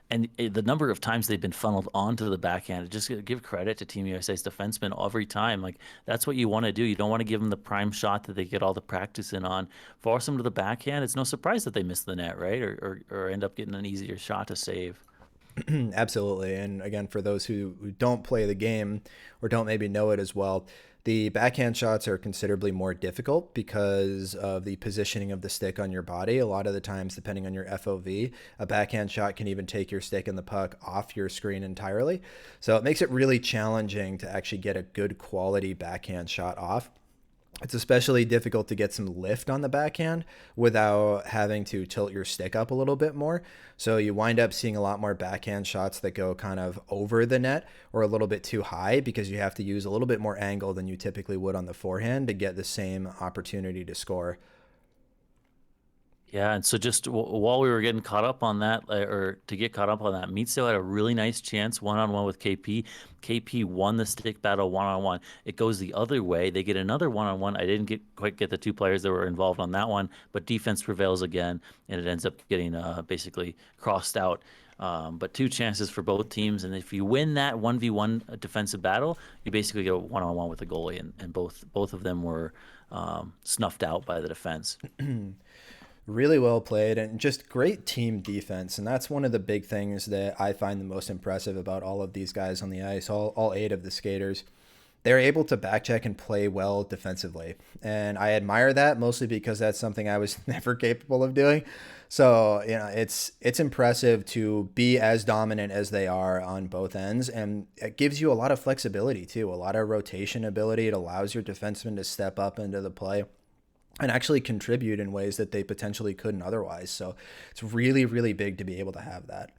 And the number of times they've been funneled onto the backhand, just give credit to Team USA's defensemen every time. Like, that's what you want to do. You don't want to give them the prime shot that they get all the practice in on. Force them to the backhand. It's no surprise that they miss the net, right? Or end up getting an easier shot to save. Absolutely. And again, for those who don't play the game or don't maybe know it as well, the backhand shots are considerably more difficult because of the positioning of the stick on your body. A lot of the times, depending on your FOV, a backhand shot can even take your stick and the puck off your screen entirely. So it makes it really challenging to actually get a good quality backhand shot off. It's especially difficult to get some lift on the backhand without having to tilt your stick up a little bit more. So you wind up seeing a lot more backhand shots that go kind of over the net or a little bit too high because you have to use a little bit more angle than you typically would on the forehand to get the same opportunity to score. Yeah, and so just while we were getting caught up on that, or to get caught up on that, Meatso had a really nice chance one-on-one with KP. KP won the stick battle one-on-one. It goes the other way. They get another one-on-one. I didn't quite get the two players that were involved on that one, but defense prevails again, and it ends up getting basically crossed out. But two chances for both teams, and if you win that 1v1 defensive battle, you basically get a one-on-one with the goalie, and both of them were snuffed out by the defense. Really well played and just great team defense. And that's one of the big things that I find the most impressive about all of these guys on the ice, all eight of the skaters. They're able to backcheck and play well defensively. And I admire that mostly because that's something I was never capable of doing. So, it's impressive to be as dominant as they are on both ends. And it gives you a lot of flexibility too, a lot of rotation ability. It allows your defensemen to step up into the play and actually contribute in ways that they potentially couldn't otherwise. So it's really, really big to be able to have that.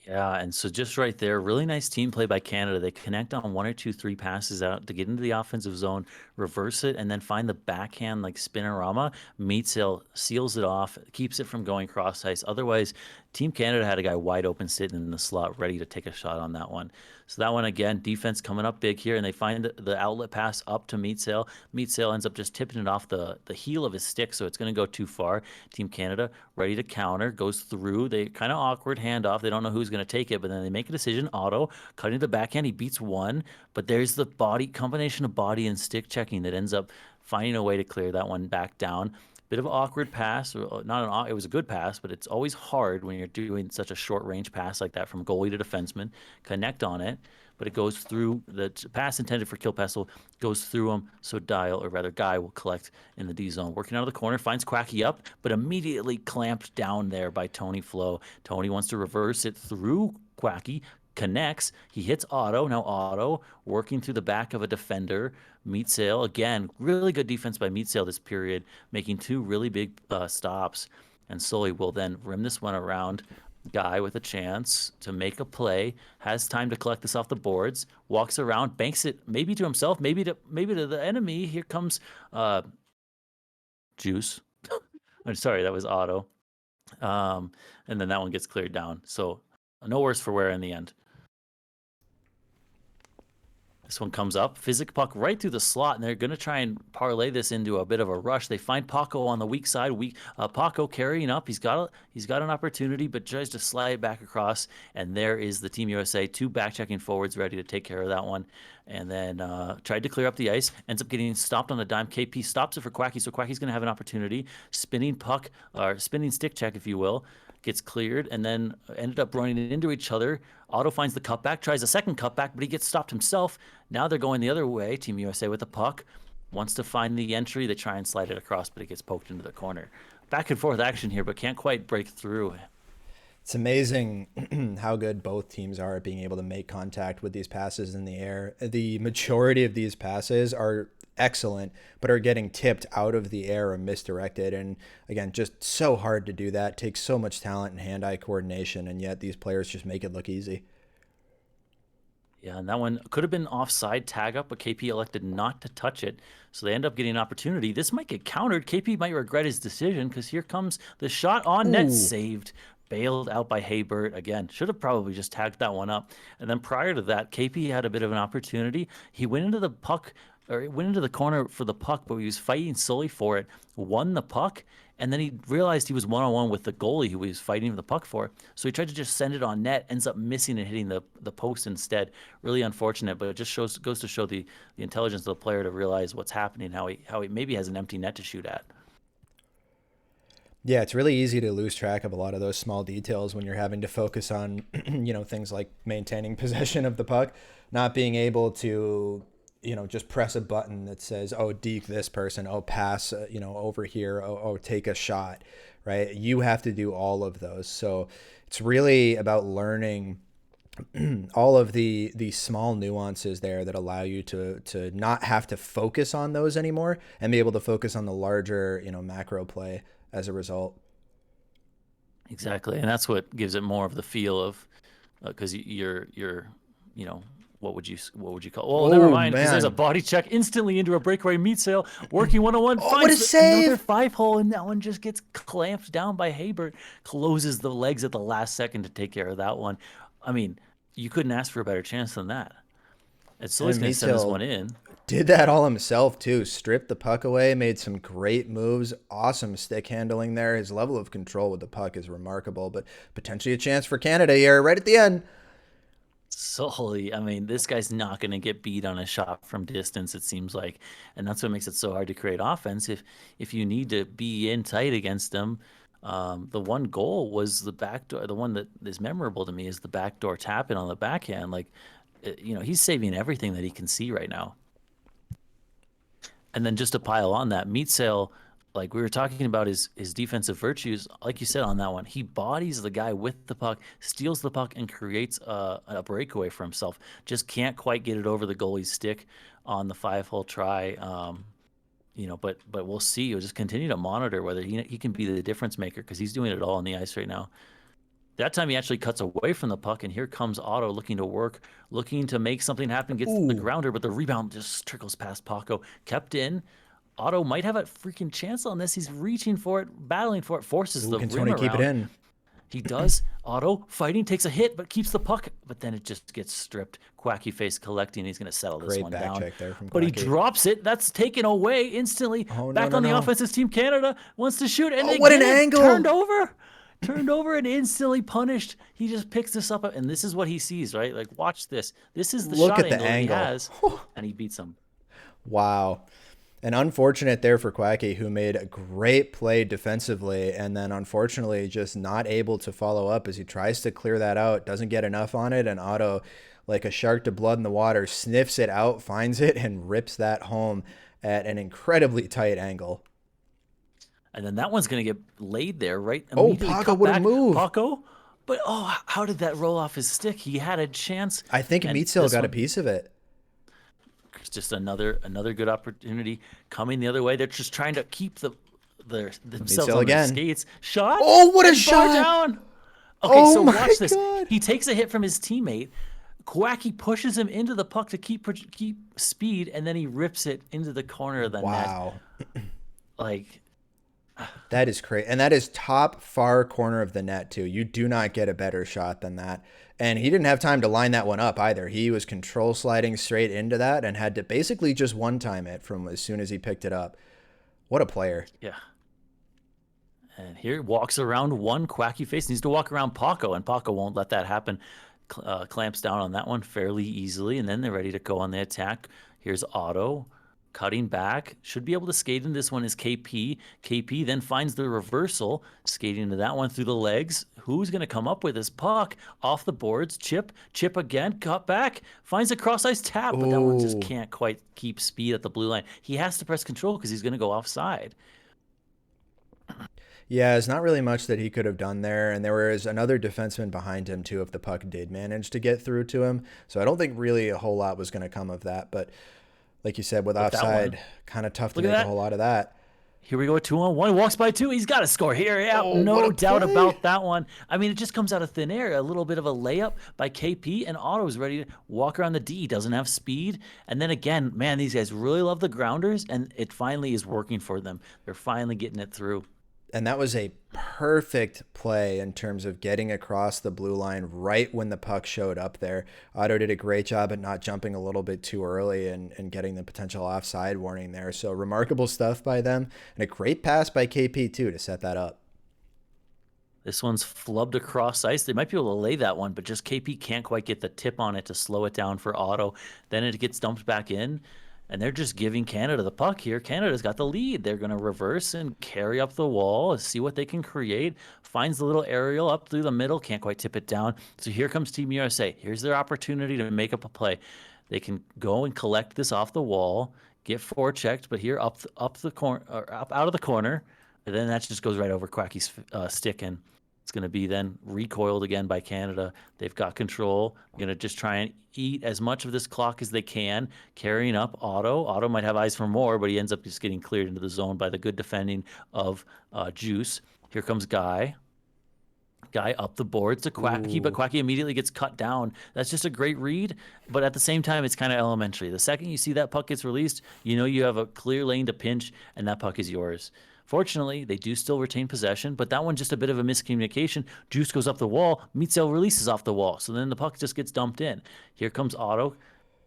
Yeah, and so just right there, really nice team play by Canada. They connect on one or two, three passes out to get into the offensive zone, reverse it, and then find the backhand like spinorama. Meatsail seals it off, keeps it from going cross ice. Otherwise, Team Canada had a guy wide open sitting in the slot, ready to take a shot on that one. So that one again, defense coming up big here, and they find the outlet pass up to Meatsail. Meatsail ends up just tipping it off the heel of his stick, so it's going to go too far. Team Canada ready to counter, goes through. They kind of awkward handoff. They don't know who's going to take it, but then they make a decision. Otto cutting to the backhand, he beats one, but there's the body combination of body and stick checking that ends up finding a way to clear that one back down. Bit of an awkward pass, it was a good pass, but it's always hard when you're doing such a short range pass like that from goalie to defenseman. Connect on it, but it goes through the pass intended for Kilpessel, goes through him, so Guy will collect in the D zone. Working out of the corner, finds Quacky up, but immediately clamped down there by Tony Flo. Tony wants to reverse it through Quacky, connects. He hits Otto. Now Otto working through the back of a defender. Meatsail again, really good defense by Meatsail this period, making two really big stops. And Sully will then rim this one around. Guy with a chance to make a play, has time to collect this off the boards, walks around, banks it maybe to himself, maybe to the enemy. Here comes Juice. I'm sorry, that was Otto. And then that one gets cleared down. So no worse for wear in the end. This one comes up, physic puck right through the slot, and they're going to try and parlay this into a bit of a rush. They find Paco on the weak side. Paco carrying up. He's got an opportunity, but tries to slide it back across. And there is the Team USA, two back-checking forwards ready to take care of that one. And then tried to clear up the ice, ends up getting stopped on the dime. KP stops it for Quacky, so Quacky's going to have an opportunity. Spinning puck, or spinning stick check, if you will. Gets cleared, and then ended up running into each other. Otto finds the cutback, tries a second cutback, but he gets stopped himself. Now they're going the other way. Team USA with the puck. Wants to find the entry. They try and slide it across, but it gets poked into the corner. Back and forth action here, but can't quite break through. It's amazing how good both teams are at being able to make contact with these passes in the air. The majority of these passes are excellent, but are getting tipped out of the air or misdirected. And again, just so hard to do that. Takes so much talent and hand-eye coordination, and yet these players just make it look easy. Yeah, and that one could have been offside tag up, but KP elected not to touch it. So they end up getting an opportunity. This might get countered. KP might regret his decision because here comes the shot on net, saved, bailed out by Haybert. Again, should have probably just tagged that one up. And then prior to that, KP had a bit of an opportunity. He went into the puck, or he went into the corner for the puck, but he was fighting solely for it, won the puck, and then he realized he was one-on-one with the goalie who he was fighting the puck for. So he tried to just send it on net, ends up missing and hitting the post instead. Really unfortunate, but it just goes to show the intelligence of the player to realize what's happening, how he maybe has an empty net to shoot at. Yeah, it's really easy to lose track of a lot of those small details when you're having to focus on, things like maintaining possession of the puck, not being able to, just press a button that says, oh, deke this person, oh, pass, over here, oh, take a shot, right? You have to do all of those. So it's really about learning all of the small nuances there that allow you to not have to focus on those anymore and be able to focus on the larger, macro play as a result. Exactly, and that's what gives it more of the feel of because you're you know what would you call? Well, never Oh mind, because there's a man. body check instantly into a breakaway meat sail, working 1-on-1, Oh, what a finds another save! 5-hole, and that one just gets clamped down by Habert. Closes the legs at the last second to take care of that one. I mean, you couldn't ask for a better chance than that. And Sully's And going to send this Meatsill one in. did that all himself too. Stripped the puck away, made some great moves, awesome stick handling there. His level of control with the puck is remarkable, but potentially a chance for Canada here right at the end. Sully, I mean, this guy's not going to get beat on a shot from distance, it seems like, and that's what makes it so hard to create offense. If you need to be in tight against them, the one goal was the backdoor. The one that is memorable to me is the backdoor tap in on the backhand. Like, he's saving everything that he can see right now. And then just to pile on that, Meat Sale, like we were talking about his defensive virtues, like you said on that one, he bodies the guy with the puck, steals the puck, and creates a breakaway for himself. Just can't quite get it over the goalie's stick on the 5-hole try. But we'll see. We'll just continue to monitor whether he can be the difference maker because he's doing it all on the ice right now. That time he actually cuts away from the puck, and here comes Otto looking to work, looking to make something happen, gets the grounder, but the rebound just trickles past Paco. Kept in. Otto might have a freaking chance on this. He's reaching for it, battling for it, forces the Can rim Tony keep it around. in? He does. Otto fighting, takes a hit, but keeps the puck. But then it just gets stripped. Quacky face collecting. He's going to settle this Great one back down. check there from But he Quacky. drops it. That's taken away instantly. Oh, no, Back no, on the no. offensive team. Canada wants to shoot, and Oh, they what get an it angle! turned over and instantly punished. He just picks this up, and this is what he sees, right? Like, watch this. This is the Look shot at the angle that he angle. has, and he beats him. Wow. And unfortunate there for Quacky, who made a great play defensively and then unfortunately just not able to follow up as he tries to clear that out, doesn't get enough on it, and Otto, like a shark to blood in the water, sniffs it out, finds it, and rips that home at an incredibly tight angle. And then that one's going to get laid there, right? Oh, Immediately Paco, cut what a back. move. Paco, but how did that roll off his stick? He had a chance. I think and Meatsill this got a one- piece of it. It's just another good opportunity coming the other way. They're just trying to keep themselves Meatsill on their again. skates. Shot. Oh, what a and bar shot! Down. Okay, Oh so my watch this. God. He takes a hit from his teammate. Quacky pushes him into the puck to keep speed, and then he rips it into the corner of the net. Wow. Like, That is crazy. And that is top far corner of the net, too. You do not get a better shot than that. And he didn't have time to line that one up either. He was control sliding straight into that and had to basically just one-time it from as soon as he picked it up. What a player. yeah. And here walks around one. Quacky face needs to walk around Paco, and Paco won't let that happen. Clamps down on that one fairly easily, and then they're ready to go on the attack. Here's Otto cutting back. Should be able to skate in this one is KP. KP then finds the reversal, skating into that one through the legs. Who's going to come up with this puck? Off the boards. Chip again. Cut back. Finds a cross-ice tap, but that one just can't quite keep speed at the blue line. He has to press control because he's going to go offside. Yeah, it's not really much that he could have done there. And there was another defenseman behind him, too, if the puck did manage to get through to him. So I don't think really a whole lot was going to come of that. But like you said, with offside, kind of tough to make a whole lot of that. Here we go, 2-on-1. Walks by two. He's got to score here. Yeah, what no a doubt play. about that one. I mean, it just comes out of thin air. A little bit of a layup by KP, and Otto's ready to walk around the D. He doesn't have speed. And then again, man, these guys really love the grounders, and it finally is working for them. They're finally getting it through. And that was a perfect play in terms of getting across the blue line right when the puck showed up there. Otto did a great job at not jumping a little bit too early and getting the potential offside warning there. So remarkable stuff by them. And a great pass by KP, too, to set that up. This one's flubbed across ice. They might be able to lay that one, but just KP can't quite get the tip on it to slow it down for Otto. Then it gets dumped back in. And they're just giving Canada the puck here. Canada's got the lead. They're going to reverse and carry up the wall, see what they can create. Finds the little aerial up through the middle. Can't quite tip it down. So here comes Team USA. Here's their opportunity to make up a play. They can go and collect this off the wall, get forechecked, but here up the corner, or up out of the corner. And then that just goes right over Quacky's stick. And It's going to be then recoiled again by Canada. They've got control. Going to just try and eat as much of this clock as they can, carrying up Otto. Otto might have eyes for more, but he ends up just getting cleared into the zone by the good defending of Juice. Here comes Guy. Guy up the boards to Quacky, but Quacky immediately gets cut down. That's just a great read, but at the same time, it's kind of elementary. The second you see that puck gets released, you know you have a clear lane to pinch, and that puck is yours. Fortunately, they do still retain possession, but that one just a bit of a miscommunication. Juice goes up the wall, Meatsail releases off the wall, so then the puck just gets dumped in. Here comes Otto,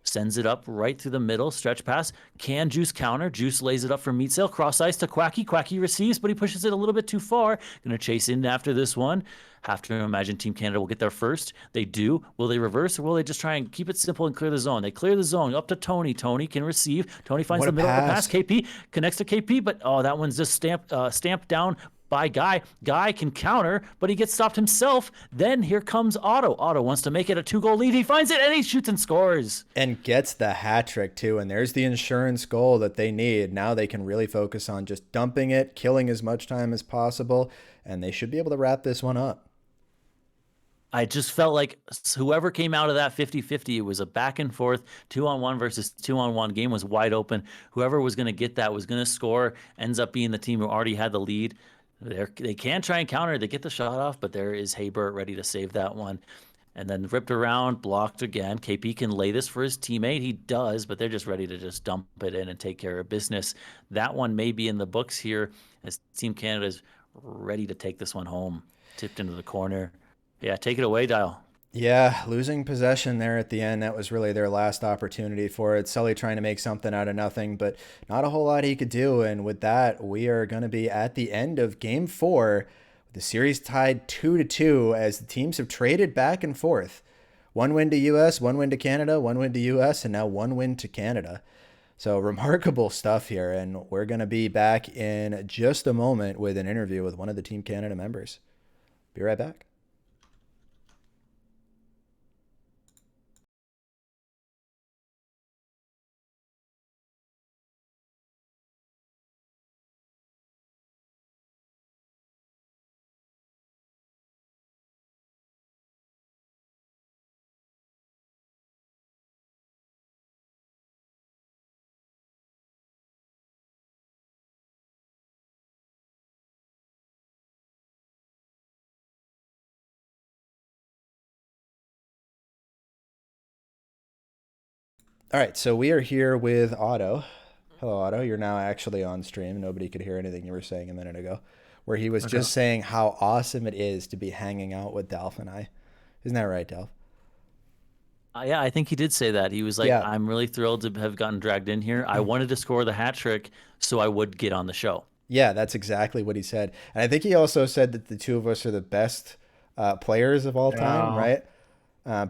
sends it up right through the middle, stretch pass. Can Juice counter? Juice lays it up for Meatsail, cross ice to Quacky. Quacky receives, but he pushes it a little bit too far. Gonna chase in after this one. Have to imagine Team Canada will get there first. They do. Will they reverse, or will they just try and keep it simple and clear the zone? They clear the zone up to Tony. Tony can receive. Tony finds What the a middle pass. pass. KP connects to KP, but that one's just stamped down by Guy. Guy can counter, but he gets stopped himself. Then here comes Otto. Otto wants to make it a 2-goal lead. He finds it, and he shoots and scores. And gets the hat trick, too. And there's the insurance goal that they need. Now they can really focus on just dumping it, killing as much time as possible, and they should be able to wrap this one up. I just felt like whoever came out of that 50-50, it was a back and forth 2-on-1 versus 2-on-1. Game was wide open. Whoever was going to get that was going to score, ends up being the team who already had the lead. They can try and counter. They get the shot off, but there is Haber ready to save that one. And then ripped around, blocked again. KP can lay this for his teammate. He does, but they're just ready to just dump it in and take care of business. That one may be in the books here as Team Canada is ready to take this one home. Tipped into the corner. Yeah, take it away, Dial. Yeah, losing possession there at the end, that was really their last opportunity for it. Sully trying to make something out of nothing, but not a whole lot he could do. And with that, we are going to be at the end of Game 4, with the series tied 2-2 as the teams have traded back and forth. One win to US, one win to Canada, one win to US, and now one win to Canada. So remarkable stuff here, and we're going to be back in just a moment with an interview with one of the Team Canada members. Be right back. All right, so we are here with Otto. Hello, Otto. You're now actually on stream. Nobody could hear anything you were saying a minute ago, where he was just saying how awesome it is to be hanging out with Delph and I. Isn't that right, Delph? Yeah, I think he did say that. He was like, Yeah. I'm really thrilled to have gotten dragged in here. I wanted to score the hat trick so I would get on the show. Yeah, that's exactly what he said. And I think he also said that the two of us are the best players of all time, No. right?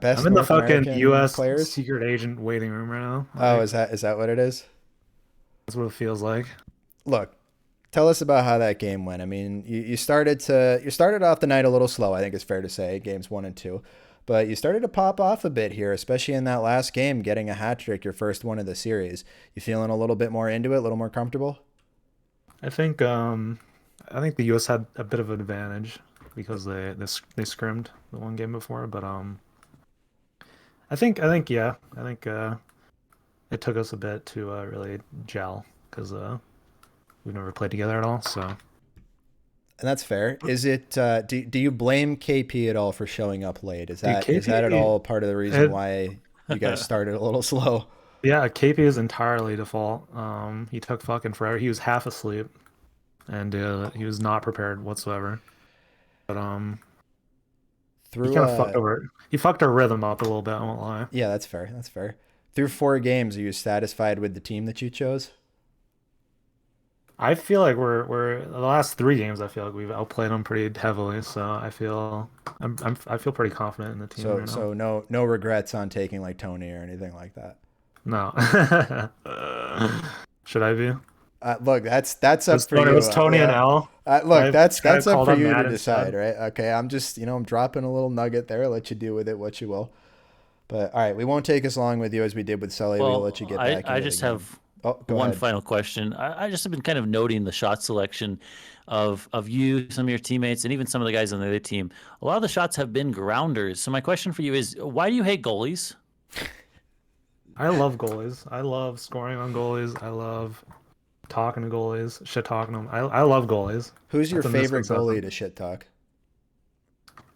Best I'm in the North fucking American U.S. players. secret agent waiting room right now. Oh, Like, is that what it is? that's what it feels like. Look, tell us about how that game went. I mean, you started off the night a little slow, I think it's fair to say, games 1 and 2. But you started to pop off a bit here, especially in that last game, getting a hat trick, your first one of the series. You feeling a little bit more into it, a little more comfortable? I think the U.S. had a bit of an advantage because they scrimmed the one game before, but I think it took us a bit to really gel because we've never played together at all. So And that's fair. Is it? Do you blame KP at all for showing up late? Is that KP, is that at all part of the reason why you guys started a little slow? yeah, KP is entirely default. He took fucking forever. He was half asleep, and he was not prepared whatsoever. But he Through kind of fucked over. He fucked our rhythm up a little bit. I won't lie. yeah, that's fair. That's fair. Through 4 games, are you satisfied with the team that you chose? I feel like we're the last 3 games. I feel like we've outplayed them pretty heavily. So I feel I feel pretty confident in the team So right now. so no regrets on taking like Tony or anything like that. No. Should I be? Look, that's up for It you. was Tony and Yeah. L. Look, I that's up called for up you to Matt decide, instead. right? Okay, I'm just I'm dropping a little nugget there. Let you do with it what you will. But all right, we won't take as long with you as we did with Sully. We'll let you get back. I into just the game. have go one ahead. final question. I just have been kind of noting the shot selection of you, some of your teammates, and even some of the guys on the other team, a lot of the shots have been grounders. So my question for you is, why do you hate goalies? I love goalies. I love scoring on goalies. I love talking to goalies, shit talking them. I love goalies. Who's your That's a favorite misconception. goalie to shit talk?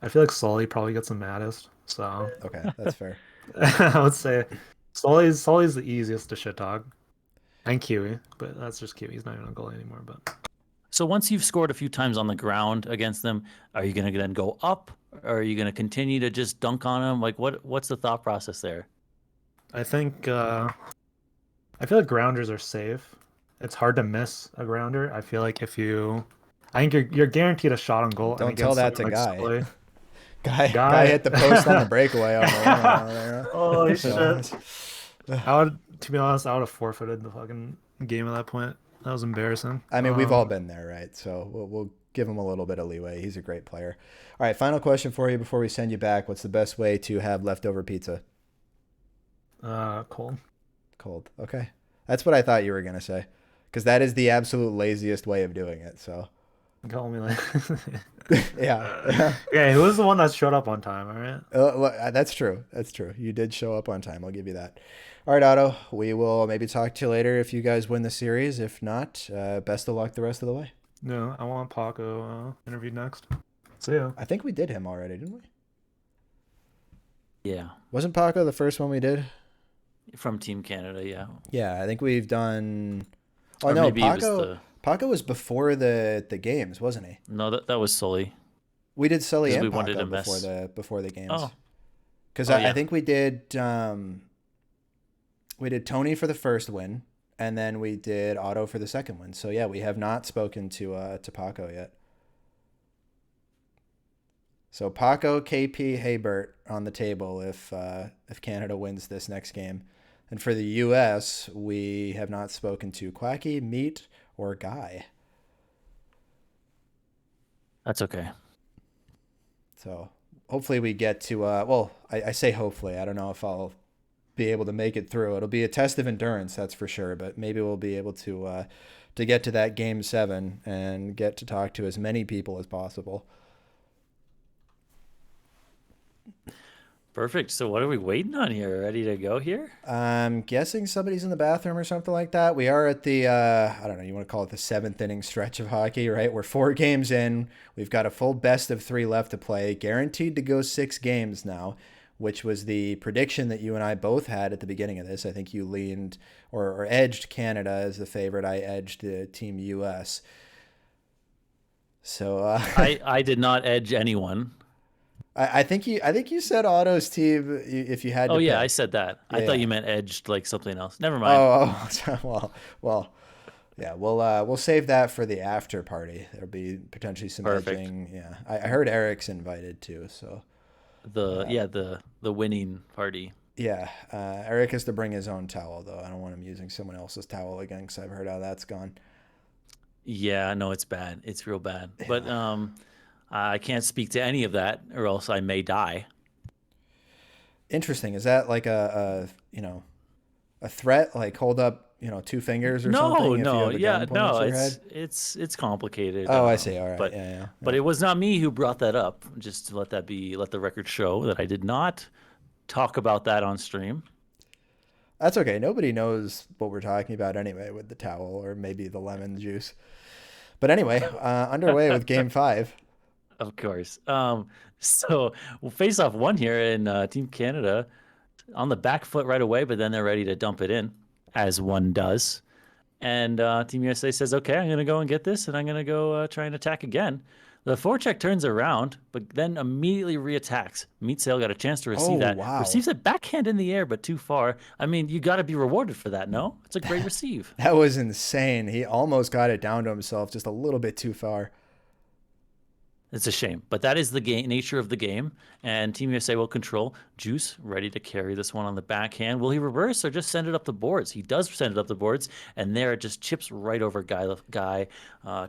I feel like Sully probably gets the maddest. So Okay, that's fair. I would say Sully's the easiest to shit talk. And Kiwi, but that's just Kiwi. He's not even a goalie anymore. But So once you've scored a few times on the ground against them, are you going to then go up, or are you going to continue to just dunk on them? Like, what's the thought process there? I think I feel like grounders are safe. It's hard to miss a grounder. I feel like I think you're guaranteed a shot on goal. And Don't tell against that to someone like Guy. Sully, Guy hit the post on the breakaway on the line out there. Holy So, shit! To be honest, I would have forfeited the fucking game at that point. That was embarrassing. I mean, we've all been there, right? So we'll give him a little bit of leeway. He's a great player. All right, final question for you before we send you back. What's the best way to have leftover pizza? Cold. Cold. Okay. That's what I thought you were going to say, because that is the absolute laziest way of doing it. So, Call me like. yeah. Okay, who was the one that showed up on time? All right. That's true. That's true. You did show up on time. I'll give you that. All right, Otto. We will maybe talk to you later if you guys win the series. If not, best of luck the rest of the way. No, I want Paco interviewed next. See ya. I think we did him already, didn't we? Yeah, Wasn't Paco the first one we did? from Team Canada, yeah. Yeah, I think we've done. Oh Or no, maybe it was Paco was before the games, wasn't he? No, that was Sully. We did Sully 'Cause and we wanted Paco to mess- before the games. Oh, Because Oh, I yeah. think we did Tony for the first win, and then we did Otto for the second win. So yeah, we have not spoken to Paco yet. So Paco, KP, Haybert on the table if Canada wins this next game. And for the U.S., we have not spoken to Quacky, Meat, or Guy. that's okay. So hopefully we get to, well, I say hopefully. I don't know if I'll be able to make it through. It'll be a test of endurance, that's for sure. But maybe we'll be able to get to that Game 7 and get to talk to as many people as possible. Perfect. So what are we waiting on here? Ready to go here? I'm guessing somebody's in the bathroom or something like that. We are at the, I don't know, you want to call it the 7th inning stretch of hockey, right? We're 4 games in. We've got a full best of 3 left to play, guaranteed to go 6 games now, which was the prediction that you and I both had at the beginning of this. I think you leaned or edged Canada as the favorite. I edged the Team US. So I did not edge anyone. I think you said Otto's team if you had to Oh yeah, pick. I said that. I Yeah. thought you meant edged like something else. Never mind. Well, yeah, we'll save that for the after party. There'll be potentially some Perfect. edging. Yeah, I heard Eric's invited too. So The winning party. yeah, Eric has to bring his own towel though. I don't want him using someone else's towel again because I've heard how that's gone. Yeah, no, it's bad. It's real bad. But I can't speak to any of that, or else I may die. Interesting. Is that like a threat? Like hold up 2 fingers or No, something? If you no, have a yeah, gun pointed no. at your head? It's complicated. Oh, I see. All right. But Yeah. but it was not me who brought that up. Just to let the record show that I did not talk about that on stream. That's okay. Nobody knows what we're talking about anyway with the towel or maybe the lemon juice. But anyway, underway with Game 5. Of course. So we'll face off one here in Team Canada on the back foot right away, but then they're ready to dump it in, as one does. And Team USA says, okay, I'm going to go and get this, and I'm going to go try and attack again. The forecheck turns around, but then immediately reattacks. Meatsail got a chance to receive that. Wow. Receives it backhand in the air, but too far. I mean, you got to be rewarded for that, no? It's a great receive. That was insane. He almost got it down to himself just a little bit too far. It's a shame, but that is the nature of the game, and Team USA will control. Juice ready to carry this one on the backhand. Will he reverse or just send it up the boards? He does send it up the boards, and there it just chips right over Guy.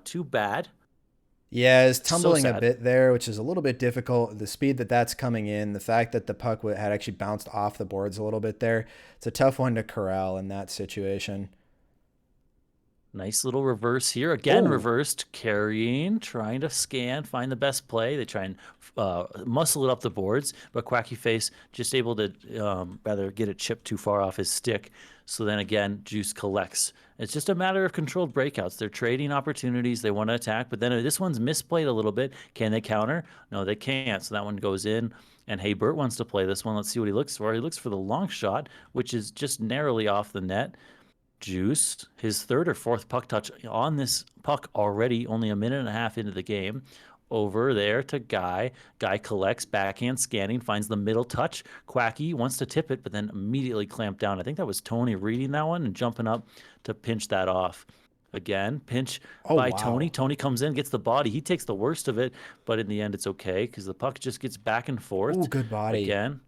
Too bad. Yeah, it's tumbling a sad. bit there, which is a little bit difficult. The speed that's coming in, the fact that the puck had actually bounced off the boards a little bit there, it's a tough one to corral in that situation. Nice little reverse here. Again, Oh. reversed, carrying, trying to scan, find the best play. They try and muscle it up the boards, but Quacky Face just able to rather get it chipped too far off his stick. So then again, Juice collects. It's just a matter of controlled breakouts. They're trading opportunities. They want to attack, but then this one's misplayed a little bit. Can they counter? No, they can't. So that one goes in. And Hey Bert wants to play this one. Let's see what he looks for. He looks for the long shot, which is just narrowly off the net. Juice, his third or fourth puck touch on this puck already, only a minute and a half into the game. Over there to Guy. Guy collects, backhand scanning, finds the middle touch. Quacky wants to tip it, but then immediately clamped down. I think that was Tony reading that one and jumping up to pinch that off. Again, pinch by wow. Tony. Tony comes in, gets the body. He takes the worst of it, but in the end, it's okay because the puck just gets back and forth. Ooh, good body. Again,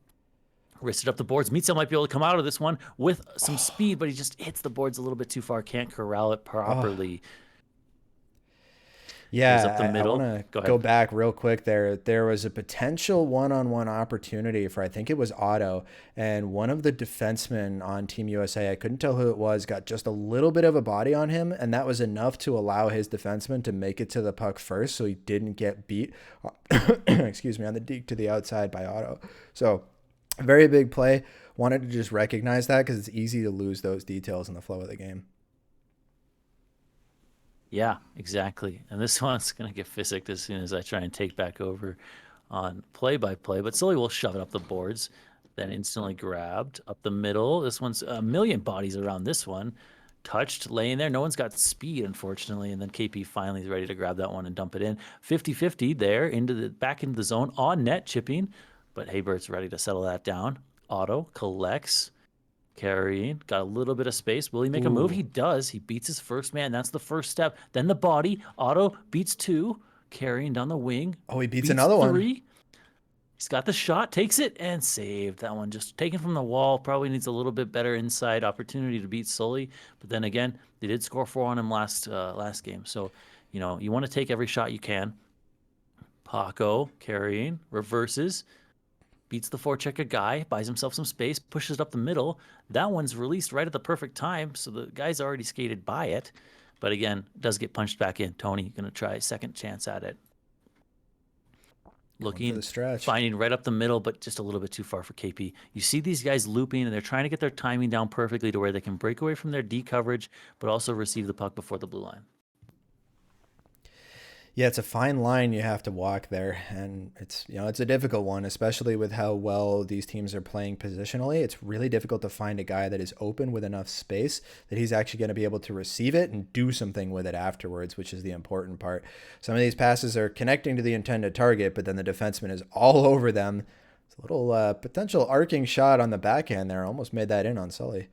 wristed up the boards. Meatzel might be able to come out of this one with some speed, but he just hits the boards a little bit too far. Can't corral it properly. Yeah, up the middle. I want to go back real quick there. There was a potential one-on-one opportunity for, I think it was Otto, and one of the defensemen on Team USA, I couldn't tell who it was, got just a little bit of a body on him, and that was enough to allow his defenseman to make it to the puck first so he didn't get beat, excuse me, on the deke to the outside by Otto. So, very big play. Wanted to just recognize that because it's easy to lose those details in the flow of the game. Yeah, exactly. And this one's going to get physicked as soon as I try and take back over on play-by-play. But slowly we'll shove it up the boards. Then instantly grabbed up the middle. This one's a million bodies around this one. Touched, laying there. No one's got speed, unfortunately. And then KP finally is ready to grab that one and dump it in. 50-50 there, back into the zone on net, chipping. But Haybert's ready to settle that down. Otto collects. Carrying, got a little bit of space. Will he make a move? He does. He beats his first man. That's the first step. Then the body. Otto beats two. Carrying down the wing. Oh, he beats another three. one. He's got the shot, takes it, and saved. That one just taken from the wall. Probably needs a little bit better inside opportunity to beat Sully. But then again, they did score 4 on him last game. So, you know, you want to take every shot you can. Paco carrying, reverses. Beats the forechecker Guy, buys himself some space, pushes it up the middle. That one's released right at the perfect time, so the guy's already skated by it. But again, does get punched back in. Tony going to try a second chance at it. Looking, finding right up the middle, but just a little bit too far for KP. You see these guys looping, and they're trying to get their timing down perfectly to where they can break away from their D coverage, but also receive the puck before the blue line. Yeah, it's a fine line you have to walk there, and it's a difficult one, especially with how well these teams are playing positionally. It's really difficult to find a guy that is open with enough space that he's actually going to be able to receive it and do something with it afterwards, which is the important part. Some of these passes are connecting to the intended target, but then the defenseman is all over them. It's a little potential arcing shot on the backhand there. Almost made that in on Sully.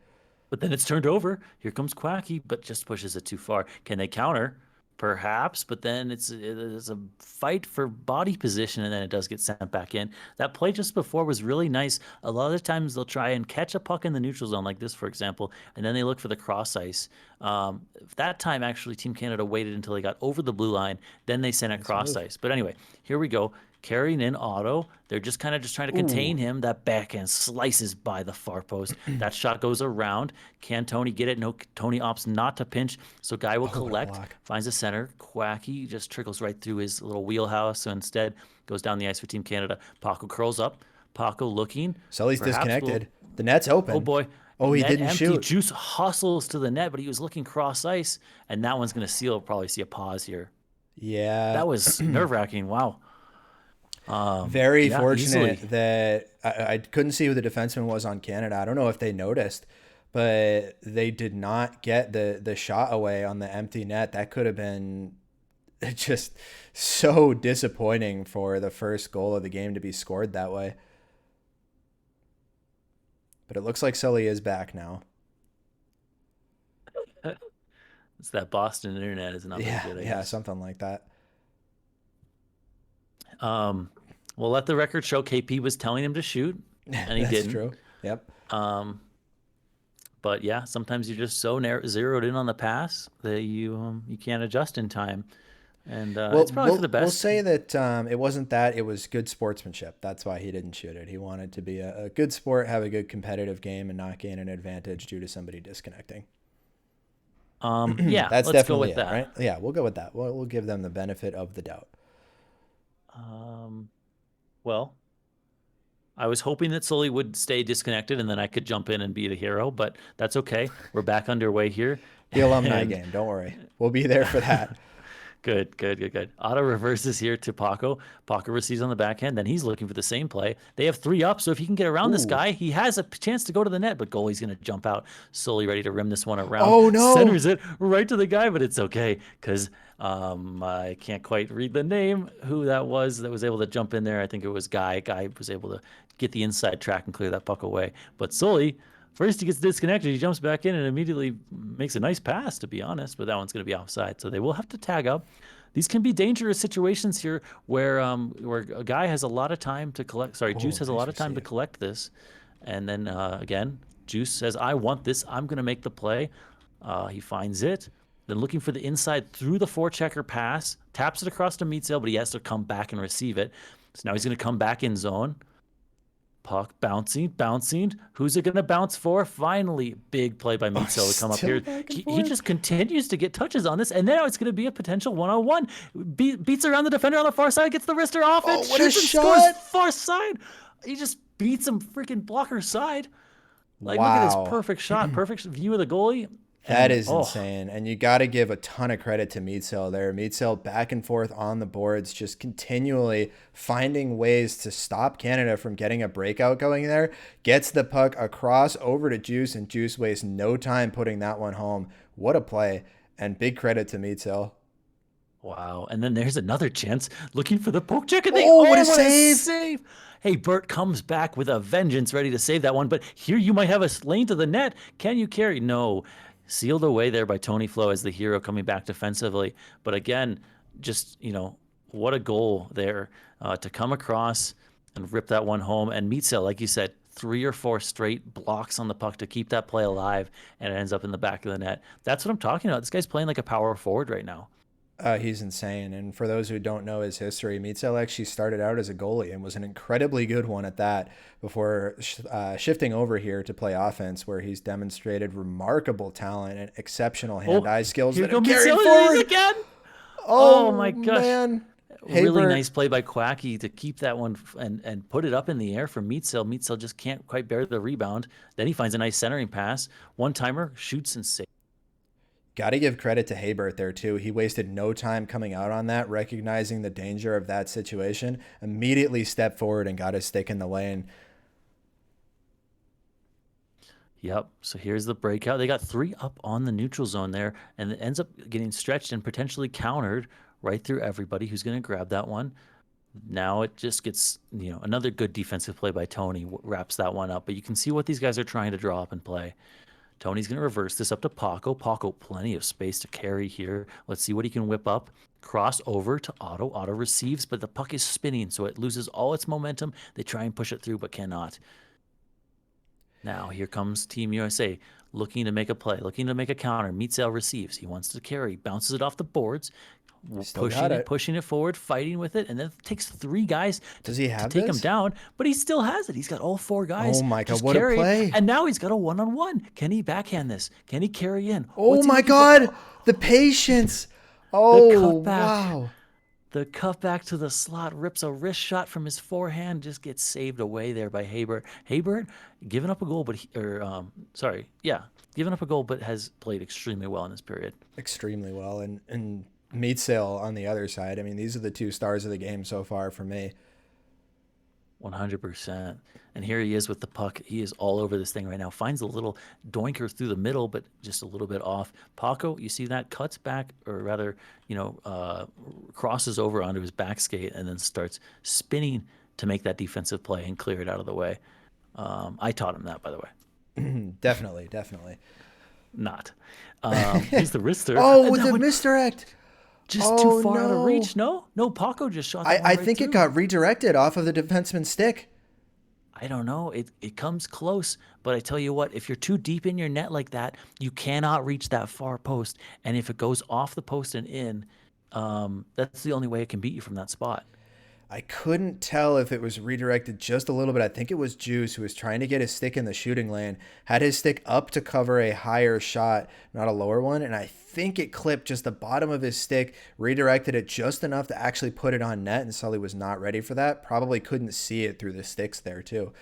But then it's turned over. Here comes Quacky, but just pushes it too far. Can they counter? Perhaps, but then it's a fight for body position, and then it does get sent back in. That play just before was really nice. A lot of the times they'll try and catch a puck in the neutral zone, like this, for example, and then they look for the cross ice. That time, actually, Team Canada waited until they got over the blue line, then they sent it cross ice. But anyway, here we go. Carrying in Otto. They're just trying to contain him. That backhand slices by the far post. That shot goes around. Can Tony get it? No, Tony opts not to pinch. So Guy will collect, finds a center. Quacky just trickles right through his little wheelhouse. So instead, goes down the ice for Team Canada. Paco curls up. Paco looking. Sully's disconnected. The net's open. Oh, boy. Oh, he didn't empty. shoot. Juice hustles to the net, but he was looking cross ice. And that one's going to seal. Probably see a pause here. Yeah. That was nerve-wracking. Wow. Very fortunate easily. that I couldn't see who the defenseman was on Canada. I don't know if they noticed, but they did not get the shot away on the empty net. That could have been just so disappointing for the first goal of the game to be scored that way. But it looks like Sully is back now. It's that Boston internet is not very good, I guess. Something like that. We'll let the record show KP was telling him to shoot, and he didn't. That's true. Yep. But yeah, sometimes you're just so zeroed in on the pass that you can't adjust in time, and it's probably for the best. We'll say that it wasn't that; it was good sportsmanship. That's why he didn't shoot it. He wanted to be a good sport, have a good competitive game, and not gain an advantage due to somebody disconnecting. Yeah, That's let's go definitely with it, that. right? Yeah, we'll go with that. We'll give them the benefit of the doubt. Well, I was hoping that Sully would stay disconnected and then I could jump in and be the hero, but that's okay. We're back underway here. The alumni And game, don't worry. We'll be there for that. Good. Otto reverses here to Paco. Paco receives on the backhand. Then he's looking for the same play. They have 3 up, so if he can get around this Ooh. guy, he has a chance to go to the net. But goalie's going to jump out. Sully ready to rim this one around. Oh, no. Centers it right to the guy, but it's okay because I can't quite read the name who that was able to jump in there. I think it was Guy. Guy was able to get the inside track and clear that puck away. But Sully, first he gets disconnected, he jumps back in and immediately makes a nice pass, to be honest, but that one's going to be offside. So they will have to tag up. These can be dangerous situations here where a guy has a lot of time to collect. Sorry, Juice has a nice lot of time to receive. collect this. And then again, Juice says, I want this. I'm going to make the play. He finds it. Then looking for the inside through the forechecker pass, taps it across to Meatsail, but he has to come back and receive it. So now he's going to come back in zone. Puck bouncing. Who's it going to bounce for? Finally, big play by Meatsail to come up still here. back and He forth. just continues to get touches on this, and now it's going to be a potential one-on-one. Beats around the defender on the far side, gets the wrister off it, Oh, what a shoots and scores shot. far side. He just beats him freaking blocker side. Like, look at Wow. this perfect shot, perfect view of the goalie. That And, is insane. And you got to give a ton of credit to Meatsail there. Meatsail back and forth on the boards, just continually finding ways to stop Canada from getting a breakout going there. Gets the puck across over to Juice, and Juice wastes no time putting that one home. What a play. And big credit to Meatsail. Wow. And then there's another chance looking for the poke check. And What a save. save. Hey, Bert comes back with a vengeance, ready to save that one. But here you might have a lane to the net. Can you carry? No. Sealed away there by Tony Flo as the hero coming back defensively. But again, just, what a goal there to come across and rip that one home. And Meatsail, like you said, 3 or 4 straight blocks on the puck to keep that play alive, and it ends up in the back of the net. That's what I'm talking about. This guy's playing like a power forward right now. He's insane. And for those who don't know his history, Meatsail actually started out as a goalie and was an incredibly good one at that before shifting over here to play offense, where he's demonstrated remarkable talent and exceptional hand-eye skills Here that have comes carried Meatsail forward. again. Oh, my gosh. man. Really Bert. nice play by Quacky to keep that one and put it up in the air for Meatsail. Meatsail just can't quite bear the rebound. Then he finds a nice centering pass. One-timer, shoots and saves. Got to give credit to Haybert there, too. He wasted no time coming out on that, recognizing the danger of that situation, immediately stepped forward and got his stick in the lane. Yep. So here's the breakout. They got 3 up on the neutral zone there, and it ends up getting stretched and potentially countered right through everybody who's going to grab that one. Now it just gets, another good defensive play by Tony wraps that one up. But you can see what these guys are trying to draw up and play. Tony's going to reverse this up to Paco. Paco, plenty of space to carry here. Let's see what he can whip up. Cross over to Otto. Otto receives, but the puck is spinning, so it loses all its momentum. They try and push it through, but cannot. Now here comes Team USA, looking to make a play, looking to make a counter. Meatsail receives. He wants to carry, bounces it off the boards, pushing it forward, fighting with it, and then it takes 3 guys Does he to have take him this? down, but he still has it. He's got all 4 guys. Oh my God, just what a carrying, play. and now he's got a one-on-one. Can he backhand this? Can he carry in? Oh What's he my looking God, for? the patience. Oh, cutback. wow. The cutback to the slot, rips a wrist shot from his forehand, just gets saved away there by Haybert. Haybert giving up a goal, giving up a goal, but has played extremely well in this period. Extremely well. And Meatsail on the other side. I mean, these are the 2 stars of the game so far for me. 100%. And here he is with the puck. He is all over this thing right now. Finds a little doinker through the middle, but just a little bit off. Paco, you see that, cuts back, or rather, crosses over onto his back skate and then starts spinning to make that defensive play and clear it out of the way. I taught him that, by the way. Definitely. Not. He's the wrister. Oh, with the misdirect. Just too far out of reach. No, Paco just shot that one I right think through. it got redirected off of the defenseman's stick. I don't know. It comes close, but I tell you what, if you're too deep in your net like that, you cannot reach that far post. And if it goes off the post and in, that's the only way it can beat you from that spot. I couldn't tell if it was redirected just a little bit. I think it was Juice who was trying to get his stick in the shooting lane, had his stick up to cover a higher shot, not a lower one, and I think it clipped just the bottom of his stick, redirected it just enough to actually put it on net, and Sully was not ready for that. Probably couldn't see it through the sticks there too.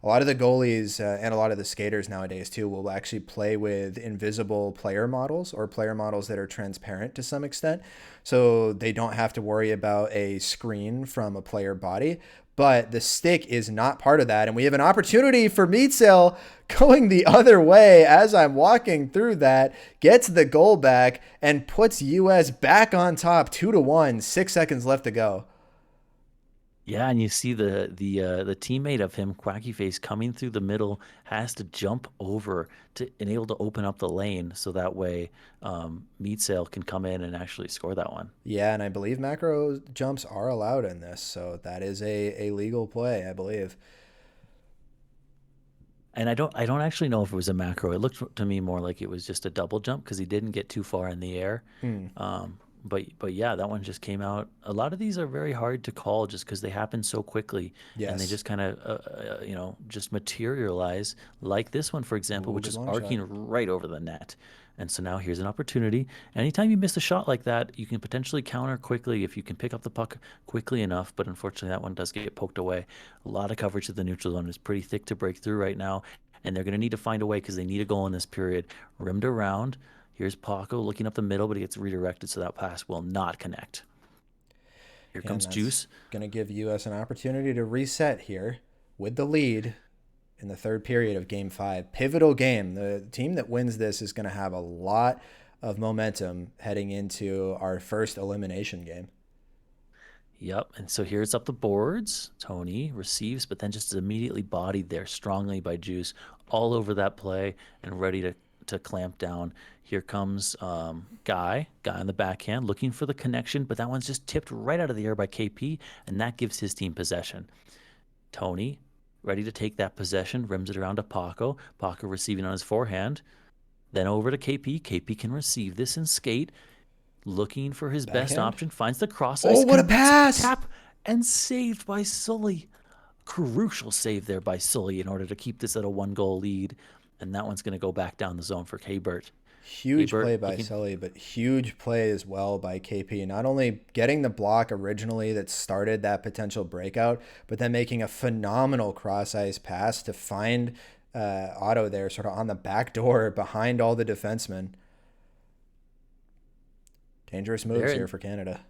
A lot of the goalies and a lot of the skaters nowadays too will actually play with invisible player models or player models that are transparent to some extent, so they don't have to worry about a screen from a player body. But the stick is not part of that, and we have an opportunity for Meatsail going the other way as I'm walking through that, gets the goal back and puts US back on top 2-1, 6 seconds left to go. Yeah, and you see the teammate of him, Quacky Face, coming through the middle, has to jump over to and able to open up the lane so that way Meat Sail can come in and actually score that one. Yeah, and I believe macro jumps are allowed in this, so that is a legal play, I believe. And I don't actually know if it was a macro. It looked to me more like it was just a double jump because he didn't get too far in the air. Hmm. But yeah, that one just came out. A lot of these are very hard to call just because they happen so quickly, and they Yes. just kind of just materialize. Like this one, for example, Ooh, which good is long shot. arcing right over the net. And so now here's an opportunity. Anytime you miss a shot like that, you can potentially counter quickly if you can pick up the puck quickly enough. But unfortunately, that one does get poked away. A lot of coverage to the neutral zone is pretty thick to break through right now, and they're going to need to find a way because they need a goal in this period. Rimmed around. Here's Paco looking up the middle, but he gets redirected, so that pass will not connect. Here And comes that's Juice. going to give US an opportunity to reset here with the lead in the third period of game 5. Pivotal game. The team that wins this is going to have a lot of momentum heading into our first elimination game. Yep, and so here's up the boards. Tony receives, but then just is immediately bodied there strongly by Juice, all over that play and ready to clamp down. Here comes Guy on the backhand, looking for the connection, but that one's just tipped right out of the air by KP, and that gives his team possession. Tony, ready to take that possession, rims it around to Paco. Paco receiving on his forehand. Then over to KP. KP can receive this and skate. Looking for his best Backhand? option. Finds the cross Oh, ice. what a Connects, pass! tap, and saved by Sully. Crucial save there by Sully in order to keep this at a 1-goal lead. And that one's going to go back down the zone for K-Bert. Huge K-Bert play by looking. Sully, but huge play as well by KP. Not only getting the block originally that started that potential breakout, but then making a phenomenal cross ice pass to find Otto there, sort of on the back door behind all the defensemen. Dangerous moves There, here for Canada.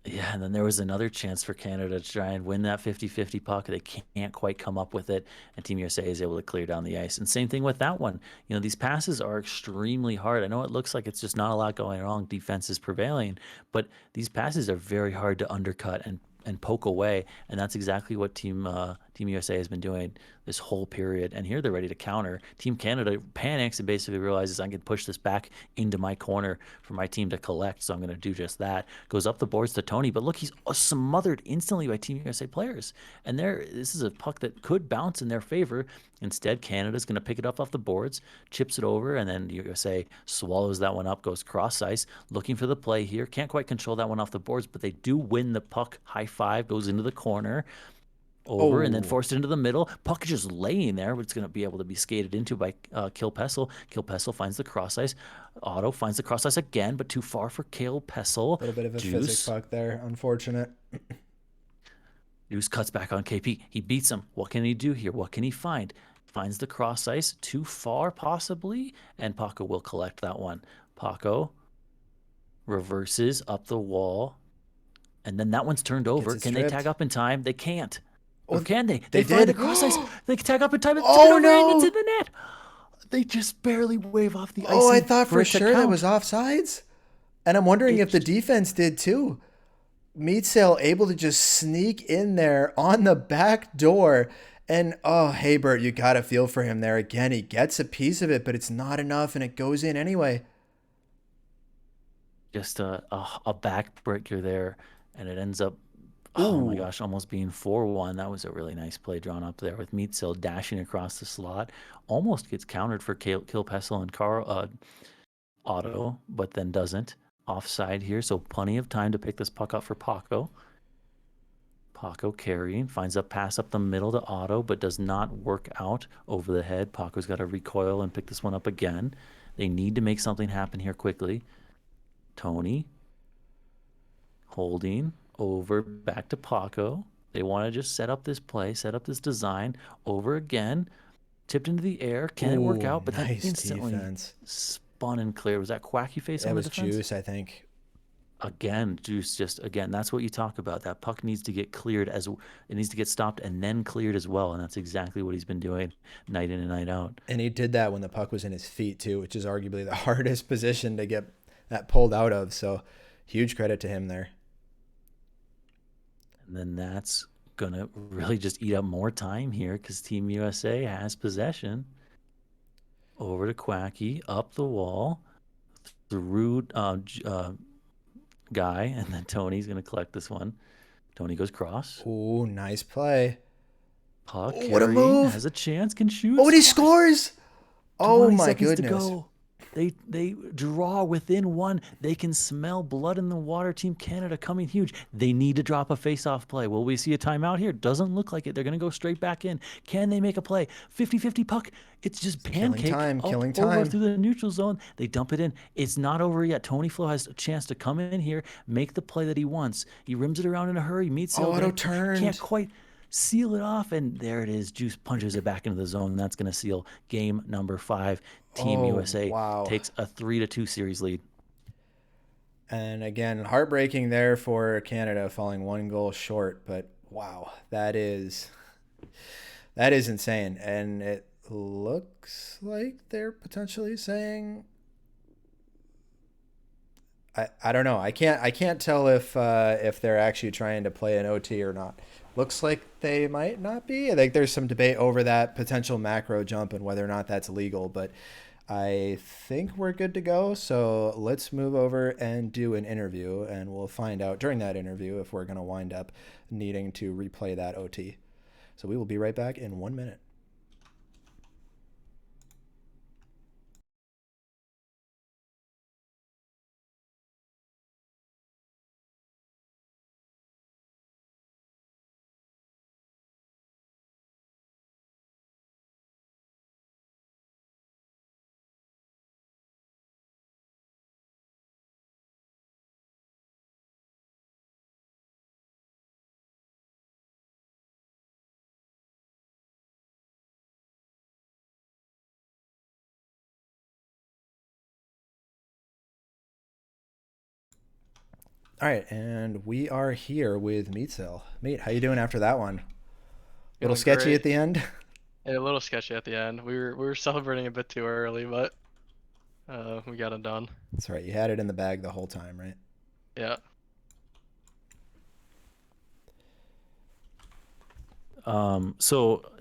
yeah, and then there was another chance for Canada to try and win that 50-50 puck. They can't quite come up with it, and Team USA is able to clear down the ice. And same thing with that one. These passes are extremely hard. I know it looks like it's just not a lot going wrong. Defense is prevailing, but these passes are very hard to undercut and poke away, and that's exactly what Team USA has been doing this whole period. And here they're ready to counter. Team Canada panics and basically realizes I can push this back into my corner for my team to collect, so I'm going to do just that. Goes up the boards to Tony, but look, he's smothered instantly by Team USA players. And this is a puck that could bounce in their favor. Instead, Canada's going to pick it up off the boards, chips it over, and then USA swallows that one up, goes cross ice, looking for the play here. Can't quite control that one off the boards, but they do win the puck. High five, goes into the corner, over, and then Oh, forced into the middle. Puck is just laying there, but it's going to be able to be skated into by Kill Pessel. Kill Pessel finds the cross ice. Otto finds the cross ice again, but too far for Kill Pessel. a little bit of a physics Juice. puck there. Unfortunate. Juice cuts back on KP. He beats him. What can he do here? What can he find? Finds the cross ice. Too far, possibly, and Paco will collect that one. Paco reverses up the wall, and then that one's turned over. it Can they tag stripped. up in time? They can't. Or Oh, can they? they They find the did. cross ice. They tag up in time. It's Oh, turned over and it's no. in the net. They just barely wave off the Oh, I icing thought for it to sure that count. was offsides. And I'm wondering if the It- defense did too. Meatsail able to just sneak in there on the back door. And oh, hey, Bert, you got to feel for him there. Again, he gets a piece of it, but it's not enough and it goes in anyway. Just a backbreaker there, and it ends up, oh my Ooh, gosh, almost being 4-1. That was a really nice play drawn up there with Meatsil dashing across the slot. Almost gets countered for Kill Pessel and Otto, but then doesn't. Offside here, so plenty of time to pick this puck up for Paco. Paco carrying, finds a pass up the middle to Otto, but does not work out over the head. Paco's got to recoil and pick this one up again. They need to make something happen here quickly. Tony holding over back to Paco. They want to just set up this play, set up this design over again. Tipped into the air. Can it work Ooh, out? But then nice instantly defense. spun and cleared. Was that Quacky face It on the was defense? Juice, I think. Again, Juice just again, that's what you talk about. That puck needs to get cleared as it needs to get stopped and then cleared as well. And that's exactly what he's been doing night in and night out. And he did that when the puck was in his feet too, which is arguably the hardest position to get that pulled out of. So huge credit to him there. And then that's gonna really just eat up more time here because Team USA has possession. Over to Quacky, up the wall, through Guy, and then Tony's gonna collect this one. Tony goes cross. Ooh, nice play. Puck Oh, what a carrying, move. has a chance, can shoot. Oh, and he scores. Oh 20 my seconds goodness. to go. They draw within one. They can smell blood in the water. Team Canada coming huge. They need to drop a face-off play. Will we see a timeout here? Doesn't look like it. They're going to go straight back in. Can they make a play? 50-50 puck. It's just pancake killing over time. through the neutral zone. They dump it in. It's not over yet. Tony Flo has a chance to come in here, make the play that he wants. He rims it around in a hurry, meets Oh, Otto Can't turned. quite seal it off, and there it is. Juice punches it back into the zone, and that's going to seal game number 5. Team Oh, USA wow. takes a 3-2 series lead. And again, heartbreaking there for Canada, falling 1 goal short. But wow, that is insane. And it looks like they're potentially saying, I don't know. I can't tell if they're actually trying to play an OT or not. Looks like they might not be. I think there's some debate over that potential macro jump and whether or not that's legal, but I think we're good to go. So let's move over and do an interview, and we'll find out during that interview if we're going to wind up needing to replay that OT. So we will be right back in 1 minute. All right, and we are here with Meatzel. Meat, how you doing after that one? Little Feeling sketchy great. at the end? Yeah, a little sketchy at the end. We were celebrating a bit too early, but we got it done. That's right. You had it in the bag the whole time, right? Yeah. So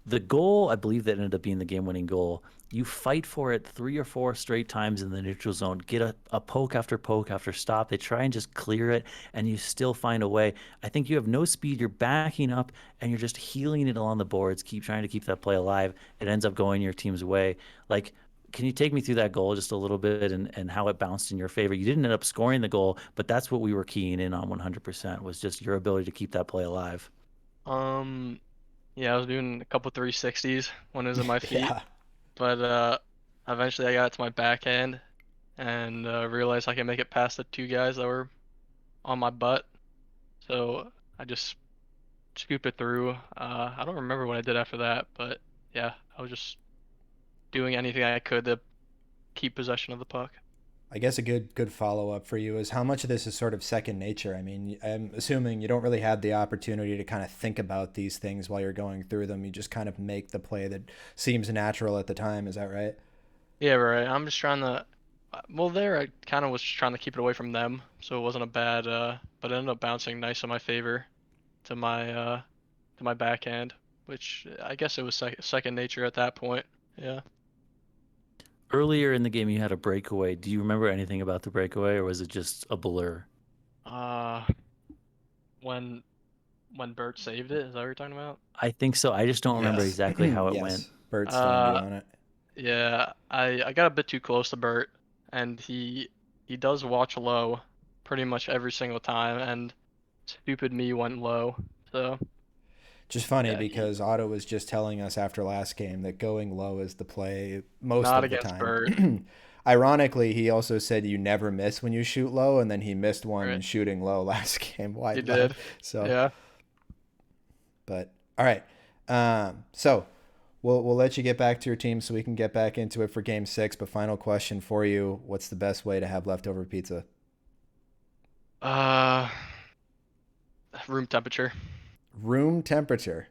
the goal, I believe that ended up being the game-winning goal. You fight for it 3 or 4 straight times in the neutral zone, get a poke after stop. They try and just clear it, and you still find a way. I think you have no speed. You're backing up, and you're just healing it along the boards, keep trying to keep that play alive. It ends up going your team's way. Like, can you take me through that goal just a little bit and how it bounced in your favor? You didn't end up scoring the goal, but that's what we were keying in on 100% was just your ability to keep that play alive. Um. Yeah, I was doing a couple 360s when it was in my feet, Yeah. but eventually I got it to my backhand and realized I could make it past the 2 guys that were on my butt. So I just scooped it through. I don't remember what I did after that, but yeah, I was just doing anything I could to keep possession of the puck. I guess a good follow up for you is how much of this is sort of second nature. I mean, I'm assuming you don't really have the opportunity to kind of think about these things while you're going through them. You just kind of make the play that seems natural at the time. Is that right? Yeah, right. I'm just trying to. Well, there I kind of was trying to keep it away from them, so it wasn't a bad. But it ended up bouncing nice in my favor to my backhand, which I guess it was second nature at that point. Yeah. Earlier in the game, you had a breakaway. Do you remember anything about the breakaway, or was it just a blur? Uh, when Bert saved it, is that what you're talking about? I think so. I just don't remember Yes. exactly how it went. Yes. Bert slammed you Uh, on it. yeah, I got a bit too close to Bert, and he does watch low pretty much every single time, and stupid me went low. So Just funny yeah, because Otto was just telling us after last game that going low is the play most not of the against Bird. time. Ironically, he also said you never miss when you shoot low, and then he missed one Right. shooting low last game He wide did. left. So, Yeah. but all right. So we'll let you get back to your team so we can get back into it for Game 6. But final question for you: what's the best way to have leftover pizza? Room temperature. Room temperature.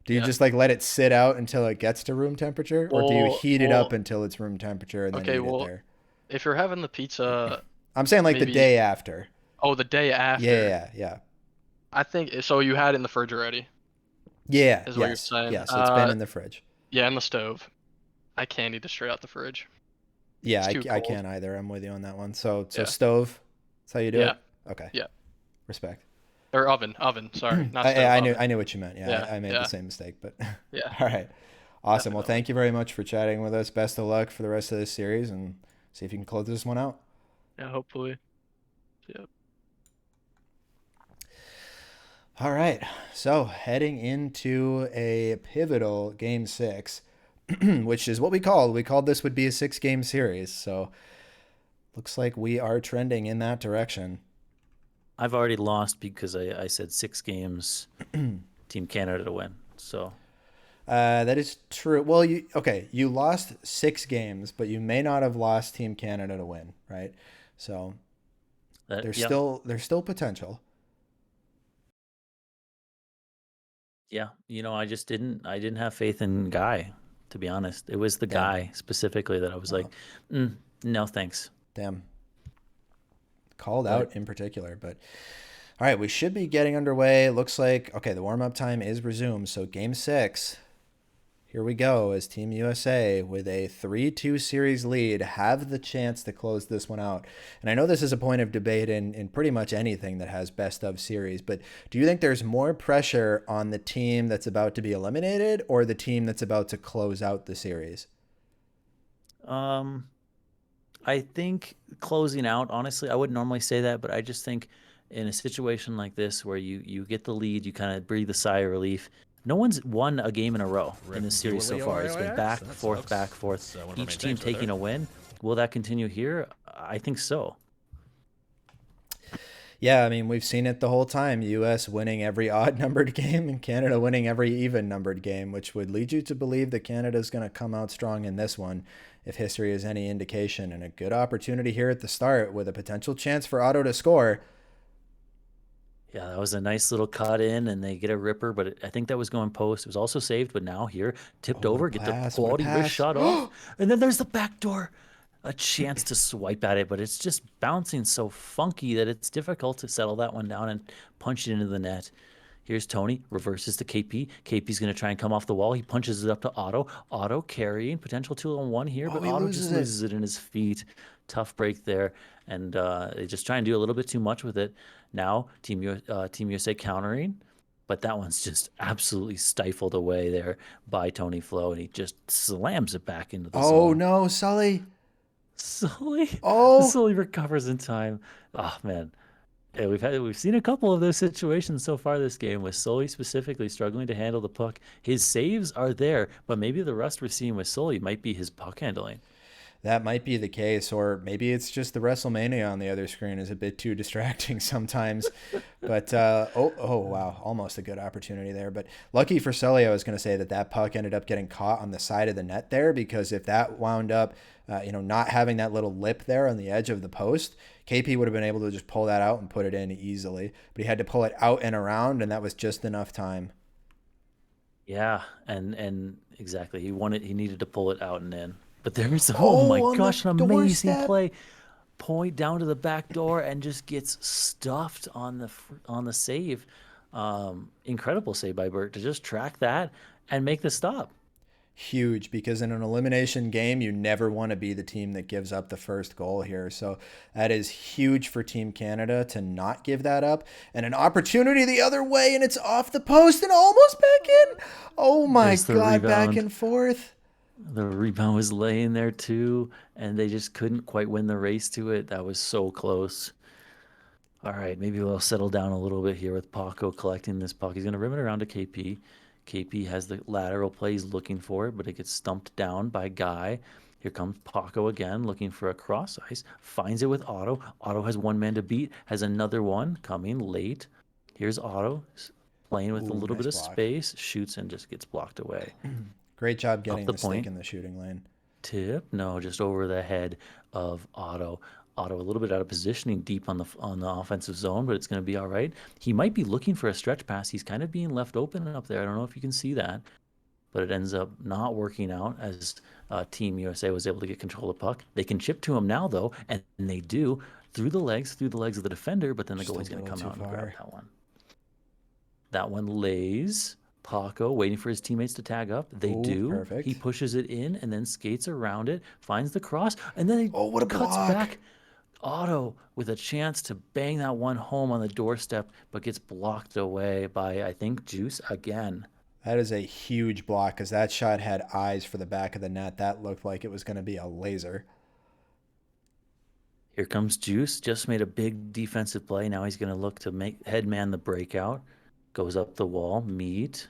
Do you Yeah. just like let it sit out until it gets to room temperature, or do you heat it up Well, until it's room temperature and then okay. eat it Well, there? if you're having the pizza, I'm saying like the maybe. day after. Oh, the day after. Yeah. I think so. You had it in the fridge already, Yeah, is what you're yes. saying. Yes, it's been in the fridge. Yeah, in the stove. I can't eat it straight out the fridge. Yeah, It's too I cold. can't either. I'm with you on that one. So Yeah. stove. That's how you do Yeah. it? Okay. Yeah. Respect. Or oven. Sorry, not stove. I knew Oven. what you meant. Yeah, Yeah. I made the Yeah. same mistake, but Yeah. all right. Awesome. Well, Definitely. thank you very much for chatting with us. Best of luck for the rest of this series and see if you can close this one out. Yeah. Hopefully. Yeah. All right. So, heading into a pivotal game 6, which is what we called this would be a 6-game series. So, looks like we are trending in that direction. I've already lost because I said 6 games, Team Canada to win. So that is true. Well, you lost 6 games, but you may not have lost Team Canada to win, right? So, there's yeah, still potential. yeah. I just didn't have faith in Guy, to be honest. It was the guy specifically that I was like, no thanks. Damn. Called But out in particular, but all right, we should be getting underway. Looks like the warm-up time is resumed. So game 6. Here we go as Team USA with a 3-2 series lead have the chance to close this one out. And I know this is a point of debate in pretty much anything that has best of series, but do you think there's more pressure on the team that's about to be eliminated or the team that's about to close out the series? I think closing out, honestly, I wouldn't normally say that, but I just think in a situation like this where you get the lead, you kind of breathe a sigh of relief. No one's won a game in a row in this series so far. It's been back, forth. Each team taking a win. Will that continue here? I think so. Yeah, I mean, we've seen it the whole time. US winning every odd numbered game and Canada winning every even numbered game, which would lead you to believe that Canada's going to come out strong in this one if history is any indication. And a good opportunity here at the start with a potential chance for Otto to score. Yeah, that was a nice little cut in, and they get a ripper, but I think that was going post. It was also saved, but now here, tipped over, get the quality wrist shot off, and then there's the back door. A chance to swipe at it, but it's just bouncing so funky that it's difficult to settle that one down and punch it into the net. Here's Tony, reverses to KP. KP's going to try and come off the wall. He punches it up to Otto. Otto carrying, potential 2-on-1 here, but Otto just loses it in his feet. Tough break there, and they just try and do a little bit too much with it. Now, Team USA countering, but that one's just absolutely stifled away there by Tony Flo, and he just slams it back into the zone. Oh no, Sully! Sully recovers in time. Oh man. Yeah, we've seen a couple of those situations so far this game with Sully specifically struggling to handle the puck. His saves are there, but maybe the rust we're seeing with Sully might be his puck handling. That might be the case, or maybe it's just the WrestleMania on the other screen is a bit too distracting sometimes. But oh wow, almost a good opportunity there. But lucky for Sully, I was going to say that puck ended up getting caught on the side of the net there, because if that wound up, not having that little lip there on the edge of the post, KP would have been able to just pull that out and put it in easily. But he had to pull it out and around, and that was just enough time. Yeah, and exactly, he needed to pull it out and in. But there's, oh my gosh, an amazing play. Point down to the back door and just gets stuffed on the save. Incredible save by Bert to just track that and make the stop. Huge, because in an elimination game, you never want to be the team that gives up the first goal here. So that is huge for Team Canada to not give that up. And an opportunity the other way, and it's off the post and almost back in. Oh my God, back and forth. The rebound was laying there too, and they just couldn't quite win the race to it. That was so close. All right, maybe we'll settle down a little bit here with Paco collecting this puck. He's going to rim it around to KP. KP has the lateral play. He's looking for it, but it gets stumped down by Guy. Here comes Paco again, looking for a cross ice. Finds it with Otto. Otto has one man to beat. Has another one coming late. Here's Otto playing with a Ooh, little nice bit of block. space. Shoots and just gets blocked away. Great job Up getting the the stick point. in the shooting lane. Tip? No, just over the head of Otto. Otto a little bit out of positioning deep on the offensive zone, but it's going to be all right. He might be looking for a stretch pass. He's kind of being left open up there. I don't know if you can see that, but it ends up not working out as Team USA was able to get control of the puck. They can chip to him now, though, and they do through the legs of the defender, but then the Just a goalie's going to little come too out and grab far. that one. That one lays. Paco waiting for his teammates to tag up. They Ooh, do. perfect. He pushes it in and then skates around it, finds the cross, and then he Oh, what a cuts block. back. Otto with a chance to bang that one home on the doorstep, but gets blocked away by, I think, Juice again. That is a huge block because that shot had eyes for the back of the net. That looked like it was going to be a laser. Here comes Juice. Just made a big defensive play. Now he's going to look to make headman the breakout. Goes up the wall. Meet.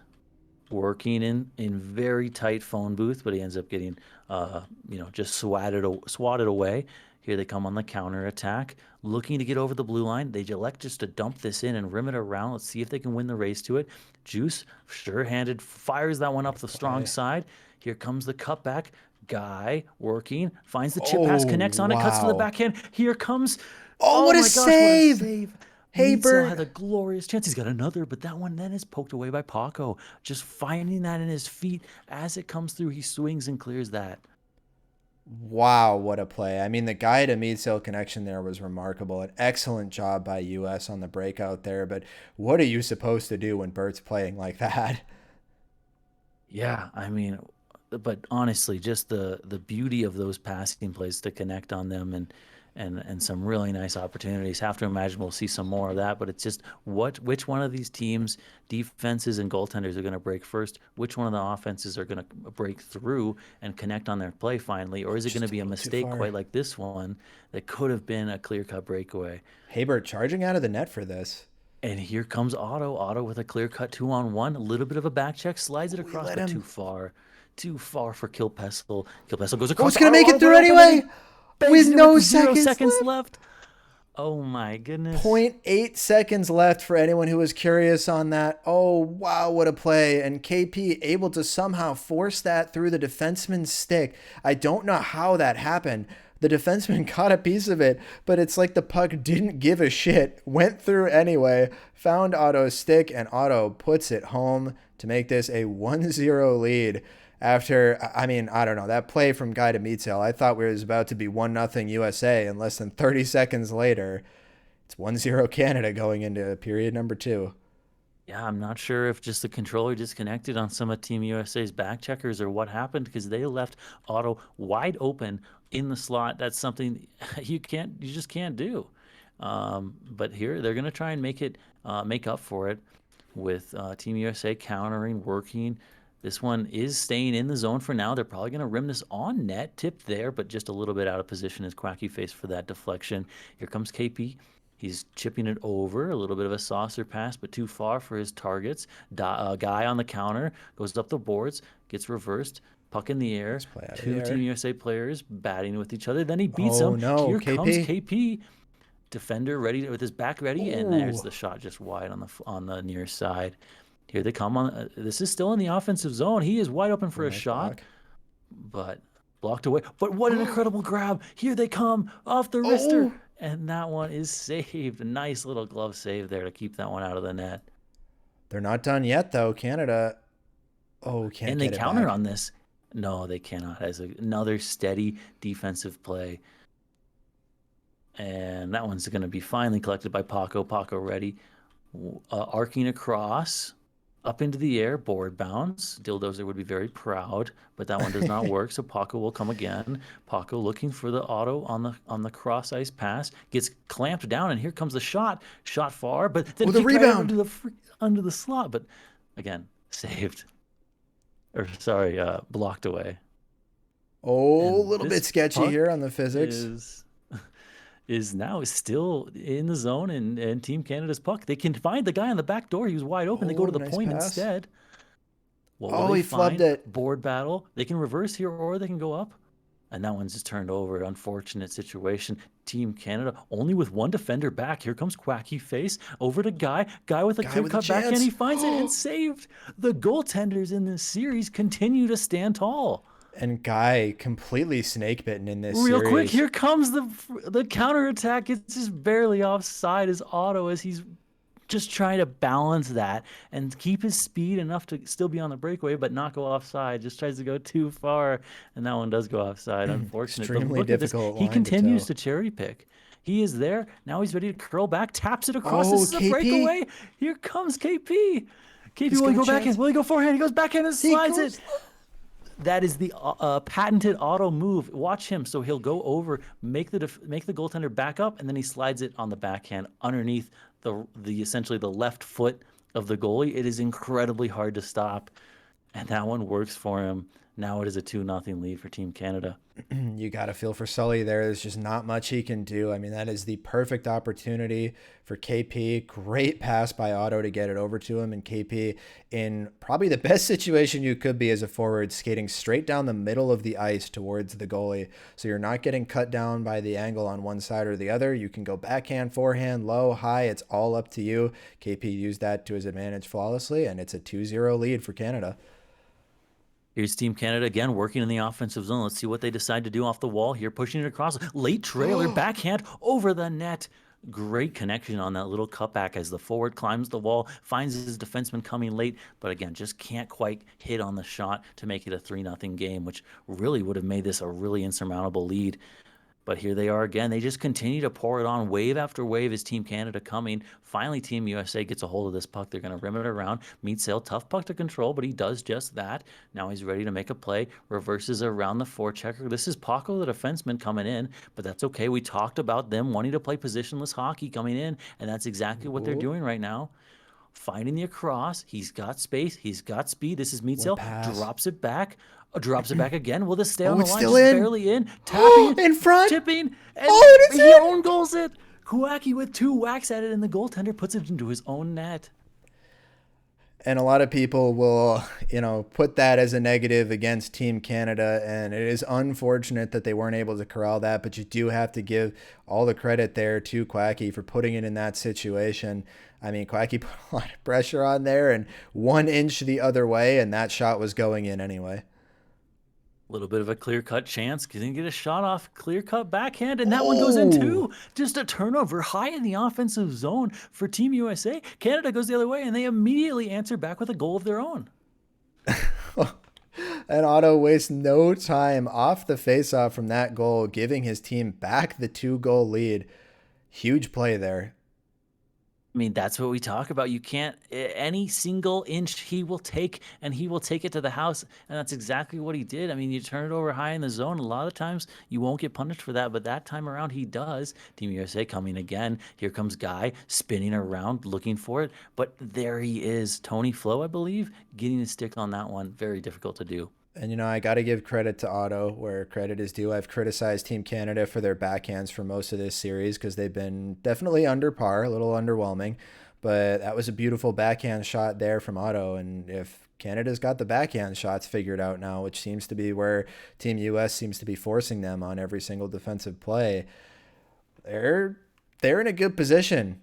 Working in very tight phone booth, but he ends up getting, just swatted away. Here they come on the counter attack, looking to get over the blue line. They elect just to dump this in and rim it around. Let's see if they can win the race to it. Juice, sure-handed, fires that one up the strong side. Here comes the cutback. Guy working, finds the chip pass, connects on it, cuts to the wow. backhand. Here comes. Oh, what a my gosh, save! What a save! Hey, Meadsell Bert. had a glorious chance. He's got another, but that one then is poked away by Paco. Just finding that in his feet as it comes through, he swings and clears that. Wow, what a play. I mean, the guy to Meadsell connection there was remarkable. An excellent job by US on the breakout there, but what are you supposed to do when Bert's playing like that? Yeah, I mean, but honestly, just the beauty of those passing plays to connect on them and some really nice opportunities. Have to imagine we'll see some more of that, but it's just which one of these teams, defenses and goaltenders are going to break first? Which one of the offenses are going to break through and connect on their play finally? Or is it going to Just a be a little too mistake far. quite like this one that could have been a clear-cut breakaway? Hey, Bert charging out of the net for this. And here comes Otto. Otto with a clear cut 2-on-1. A little bit of a back check, slides it Oh, he across, let but him. too far. Too far for Kilpestle. Kilpestle goes Oh, across. it's going to Otto. make it Otto through wide open, and he anyway bangs with it no with 0 seconds seconds left. left. Oh my goodness. 0.8 seconds left for anyone who was curious on that. Oh, wow, what a play. And KP able to somehow force that through the defenseman's stick. I don't know how that happened. The defenseman caught a piece of it, but it's like the puck didn't give a shit. Went through anyway, found Otto's stick, and Otto puts it home to make this a 1-0 lead. After, I mean, I don't know, that play from Guy to Meadsell, I thought we was about to be 1-0 USA, and less than 30 seconds later, it's 1-0 Canada going into period number 2. Yeah, I'm not sure if just the controller disconnected on some of Team USA's back checkers or what happened because they left Otto wide open in the slot. That's something you just can't do. But here they're going to try and make up for it with Team USA countering, working. This one is staying in the zone for now. They're probably going to rim this on net, tipped there, but just a little bit out of position as Quacky faced for that deflection. Here comes KP. He's chipping it over, a little bit of a saucer pass, but too far for his targets. Guy on the counter goes up the boards, gets reversed, puck in the air. Nice play out of the Two air. Team USA players batting with each other. Then he beats Oh, him. no, Here comes KP. KP, defender ready with his back ready, and there's Ooh. the shot just wide on the near side. Here they come on. This is still in the offensive zone. He is wide open for a Nice shot, block. but blocked away. But what an incredible grab! Here they come off the wrister. Oh. And that one is saved. A nice little glove save there to keep that one out of the net. They're not done yet, though. Canada, can't And they get it counter back. on this. No, they cannot. As another steady defensive play. And that one's going to be finally collected by Paco. Paco ready. Arcing across. Up into the air, board bounce. Dildozer would be very proud, but that one does not work. So Paco will come again. Paco looking for the Otto on the cross ice pass, gets clamped down, and here comes the shot. Shot far, but then the kicked right rebound. under the slot. But again, saved. Or sorry, blocked away. Oh, a And little bit this sketchy puck here on the physics. is is now still in the zone and Team Canada's puck. They can find the guy on the back door. He was wide open. They go to the nice point pass. instead. What will Oh, they he flubbed find? it. Board battle. They can reverse here or they can go up. And that one's just turned over. Unfortunate situation. Team Canada only with one defender back. Here comes Quacky Face over to Guy. Guy with a Guy clear with a cut backhand. He chance. finds it and saved. The goaltenders in this series continue to stand tall. And Guy completely snake bitten in this Real series. quick, here comes the counterattack. It's just barely offside as Otto as he's just trying to balance that and keep his speed enough to still be on the breakaway but not go offside. Just tries to go too far, and that one does go offside. Unfortunate. But Extremely look at this. difficult He line to continues toe. to cherry pick. He is there. Now he's ready to curl back, taps it across. Oh, This is a KP. breakaway. Here comes KP. KP, He's will he got go a backhand? chance. Will he go forehand? He goes backhand and He slides goes- it. That is the patented auto move. Watch him. So he'll go over, make the goaltender back up, and then he slides it on the backhand underneath the essentially the left foot of the goalie. It is incredibly hard to stop, and that one works for him. Now it is a 2-0 lead for Team Canada. You got to feel for Sully there. There's just not much he can do. I mean, that is the perfect opportunity for KP. Great pass by Otto to get it over to him. And KP, in probably the best situation you could be as a forward, skating straight down the middle of the ice towards the goalie. So you're not getting cut down by the angle on one side or the other. You can go backhand, forehand, low, high. It's all up to you. KP used that to his advantage flawlessly, and it's a 2-0 lead for Canada. Here's Team Canada again working in the offensive zone. Let's see what they decide to do off the wall here. Pushing it across. Late trailer, backhand over the net. Great connection on that little cutback as the forward climbs the wall, finds his defenseman coming late, but again, just can't quite hit on the shot to make it a 3-0 game, which really would have made this a really insurmountable lead. But here they are again. They just continue to pour it on wave after wave as Team Canada coming. Finally, Team USA gets a hold of this puck. They're going to rim it around. Meet Sale, tough puck to control, but he does just that. Now he's ready to make a play. Reverses around the forechecker. This is Paco, the defenseman, coming in, but that's okay. We talked about them wanting to play positionless hockey coming in, and that's exactly what they're doing right now. Finding the across. He's got space. He's got speed. This is Meatsale. Drops it back. Drops it back again. Will this stay on the it's line? still Just in. barely in. Tapping. In front. Tipping. And Oh, it is he in. own goals it. Kuwaki with 2 whacks at it, and the goaltender puts it into his own net. And a lot of people will, put that as a negative against Team Canada. And it is unfortunate that they weren't able to corral that. But you do have to give all the credit there to Quacky for putting it in that situation. I mean, Quacky put a lot of pressure on there and 1 inch the other way, and that shot was going in anyway. A little bit of a clear-cut chance. Couldn't get a shot off. Clear-cut backhand, and that one goes in too. Just a turnover high in the offensive zone for Team USA. Canada goes the other way, and they immediately answer back with a goal of their own. And Otto wastes no time off the faceoff from that goal, giving his team back the 2-goal lead. Huge play there. I mean, that's what we talk about. You can't, any single inch he will take, and he will take it to the house. And that's exactly what he did. I mean, you turn it over high in the zone. A lot of times you won't get punished for that, but that time around he does. Team USA coming again. Here comes Guy spinning around, looking for it. But there he is. Tony Flo, I believe, getting his stick on that one. Very difficult to do. And, I got to give credit to Otto where credit is due. I've criticized Team Canada for their backhands for most of this series because they've been definitely under par, a little underwhelming. But that was a beautiful backhand shot there from Otto. And if Canada's got the backhand shots figured out now, which seems to be where Team US seems to be forcing them on every single defensive play, they're in a good position.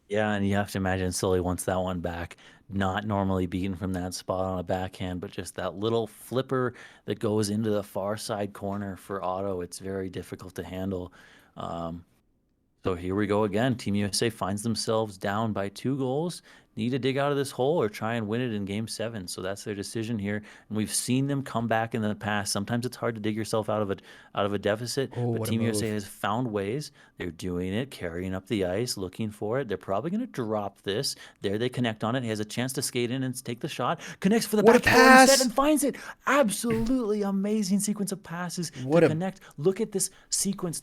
Yeah, and you have to imagine Sully wants that one back. Not normally beaten from that spot on a backhand, but just that little flipper that goes into the far side corner for Otto. It's very difficult to handle. So here we go again. Team USA finds themselves down by 2 goals. Need to dig out of this hole or try and win it in Game 7. So that's their decision here. And we've seen them come back in the past. Sometimes it's hard to dig yourself out of a deficit. But Team USA has found ways. They're doing it, carrying up the ice, looking for it. They're probably going to drop this. There they connect on it. He has a chance to skate in and take the shot. Connects for the back instead and finds it. Absolutely amazing sequence of passes to connect. Look at this sequence.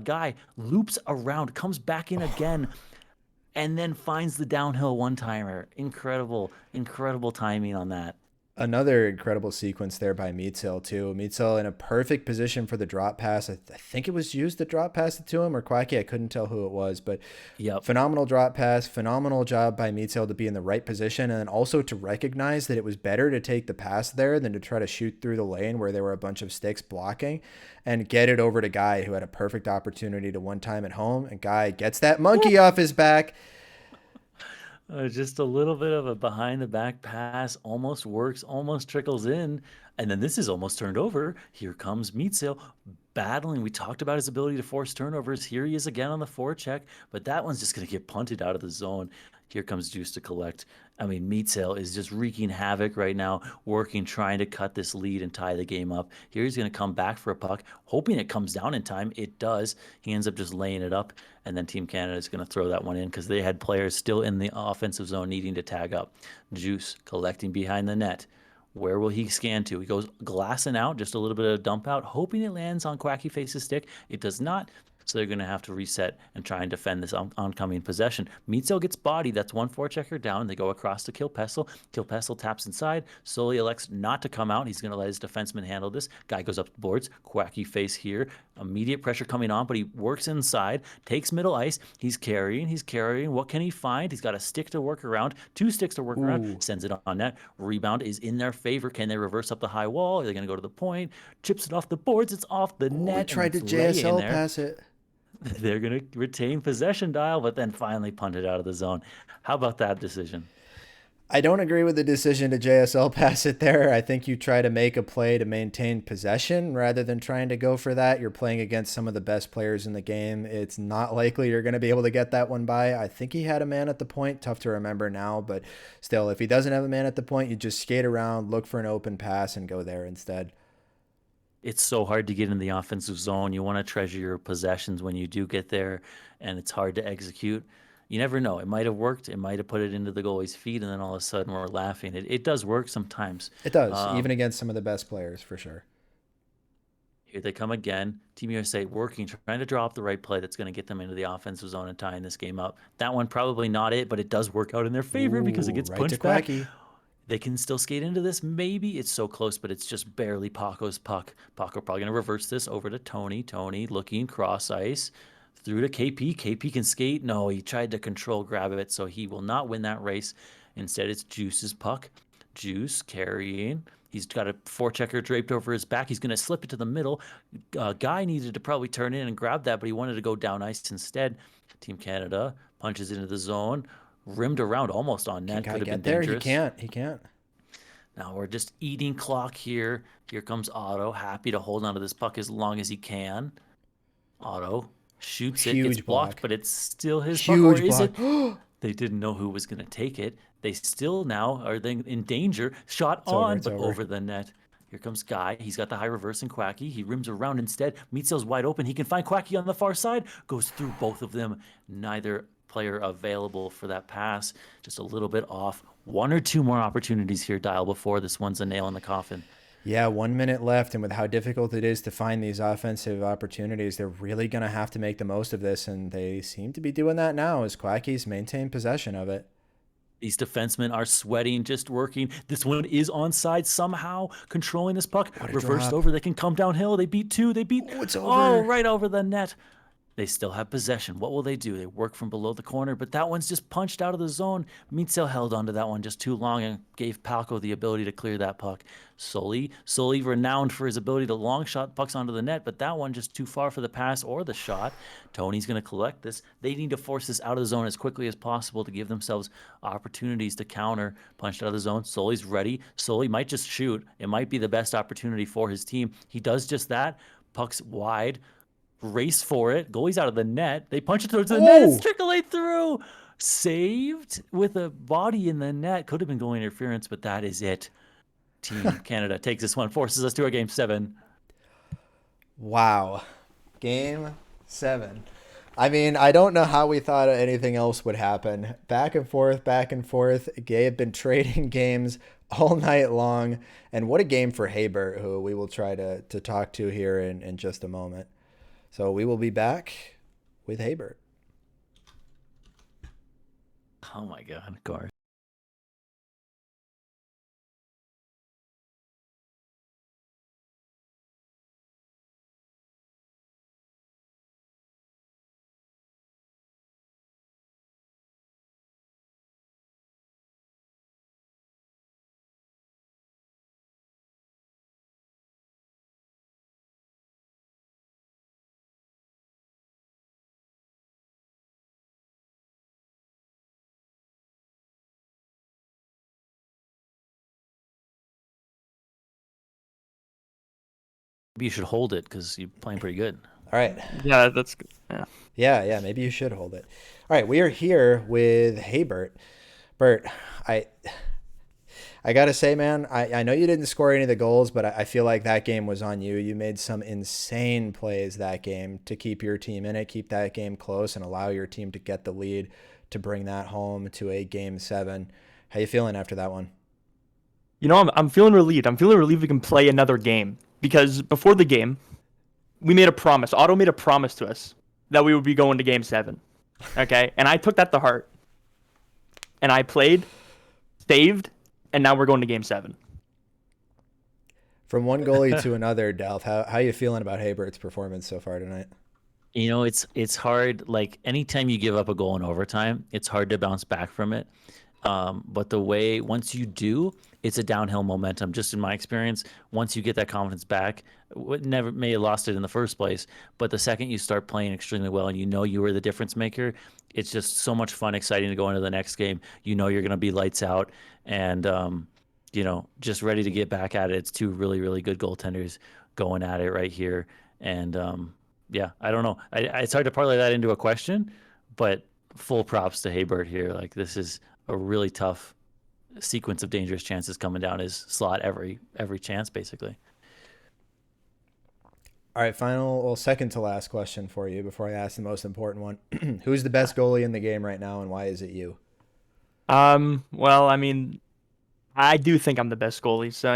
Guy loops around, comes back in again. And then finds the downhill one-timer. Incredible, incredible timing on that. Another incredible sequence there by Meatzel too. Meatzel in a perfect position for the drop pass. I think it was used to drop pass it to him or Quacky. I couldn't tell who it was, but Yep. phenomenal drop pass. Phenomenal job by Meatzel to be in the right position and then also to recognize that it was better to take the pass there than to try to shoot through the lane where there were a bunch of sticks blocking and get it over to Guy, who had a perfect opportunity to one time at home. And Guy gets that monkey off his back. Just a little bit of a behind the back pass, almost works, almost trickles in, and then this is almost turned over. Here comes Meatsail battling. We talked about his ability to force turnovers. Here he is again on the forecheck, but that one's just going to get punted out of the zone. Here comes Juice to collect. I mean, Meatsail is just wreaking havoc right now, working, trying to cut this lead and tie the game up. Here he's going to come back for a puck, hoping it comes down in time. It does. He ends up just laying it up, and then Team Canada is going to throw that one in because they had players still in the offensive zone needing to tag up. Juice collecting behind the net. Where will he scan to? He goes glassing out, just a little bit of dump out, hoping it lands on Quacky Face's stick. It does not. So they're going to have to reset and try and defend this oncoming possession. Meatzel gets bodied. That's one forechecker down. They go across to Kilpessel. Kilpessel taps inside. Sully elects not to come out. He's going to let his defenseman handle this. Guy goes up the boards. Quacky Face here. Immediate pressure coming on, but he works inside. Takes middle ice. He's carrying. What can he find? He's got a stick to work around. 2 sticks to work around. Sends it on net. Rebound is in their favor. Can they reverse up the high wall? Are they going to go to the point? Chips it off the boards. It's off the net. We tried to JSL pass it. They're going to retain possession dial, but then finally punt it out of the zone. How about that decision? I don't agree with the decision to JSL pass it there. I think you try to make a play to maintain possession rather than trying to go for that. You're playing against some of the best players in the game. It's not likely you're going to be able to get that one by. I think he had a man at the point. Tough to remember now, but still, if he doesn't have a man at the point, you just skate around, look for an open pass, and go there instead. It's so hard to get in the offensive zone. You want to treasure your possessions when you do get there, and it's hard to execute. You never know. It might have worked. It might have put it into the goalie's feet, and then all of a sudden we're laughing. It does work sometimes. It does, even against some of the best players, for sure. Here they come again. Team USA working, trying to draw up the right play that's going to get them into the offensive zone and tying this game up. That one probably not it, but it does work out in their favor because it gets right punched to back. Quacky. They can still skate into this. Maybe it's so close, but it's just barely Paco's puck. Paco probably going to reverse this over to Tony. Tony looking cross ice through to KP. KP can skate. No, he tried to control grab it, so he will not win that race. Instead, it's Juice's puck. Juice carrying. He's got a forechecker draped over his back. He's going to slip it to the middle. Guy needed to probably turn in and grab that, but he wanted to go down ice instead. Team Canada punches into the zone. Rimmed around almost on net. Can Could have get been there? dangerous. He can't. Now we're just eating clock here. Here comes Otto, happy to hold onto this puck as long as he can. Otto shoots it, Huge gets blocked, block. but it's still his Huge puck. Or is block. it? They didn't know who was going to take it. They still now are in danger. Shot It's over, on, it's but over. over the net. Here comes Guy. He's got the high reverse and Quacky. He rims around instead. Meatzel's wide open. He can find Quacky on the far side. Goes through both of them. Neither player available for that pass. Just a little bit off. 1 or 2 more opportunities here, Dial, before this one's a nail in the coffin. Yeah, 1 minute left, and with how difficult it is to find these offensive opportunities, they're really going to have to make the most of this, and they seem to be doing that now as Quacky's maintained possession of it. These defensemen are sweating, just working. This one is onside somehow, controlling this puck. Reversed drop. over. They can come downhill. They beat 2. They beat. Oh, it's over. Oh, right over the net. They still have possession. What will they do? They work from below the corner, but that one's just punched out of the zone. Meatzel held onto that one just too long and gave Palco the ability to clear that puck. Sully renowned for his ability to long shot pucks onto the net, but that one just too far for the pass or the shot. Tony's going to collect this. They need to force this out of the zone as quickly as possible to give themselves opportunities to counter. Punched out of the zone. Sully's ready. Sully might just shoot. It might be the best opportunity for his team. He does just that. Puck's wide. Race for it. Goalie's out of the net. They punch it towards the net. It's trickling through. Saved with a body in the net. Could have been goalie interference, but that is it. Team Canada takes this one, forces us to a game 7. Wow. Game 7. I mean, I don't know how we thought anything else would happen. Back and forth, back and forth. Gay had been trading games all night long. And what a game for Habert, who we will try to talk to here in just a moment. So we will be back with Habert. Oh my God, of course. Maybe you should hold it because you're playing pretty good. All right. Yeah, that's good. Yeah. Yeah, maybe you should hold it. All right, we are here with Hey Bert. Bert, I gotta say, man, I know you didn't score any of the goals, but I feel like that game was on you. You made some insane plays that game to keep your team in it, keep that game close, and allow your team to get the lead to bring that home to a Game 7. How you feeling after that one? You know, I'm feeling relieved. I'm feeling relieved we can play another game because before the game, we made a promise. Otto made a promise to us that we would be going to Game 7. Okay, and I took that to heart, and I played, saved, and now we're going to Game 7. From one goalie to another, Delph, how you feeling about Haybert's performance so far tonight? You know, it's hard. Like anytime you give up a goal in overtime, it's hard to bounce back from it. But the way once you do, it's a downhill momentum. Just in my experience, once you get that confidence back, never may have lost it in the first place, but the second you start playing extremely well and you know you were the difference maker, it's just so much fun, exciting to go into the next game. You know you're going to be lights out, and just ready to get back at it. It's two really really good goaltenders going at it right here, and yeah, I don't know. It's hard to parlay that into a question, but full props to Haybert here. Like this is a really tough sequence of dangerous chances coming down his slot every chance basically. All right, second to last question for you before I ask the most important one. Who's the best goalie in the game right now, and why is it you? Well, I mean, I do think I'm the best goalie. So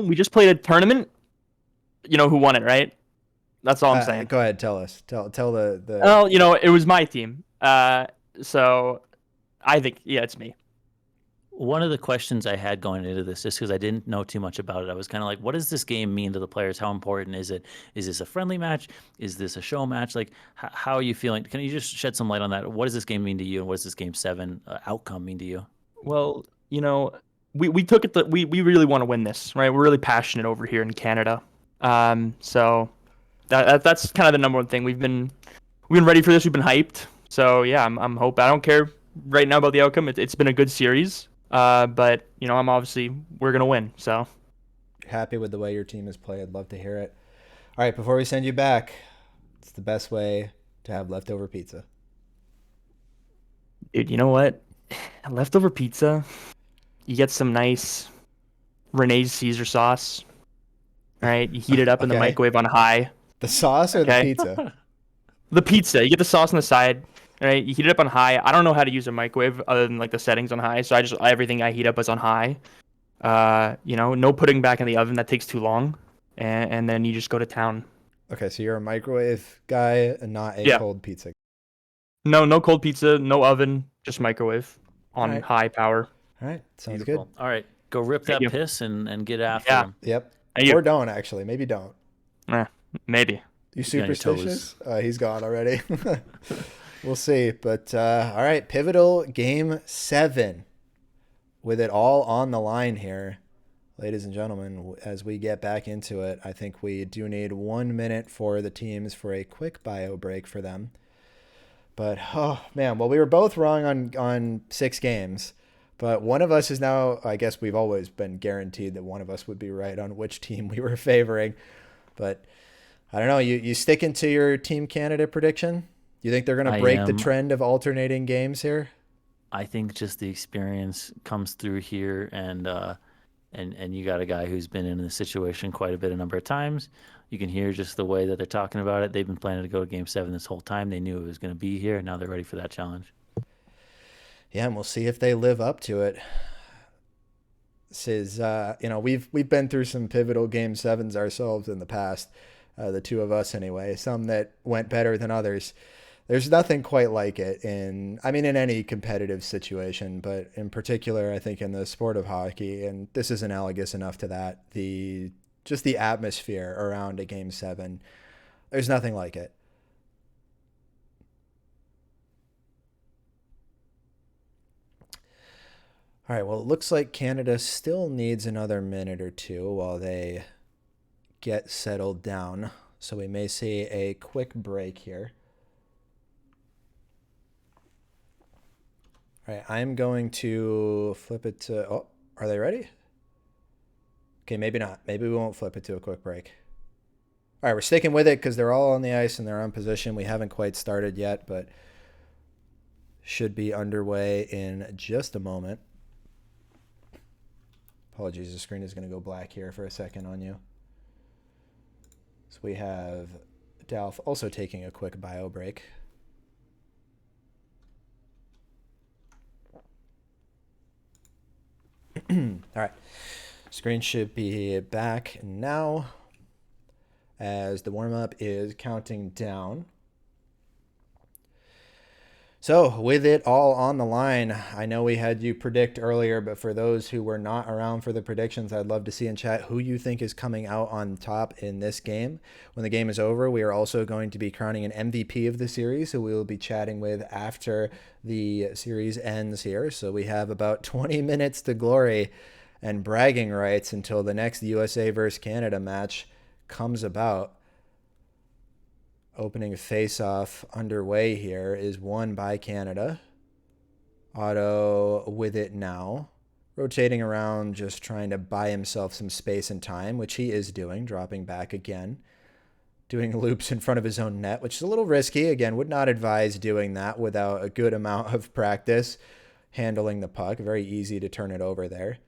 we just played a tournament. You know who won it, right? That's all I'm saying. Go ahead, tell us. Tell the. Well, it was my team. So I think it's me. One of the questions I had going into this, just because I didn't know too much about it, I was kind of like, what does this game mean to the players? How important is it? Is this a friendly match? Is this a show match? Like, how are you feeling? Can you just shed some light on that? What does this game mean to you, and what does this Game 7 outcome mean to you? Well, we took it that we really want to win this, right? We're really passionate over here in Canada. So that's kind of the number one thing. We've been ready for this. We've been hyped. So yeah, I'm hoping. I don't care right now about the outcome. It's been a good series. But we're gonna win. So happy with the way your team has played. I'd love to hear it. All right, before we send you back, it's the best way to have leftover pizza. Dude, you know what? Leftover pizza. You get some nice Renee's Caesar sauce. All right, you heat it up in the microwave on high. The sauce or the pizza? The pizza. You get the sauce on the side. Right, you heat it up on high. I don't know how to use a microwave other than like the settings on high, so everything I heat up is on high. No putting back in the oven, that takes too long, and then you just go to town. Okay, so you're a microwave guy and not a cold pizza. No cold pizza, no oven, just microwave on high power. All right, sounds Beautiful. good. All right, go rip that piss and get after him. Yep. Thank or don't actually, maybe don't. Maybe. You superstitious? He's gone already. We'll see. But all right, pivotal Game 7 with it all on the line here. Ladies and gentlemen, as we get back into it, I think we do need 1 minute for the teams for a quick bio break for them. But, oh, man, well, we were both wrong on 6 games. But one of us is now, I guess we've always been guaranteed that one of us would be right on which team we were favoring. But I don't know. You sticking to your Team Canada prediction? You think they're going to break the trend of alternating games here? I think just the experience comes through here, and you got a guy who's been in this situation quite a number of times. You can hear just the way that they're talking about it. They've been planning to go to Game 7 this whole time. They knew it was going to be here. Now they're ready for that challenge. Yeah, and we'll see if they live up to it. This is, we've been through some pivotal Game 7s ourselves in the past, the two of us anyway, some that went better than others. There's nothing quite like it in any competitive situation, but in particular, I think in the sport of hockey, and this is analogous enough to that, the atmosphere around a Game 7, there's nothing like it. All right, well, it looks like Canada still needs another minute or two while they get settled down, so we may see a quick break here. All right, I'm going to flip it to... Oh, are they ready? Okay, maybe not. Maybe we won't flip it to a quick break. All right, we're sticking with it because they're all on the ice and they're on position. We haven't quite started yet, but should be underway in just a moment. Apologies, the screen is going to go black here for a second on you. So we have Dalf also taking a quick bio break. All right. Screen should be back now as the warm-up is counting down. So, with it all on the line, I know we had you predict earlier, but for those who were not around for the predictions, I'd love to see in chat who you think is coming out on top in this game. When the game is over, we are also going to be crowning an MVP of the series, who we will be chatting with after the series ends here. So we have about 20 minutes to glory and bragging rights until the next USA versus Canada match comes about. Opening face-off underway here is won by Canada. Otto with it now. Rotating around, just trying to buy himself some space and time, which he is doing, dropping back again. Doing loops in front of his own net, which is a little risky. Again, would not advise doing that without a good amount of practice handling the puck. Very easy to turn it over there.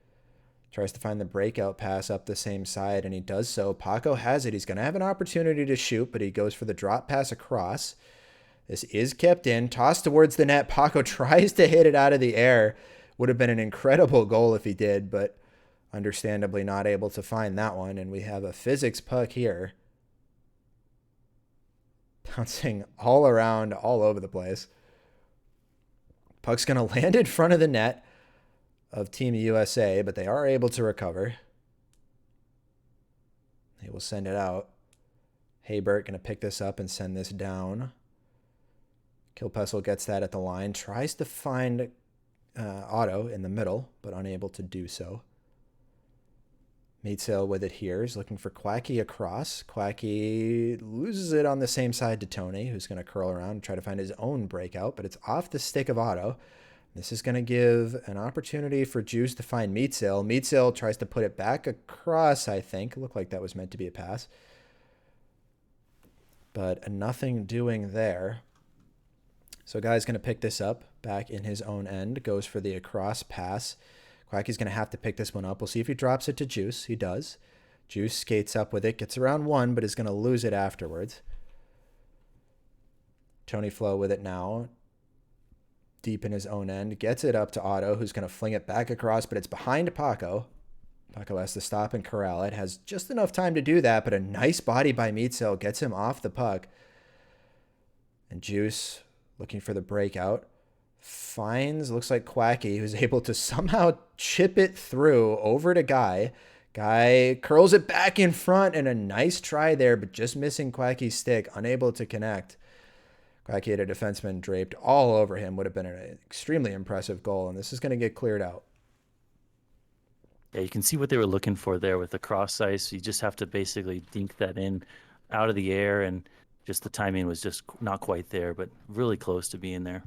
Tries to find the breakout pass up the same side, and he does so. Paco has it. He's going to have an opportunity to shoot, but he goes for the drop pass across. This is kept in. Tossed towards the net. Paco tries to hit it out of the air. Would have been an incredible goal if he did, but understandably not able to find that one. And we have a physics puck here. Bouncing all around, all over the place. Puck's going to land in front of the net of Team USA, but they are able to recover. They will send it out. Haybert going to pick this up and send this down. Kilpessel gets that at the line. Tries to find Otto in the middle, but unable to do so. Meatsail with it here. He's looking for Quacky across. Quacky loses it on the same side to Tony, who's going to curl around and try to find his own breakout, but it's off the stick of Otto. This is going to give an opportunity for Juice to find Meatsail. Meatsail tries to put it back across, I think. It looked like that was meant to be a pass. But nothing doing there. So guy's going to pick this up back in his own end. Goes for the across pass. Quacky's going to have to pick this one up. We'll see if he drops it to Juice. He does. Juice skates up with it. Gets around one, but is going to lose it afterwards. Tony Flo with it now. Deep in his own end. Gets it up to Otto, who's going to fling it back across, but it's behind Paco. Paco has to stop and corral it. Has just enough time to do that, but a nice body by Meatsail gets him off the puck. And Juice, looking for the breakout, finds, looks like Quacky, who's able to somehow chip it through over to Guy. Guy curls it back in front, and a nice try there, but just missing Quacky's stick, unable to connect. Quacky had a defenseman draped all over him. Would have been an extremely impressive goal, and this is going to get cleared out. Yeah, you can see what they were looking for there with the cross ice. You just have to basically dink that in out of the air, and just the timing was just not quite there, but really close to being there.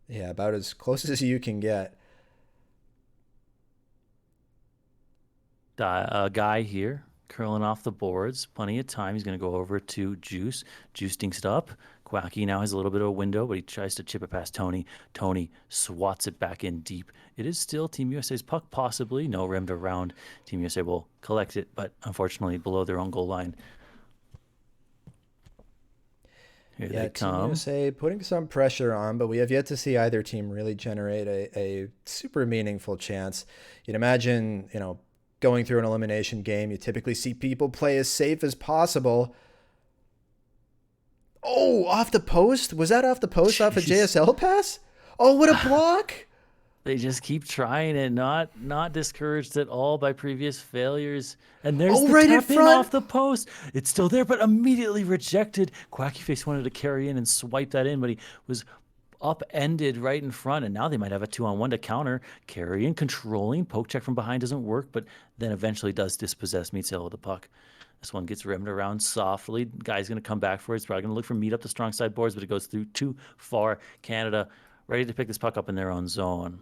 Yeah, about as close as you can get. Guy here curling off the boards. Plenty of time. He's going to go over to Juice. Juice dinks it up. Quacky now has a little bit of a window, but he tries to chip it past Tony. Tony swats it back in deep. It is still Team USA's puck, possibly. No rimmed around. Team USA will collect it, but unfortunately below their own goal line. Here they come. Team USA putting some pressure on, but we have yet to see either team really generate a super meaningful chance. You'd imagine, going through an elimination game, you typically see people play as safe as possible. Oh, off the post? Was that off the post off a JSL pass? Oh, what a block! They just keep trying it, not discouraged at all by previous failures. And there's the right in tap in front. off the post. It's still there, but immediately rejected. Quacky Face wanted to carry in and swipe that in, but he was upended right in front, and now they might have a 2-on-1 to counter. Carrying, controlling, poke check from behind doesn't work, but then eventually does dispossess Meatsail with the puck. This one gets rimmed around softly. Guy's going to come back for it. He's probably going to look for meet up the strong side boards, but it goes through too far. Canada ready to pick this puck up in their own zone.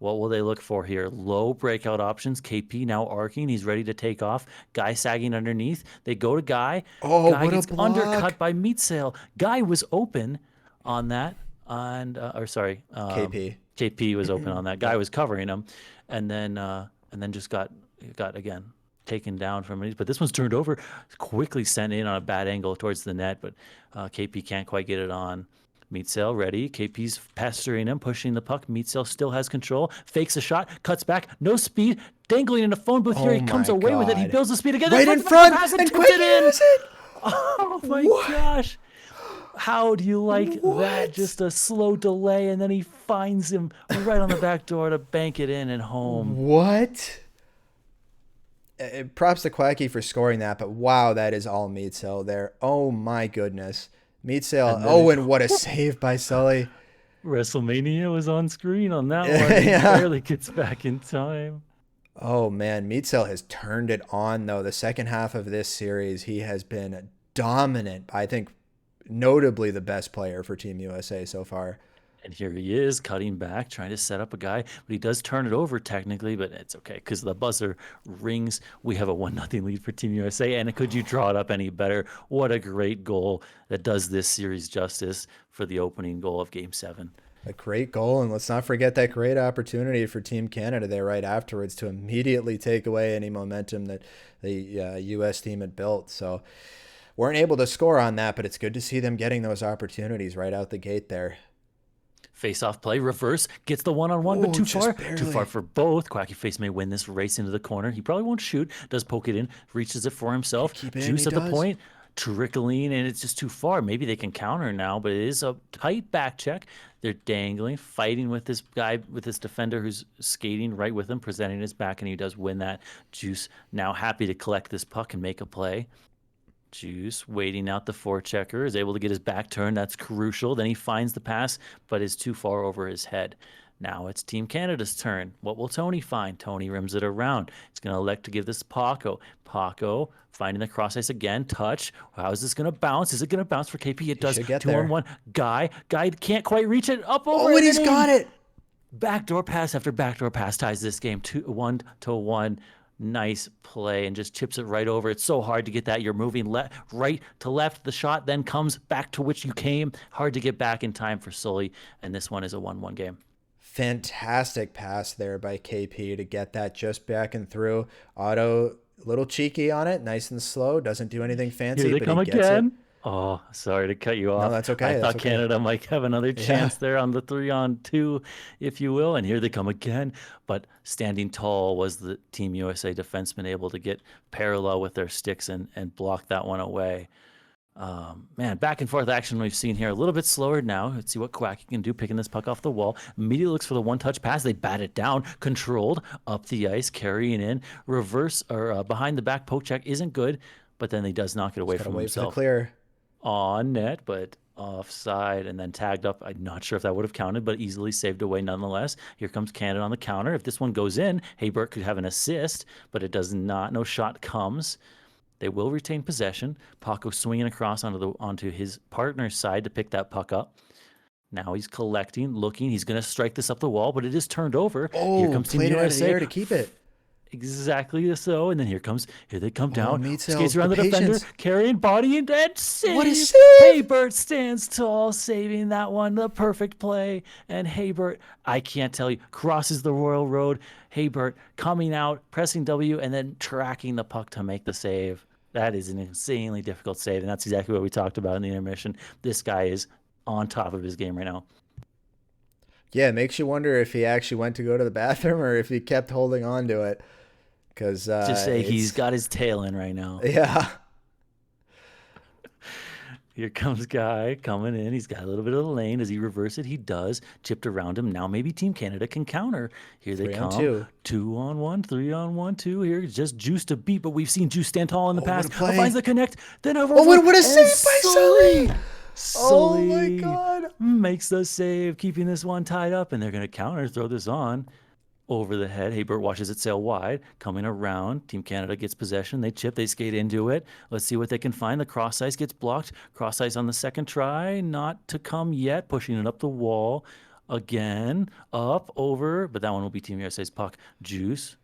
What will they look for here? Low breakout options. KP now arcing. He's ready to take off. Guy sagging underneath. They go to Guy. Oh, Guy what a gets block. undercut by Meat Sail. Guy was open on that. And KP. KP was open on that. Guy Yep. was covering him, and then just got again taken down from it. But this one's turned over, quickly sent in on a bad angle towards the net, but KP can't quite get it on. Meatsail ready. KP's pestering him, pushing the puck. Meatsail still has control. Fakes a shot, cuts back, no speed, dangling in a phone booth here. He comes my away with it. He God. builds the speed again. Right Then in flips back front, the pass and tips quick it in. use it. Oh my What? gosh. How do you like that? What? Just a slow delay, and then he finds him right on the back door to bank it in and home. What? Props to Quacky for scoring that, but wow, that is all Meatsail there. Oh my goodness. Meatsail. Oh, and what a save by Sully. WrestleMania was on screen on that one. He barely gets back in time. Oh man, Meatsail has turned it on though. The second half of this series, he has been dominant. I think notably the best player for Team USA so far. And here he is cutting back, trying to set up a guy, but he does turn it over technically, but it's okay because the buzzer rings. We have a 1-0 lead for Team USA, and could you draw it up any better? What a great goal that does this series justice for the opening goal of Game 7. A great goal, and let's not forget that great opportunity for Team Canada there right afterwards to immediately take away any momentum that the U.S. team had built. So weren't able to score on that, but it's good to see them getting those opportunities right out the gate there. Face-off play, reverse, gets the one-on-one, but too far. Barely. Too far for both. Quacky Face may win this race into the corner. He probably won't shoot, does poke it in, reaches it for himself. Juice at the point, trickling, and it's just too far. Maybe they can counter now, but it is a tight back check. They're dangling, fighting with this guy, with this defender who's skating right with him, presenting his back, and he does win that. Juice now happy to collect this puck and make a play. Juice waiting out the forechecker, is able to get his back turned. That's crucial. Then he finds the pass, but is too far over his head. Now it's Team Canada's turn. What will Tony find? Tony rims it around. He's going to elect to give this to Paco. Paco finding the cross ice again. Touch. How is this going to bounce? Is it going to bounce for KP? It does. 2-on-1. Guy can't quite reach it. Up over. Oh, and he's got it. Backdoor pass after backdoor pass ties this game 1-1. Nice play, and just chips it right over. It's so hard to get that. You're moving right to left. The shot then comes back to which you came. Hard to get back in time for Sully, and this one is a 1-1 game. Fantastic pass there by KP to get that just back and through. Otto, a little cheeky on it, nice and slow. Doesn't do anything fancy, Here they but come he gets again. it. Oh, sorry to cut you off. No, that's okay. I thought Canada might have another chance there on the 3-on-2, if you will. And here they come again. But standing tall was the Team USA defenseman able to get parallel with their sticks and block that one away. Man, back and forth action we've seen here. A little bit slower now. Let's see what Quacky can do, picking this puck off the wall. Immediately looks for the one-touch pass. They bat it down, controlled, up the ice, carrying in. Reverse or behind the back poke check isn't good, but then he does knock it away from himself. For the clear. On net, but offside, and then tagged up. I'm not sure if that would have counted, but easily saved away nonetheless. Here comes Canada on the counter. If this one goes in, Haybert could have an assist, but it does not. No shot comes. They will retain possession. Paco swinging across onto his partner's side to pick that puck up. Now he's collecting, looking. He's going to strike this up the wall, but it is turned over. Oh, here comes Team played it out of the USA air to keep it. Exactly so, and then here they come down, Meatsail, skates around the defender, carrying body and save. What a save! Haybert stands tall, saving that one, the perfect play. And Haybert, I can't tell you, crosses the Royal Road. Haybert coming out, pressing W, and then tracking the puck to make the save. That is an insanely difficult save, and that's exactly what we talked about in the intermission. This guy is on top of his game right now. Yeah, it makes you wonder if he actually went to go to the bathroom or if he kept holding on to it. Because just say he's got his tail in right now. Yeah. Here comes Guy coming in. He's got a little bit of the lane. Does he reverse it? He does. Chipped around him. Now maybe Team Canada can counter. Here they come. 2-on-1, 3-on-1, 2. Here, just Juice to beat, but we've seen Juice stand tall in the past. Finds the connect. Then over. Oh, what a save by Sully! Sully! Oh my God! Makes the save, keeping this one tied up, and they're going to counter, throw this on. Over the head. Haybert watches it sail wide, coming around. Team Canada gets possession. They chip, they skate into it. Let's see what they can find. The cross ice gets blocked. Cross ice on the second try. Not to come yet. Pushing it up the wall. again, up, over, but that one will be Team USA's puck. Juice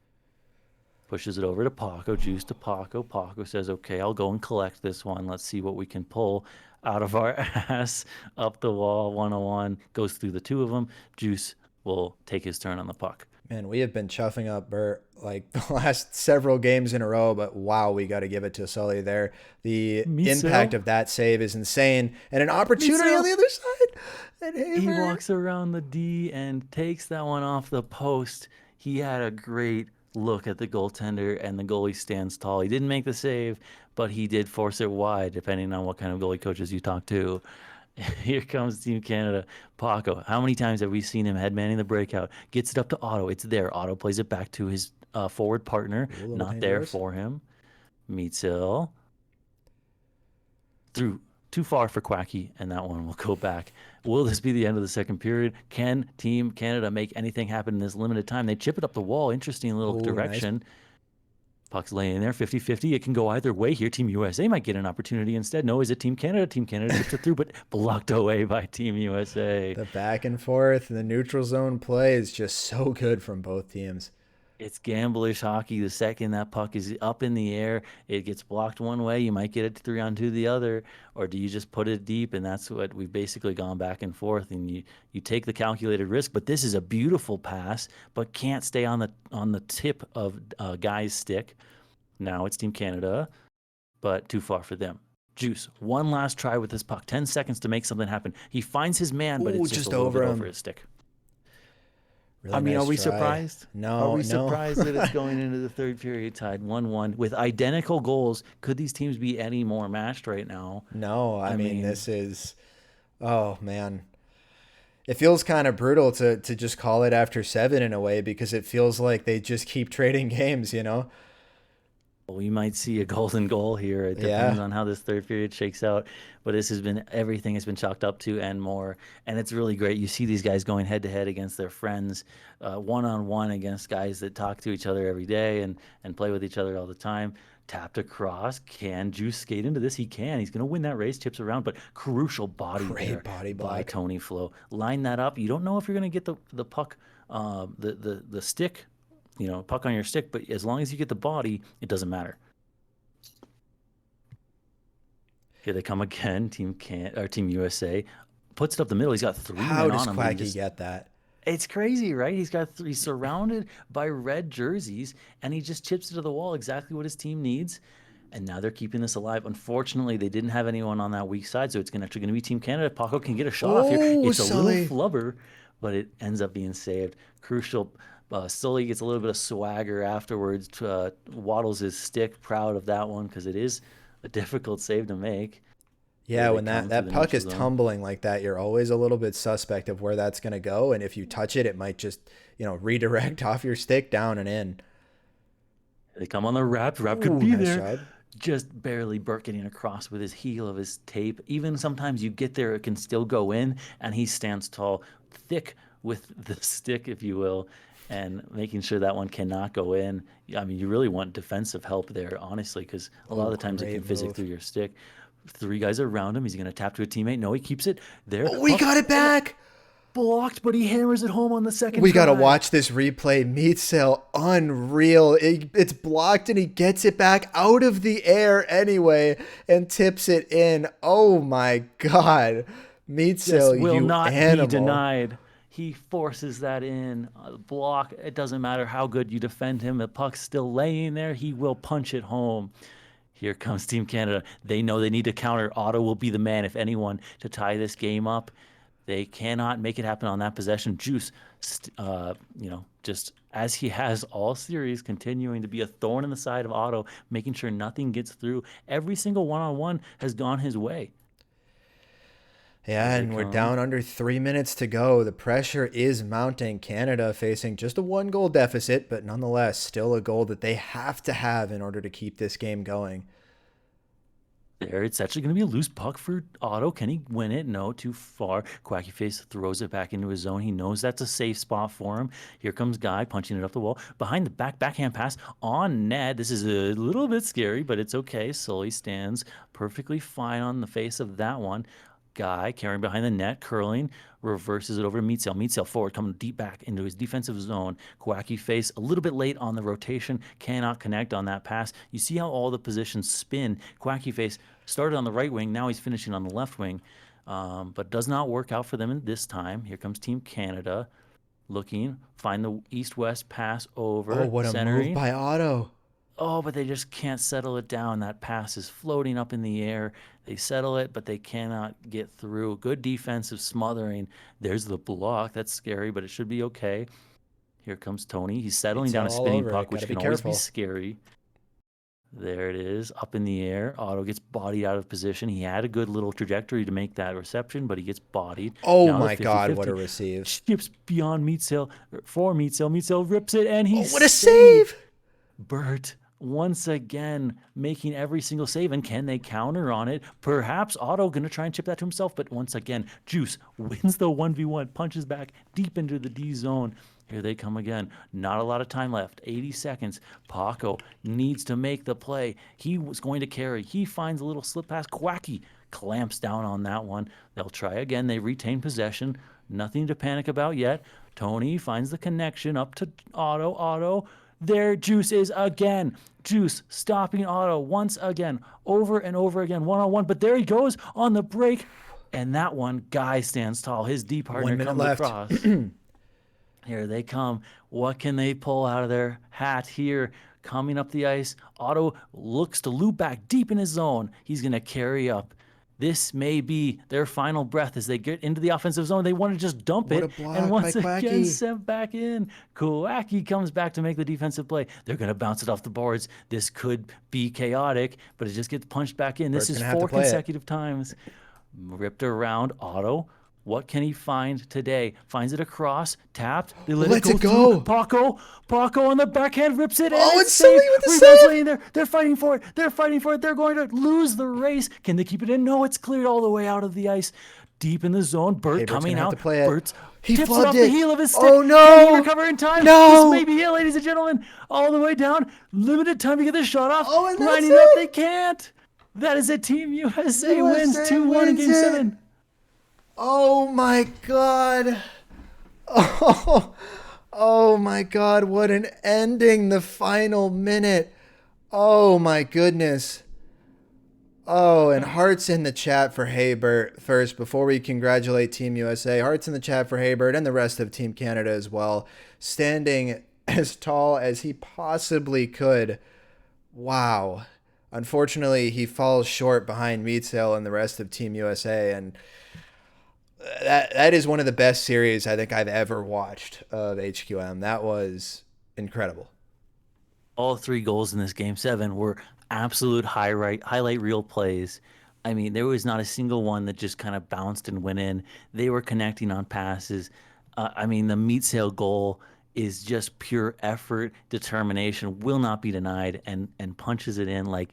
pushes it over to Paco. Juice to Paco. Paco says, okay, I'll go and collect this one. Let's see what we can pull out of our ass. Up the wall, 101, goes through the two of them. Juice will take his turn on the puck. Man, we have been chuffing up Bert like the last several games in a row, but wow, we got to give it to Sully there. The impact of that save is insane, and an opportunity on the other side. And he walks around the D and takes that one off the post. He had a great look at the goaltender, and the goalie stands tall. He didn't make the save, but he did force it wide, depending on what kind of goalie coaches you talk to. Here comes Team Canada. Paco, how many times have we seen him headmanning the breakout? Gets it up to Otto. It's there. Otto plays it back to his forward partner. Not there for him. Meetsill. Through too far for Quacky, and that one will go back. Will this be the end of the second period? Can Team Canada make anything happen in this limited time? They chip it up the wall. Interesting little direction. Nice. Puck's laying there, 50-50. It can go either way here. Team USA might get an opportunity instead. No, is it Team Canada? Team Canada gets it through, but blocked away by Team USA. The back and forth and the neutral zone play is just so good from both teams. It's gamblish hockey. The second that puck is up in the air, it gets blocked one way. You might get it 3-on-2 the other, or do you just put it deep? And that's what we've basically gone back and forth. And you take the calculated risk. But this is a beautiful pass, but can't stay on the tip of Guy's stick. Now it's Team Canada, but too far for them. Juice, one last try with this puck. 10 seconds to make something happen. He finds his man, but it's just a little bit over his stick. Really nice are we try. surprised? No. Are we surprised that it's going into the third period tied 1-1 with identical goals? Could these teams be any more matched right now? No, I mean this is, oh man. It feels kind of brutal to just call it after 7 in a way, because it feels like they just keep trading games, you know? We might see a golden goal here. It depends on how this third period shakes out. But everything has been chalked up to and more. And it's really great. You see these guys going head to head against their friends, one-on-one against guys that talk to each other every day and play with each other all the time. Tapped across. Can Juice skate into this? He can. He's going to win that race. Chips around, but crucial body Great body block by Tony Flo. Line that up. You don't know if you're going to get the puck, the stick, puck on your stick, but as long as you get the body, it doesn't matter. Here they come again. Team USA puts it up the middle. He's got 3 men on him. How does Quacky get that? It's crazy, right? He's surrounded by red jerseys, and he just chips it to the wall, exactly what his team needs. And now they're keeping this alive. Unfortunately, they didn't have anyone on that weak side, so it's actually going to be Team Canada. Paco can get a shot off here. It's a little flubber, but it ends up being saved. Crucial. Sully gets a little bit of swagger afterwards. Waddles his stick, proud of that one, because it is a difficult save to make. Yeah, when that puck is tumbling like that, you're always a little bit suspect of where that's going to go. And if you touch it, it might just, redirect off your stick down and in. They come on the wrap. Wrap could be there. Job. Just barely Burt getting across with his heel of his tape. Even sometimes you get there, it can still go in, and he stands tall, thick with the stick, if you will, and making sure that one cannot go in. I mean, you really want defensive help there, honestly, because a lot of the times it can physic through your stick. 3 guys around him. He's going to tap to a teammate. No, he keeps it there. Oh, we got it back. Blocked, but he hammers it home on the second We got to watch this replay. Meetsill, unreal. It's blocked, and he gets it back out of the air anyway and tips it in. Oh, my God. Meetsill, will you not animal. Be denied. He forces that in. Block. It doesn't matter how good you defend him. The puck's still laying there. He will punch it home. Here comes Team Canada. They know they need to counter. Otto will be the man, if anyone, to tie this game up. They cannot make it happen on that possession. Juice, just as he has all series, continuing to be a thorn in the side of Otto, making sure nothing gets through. Every single one-on-one has gone his way. Yeah, and we're down under 3 minutes to go. The pressure is mounting. Canada facing just a 1-goal deficit, but nonetheless still a goal that they have to have in order to keep this game going. There, it's actually going to be a loose puck for Otto. Can he win it? No, too far. Quacky Face throws it back into his zone. He knows that's a safe spot for him. Here comes Guy punching it up the wall. Behind the backhand pass on net. This is a little bit scary, but it's okay. Sully stands perfectly fine on the face of that one. Guy carrying behind the net, curling, reverses it over to Meatsail. Meatsail forward, coming deep back into his defensive zone. Kawaki face a little bit late on the rotation, cannot connect on that pass. You see how all the positions spin. Kawaki face started on the right wing, now he's finishing on the left wing, but does not work out for them this time. Here comes Team Canada. Looking, find the east-west pass over, Oh, what a move by Otto. Oh, but they just can't settle it down. That pass is floating up in the air. They settle it, but they cannot get through. Good defensive smothering. There's the block. That's scary, but it should be okay. Here comes Tony. He's settling down a all spinning over puck, it. which Gotta be can always be careful. scary. There it is, up in the air. Otto gets bodied out of position. He had a good little trajectory to make that reception, but he gets bodied. Oh Now my the God, 50-50. what a receive. Chips beyond Meatsail, for Meatsail. Meatsail rips it, and he's What a saved. save! Bert once again making every single save, and can they counter on it? Perhaps Otto gonna try and chip that to himself, but once again, Juice wins the 1v1, punches back deep into the D zone. Here they come again. Not a lot of time left. 80 seconds. Paco needs to make the play. He was going to carry. He finds a little slip pass. Quacky clamps down on that one. They'll try again. They retain possession. Nothing to panic about yet. Tony finds the connection up to Otto. Otto. There Juice is again. Juice stopping Otto once again. Over and over again. One-on-one. But there he goes on the break. And that one, Guy stands tall. His D partner 1 minute comes left. across. Here they come. What can they pull out of their hat here? Coming up the ice. Otto looks to loop back deep in his zone. He's going to carry up. This may be their final breath as they get into the offensive zone. They want to just dump What it. a block And once by again, Quacky. sent back in. Kawaki comes back to make the defensive play. They're going to bounce it off the boards. This could be chaotic, but it just gets punched back in. This Bert's is gonna have to 4 play it. consecutive times. Ripped around. Otto. What can he find today? Finds it across, tapped. They let Lets it it go. go. Through. Paco on the backhand rips it. Oh, And it's it's Sully saved. with the Rebounds save. laying there. They're fighting for it. They're fighting for it. They're going to lose the race. Can they keep it in? No, it's cleared all the way out of the ice. Deep in the zone. Bert Bert's coming gonna have out. to play it. Bert's He tips it flubbed off it. the heel of his stick. Oh, no. Can he recover in time? No. This may be it, ladies and gentlemen. All the way down. Limited time to get this shot off. Oh, and that's Lining it up. it. They can't. That is it. Team USA, USA wins 2-1 in wins Game it. 7. Oh my God. Oh my God, what an ending, the final minute. Oh my goodness. Oh, and hearts in the chat for Haybert first before we congratulate Team USA. Hearts in the chat for Haybert and the rest of Team Canada as well. Standing as tall as he possibly could. Wow. Unfortunately, he falls short behind Meatsail and the rest of Team USA, and that is one of the best series I think I've ever watched of HQM. That was incredible. All 3 goals in this Game 7 were absolute highlight reel plays. I mean, there was not a single one that just kind of bounced and went in. They were connecting on passes. I mean, the Meatsail goal is just pure effort, determination, will not be denied, and punches it in like.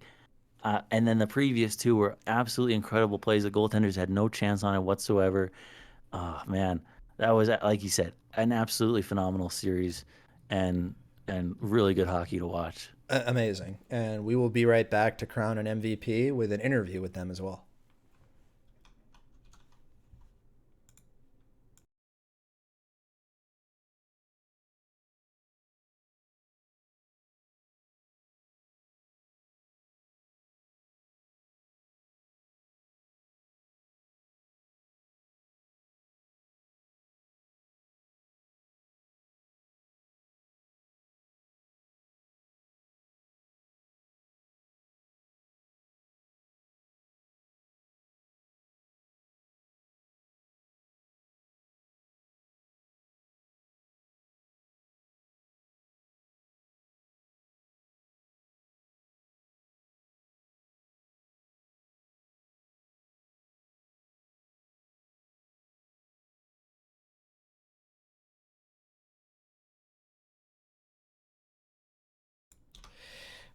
And then the previous 2 were absolutely incredible plays. The goaltenders had no chance on it whatsoever. Oh man, that was, like you said, an absolutely phenomenal series, and really good hockey to watch. Amazing. And we will be right back to crown an MVP with an interview with them as well.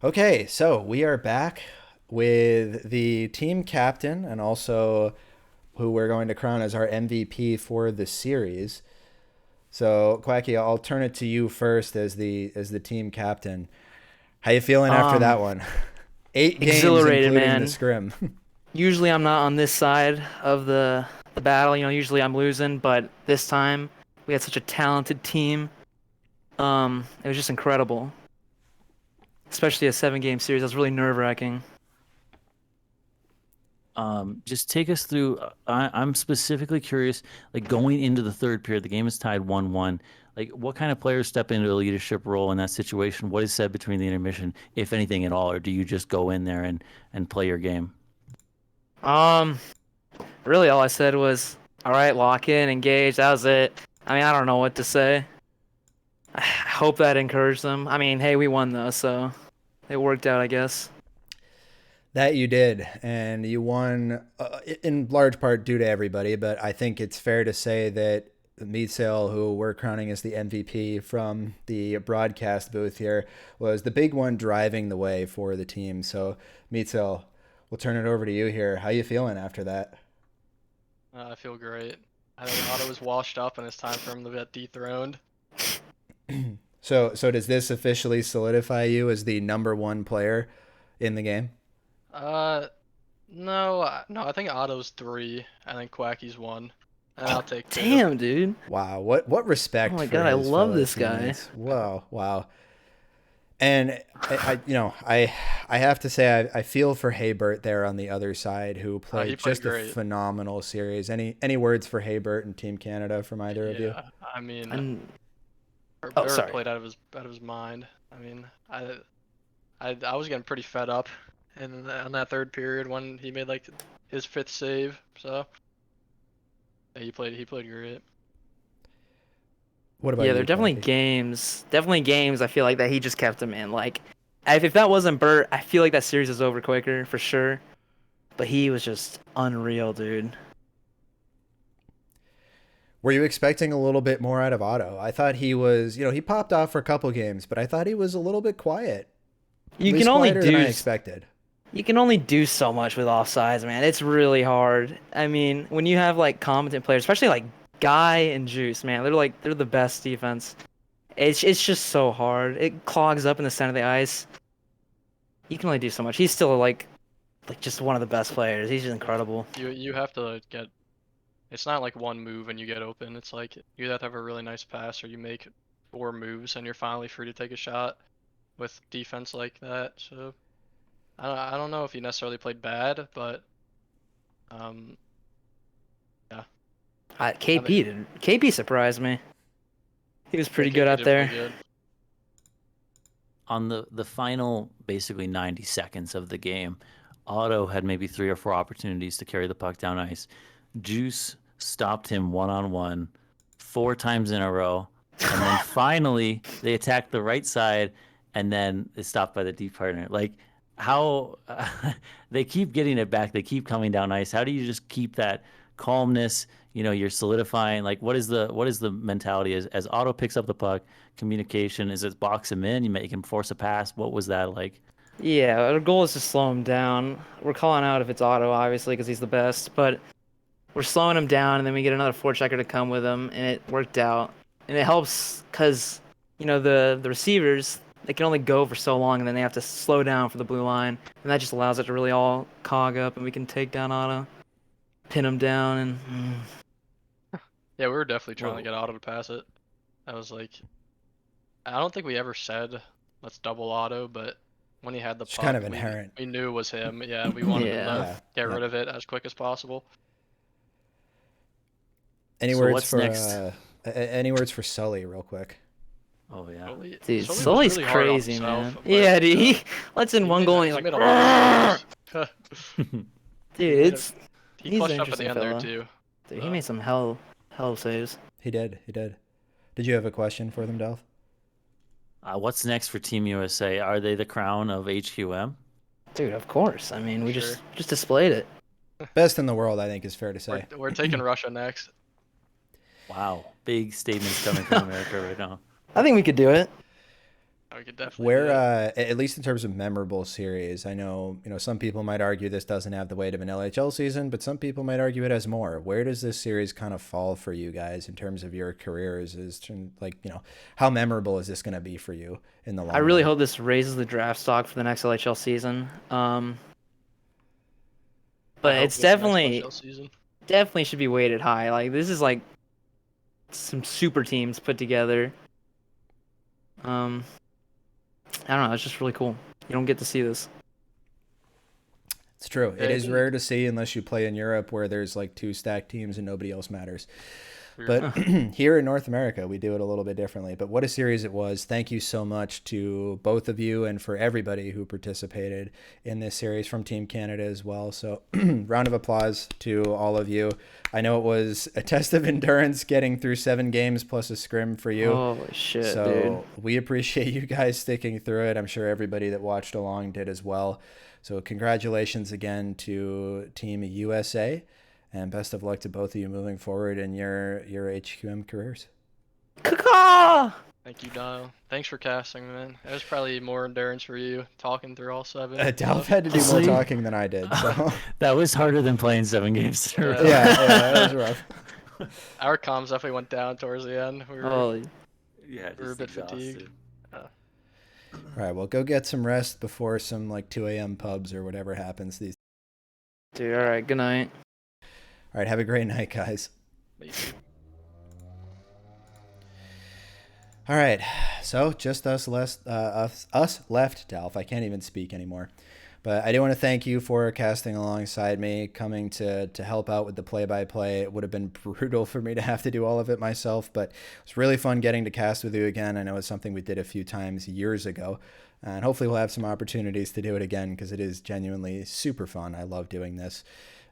Okay, so we are back with the team captain and also who we're going to crown as our MVP for the series. So, Quacky, I'll turn it to you first as the team captain. How you feeling after that one? 8 games, Exhilarated, including man. the scrim. usually I'm not on this side of the battle. You know, usually I'm losing, but this time we had such a talented team. It was just incredible, especially a 7-game series. That was really nerve-wracking. Just take us through. I'm specifically curious, like going into the third period, the game is tied 1-1. Like, what kind of players step into a leadership role in that situation? What is said between the intermission, if anything at all, or do you just go in there and play your game? Um, Really all I said was, "All right, lock in, engage." That was it. I mean, I don't know what to say. I hope that encouraged them. I mean, hey, we won though, so it worked out, I guess. That you did, and you won in large part due to everybody. But I think it's fair to say that Meatsail, who we're crowning as the MVP from the broadcast booth here, was the big one driving the way for the team. So, Meatsail, we'll turn it over to you here. How you feeling after that? I feel great. I think Otto was washed up, and it's time for him to get dethroned. So does this officially solidify you as the number one player in the game? Uh, no, no. I think Otto's 3. I think Quacky's 1, and I'll take 2. Damn, dude. Wow, what respect Oh my for God, I his love fellow this guy. teammates. Wow. And I have to say I feel for Haybert there on the other side, who He played played just a great. phenomenal series. Any words for Haybert and Team Canada from either of you? Yeah, I mean, And Bird sorry. played out of his mind. I mean, I was getting pretty fed up on that third period when he made like his 5th save. So yeah, he played great. What about yeah, you, there are definitely Quacky? games I feel like that he just kept him in. Like, if that wasn't Bert, I feel like that series is over quicker for sure. But he was just unreal, dude. Were you expecting a little bit more out of Otto? I thought he was, he popped off for a couple games, but I thought he was a little bit quiet. At You can least only quieter than I do expected. You can only do so much with offsides, man. It's really hard. I mean, when you have like competent players, especially like Guy and Juice, man, they're the best defense. It's just so hard. It clogs up in the center of the ice. You can only do so much. He's still like just one of the best players. He's just incredible. You have to get. It's not like one move and you get open. It's like you have to have a really nice pass, or you make 4 moves and you're finally free to take a shot with defense like that. So I don't know if he necessarily played bad, but yeah. KP surprised me. He was pretty good KP out did play there. good. On the final basically 90 seconds of the game, Otto had maybe 3 or 4 opportunities to carry the puck down ice. Juice stopped him one-on-one 4 times in a row, and then finally they attacked the right side, and then it's stopped by the deep partner. Like, how they keep getting it back, they keep coming down ice. How do you just keep that calmness? You're solidifying. Like, what is the mentality as Otto picks up the puck? Communication, is it box him in? You make him force a pass. What was that like? Yeah, our goal is to slow him down. We're calling out if it's Otto, obviously, because he's the best, but we're slowing him down, and then we get another forechecker to come with him, and it worked out. And it helps because, the receivers, they can only go for so long, and then they have to slow down for the blue line. And that just allows it to really all cog up, and we can take down Otto, pin him down, and Yeah, we were definitely trying Whoa. to get Otto to pass it. I was like, I don't think we ever said let's double Otto, but when he had the It's puck, kind of inherent. we knew it was him. Yeah, we wanted him Yeah. to Yeah. get Yeah. rid of it as quick as possible. Any So words what's for next? any words for Sully, real quick? Oh yeah. dude, Sully was Sully's really hard on crazy, himself, man. but, Yeah, dude, he lets in he one made- goal, and he he's made like, a lot of dude, made a- he he's clutched an up at the interesting end there fella. too. Dude, he made some hell of saves. He did. Did you have a question for them, Delph? What's next for Team USA? Are they the crown of HQM? Dude, of course. I mean, we Sure. just displayed it. Best in the world, I think, is fair to say. We're taking Russia next. Wow, big statements coming from America right now. I think we could do it. We could definitely. Where, do it. at least in terms of memorable series, I know, some people might argue this doesn't have the weight of an LHL season, but some people might argue it has more. Where does this series kind of fall for you guys in terms of your careers? How memorable is this going to be for you in the long I really run? hope this raises the draft stock for the next LHL season. but hope it's we have a nice definitely postseason. definitely should be weighted high. Like this is like some super teams put together. I don't know. It's just really cool. You don't get to see this. It's true. It Yeah, is rare to see unless you play in Europe where there's like 2 stacked teams and nobody else matters. But here in North America, we do it a little bit differently. But what a series it was. Thank you so much to both of you and for everybody who participated in this series from Team Canada as well. So round of applause to all of you. I know it was a test of endurance getting through 7 games plus a scrim for you. Holy shit, So dude. we appreciate you guys sticking through it. I'm sure everybody that watched along did as well. So congratulations again to Team USA. And best of luck to both of you moving forward in your HQM careers. Caw! Thank you, Dial. Thanks for casting, man. It was probably more endurance for you talking through all 7. Dalf had to do more Honestly, talking than I did. So That was harder than playing 7 games in a row. yeah, that was rough. Our comms definitely went down towards the end. We were, Holy. Yeah, we were a just bit fatigued. exhausted. All right, well, go get some rest before some like 2 a.m. pubs or whatever happens these. Dude, all right. Good night. All right, have a great night, guys. All right, so just us left, Dalf. I can't even speak anymore. But I do want to thank you for casting alongside me, coming to help out with the play-by-play. It would have been brutal for me to have to do all of it myself, but it was really fun getting to cast with you again. I know it's something we did a few times years ago, and hopefully we'll have some opportunities to do it again because it is genuinely super fun. I love doing this.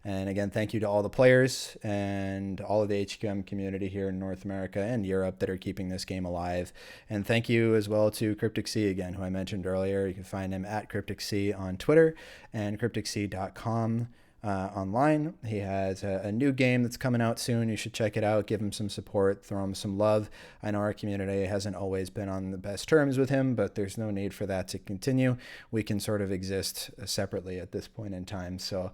And again, thank you to all the players and all of the HQM community here in North America and Europe that are keeping this game alive. And thank you as well to Cryptic C again, who I mentioned earlier. You can find him at Cryptic C on Twitter and crypticc.com online. He has a new game that's coming out soon. You should check it out. Give him some support. Throw him some love. I know our community hasn't always been on the best terms with him, but there's no need for that to continue. We can sort of exist separately at this point in time. So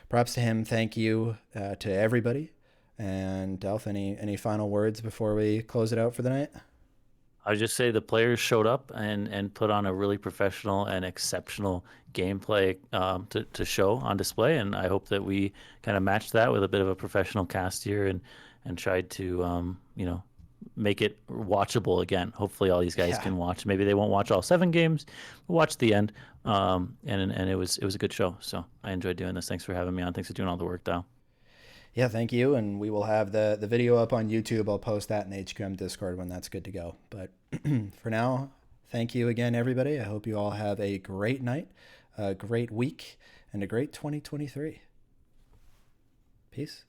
props to him. Thank you to everybody. And Delph, any final words before we close it out for the night? I just say the players showed up and put on a really professional and exceptional gameplay to show on display, and I hope that we kind of matched that with a bit of a professional cast here and tried to make it watchable again. Hopefully, all these guys can watch. Maybe they won't watch all 7 games, but watch the end. And it was a good show. So I enjoyed doing this. Thanks for having me on. Thanks for doing all the work, Dal. Yeah, thank you. And we will have the video up on YouTube. I'll post that in the HQM Discord when that's good to go. But for now, thank you again, everybody. I hope you all have a great night, a great week, and a great 2023. Peace.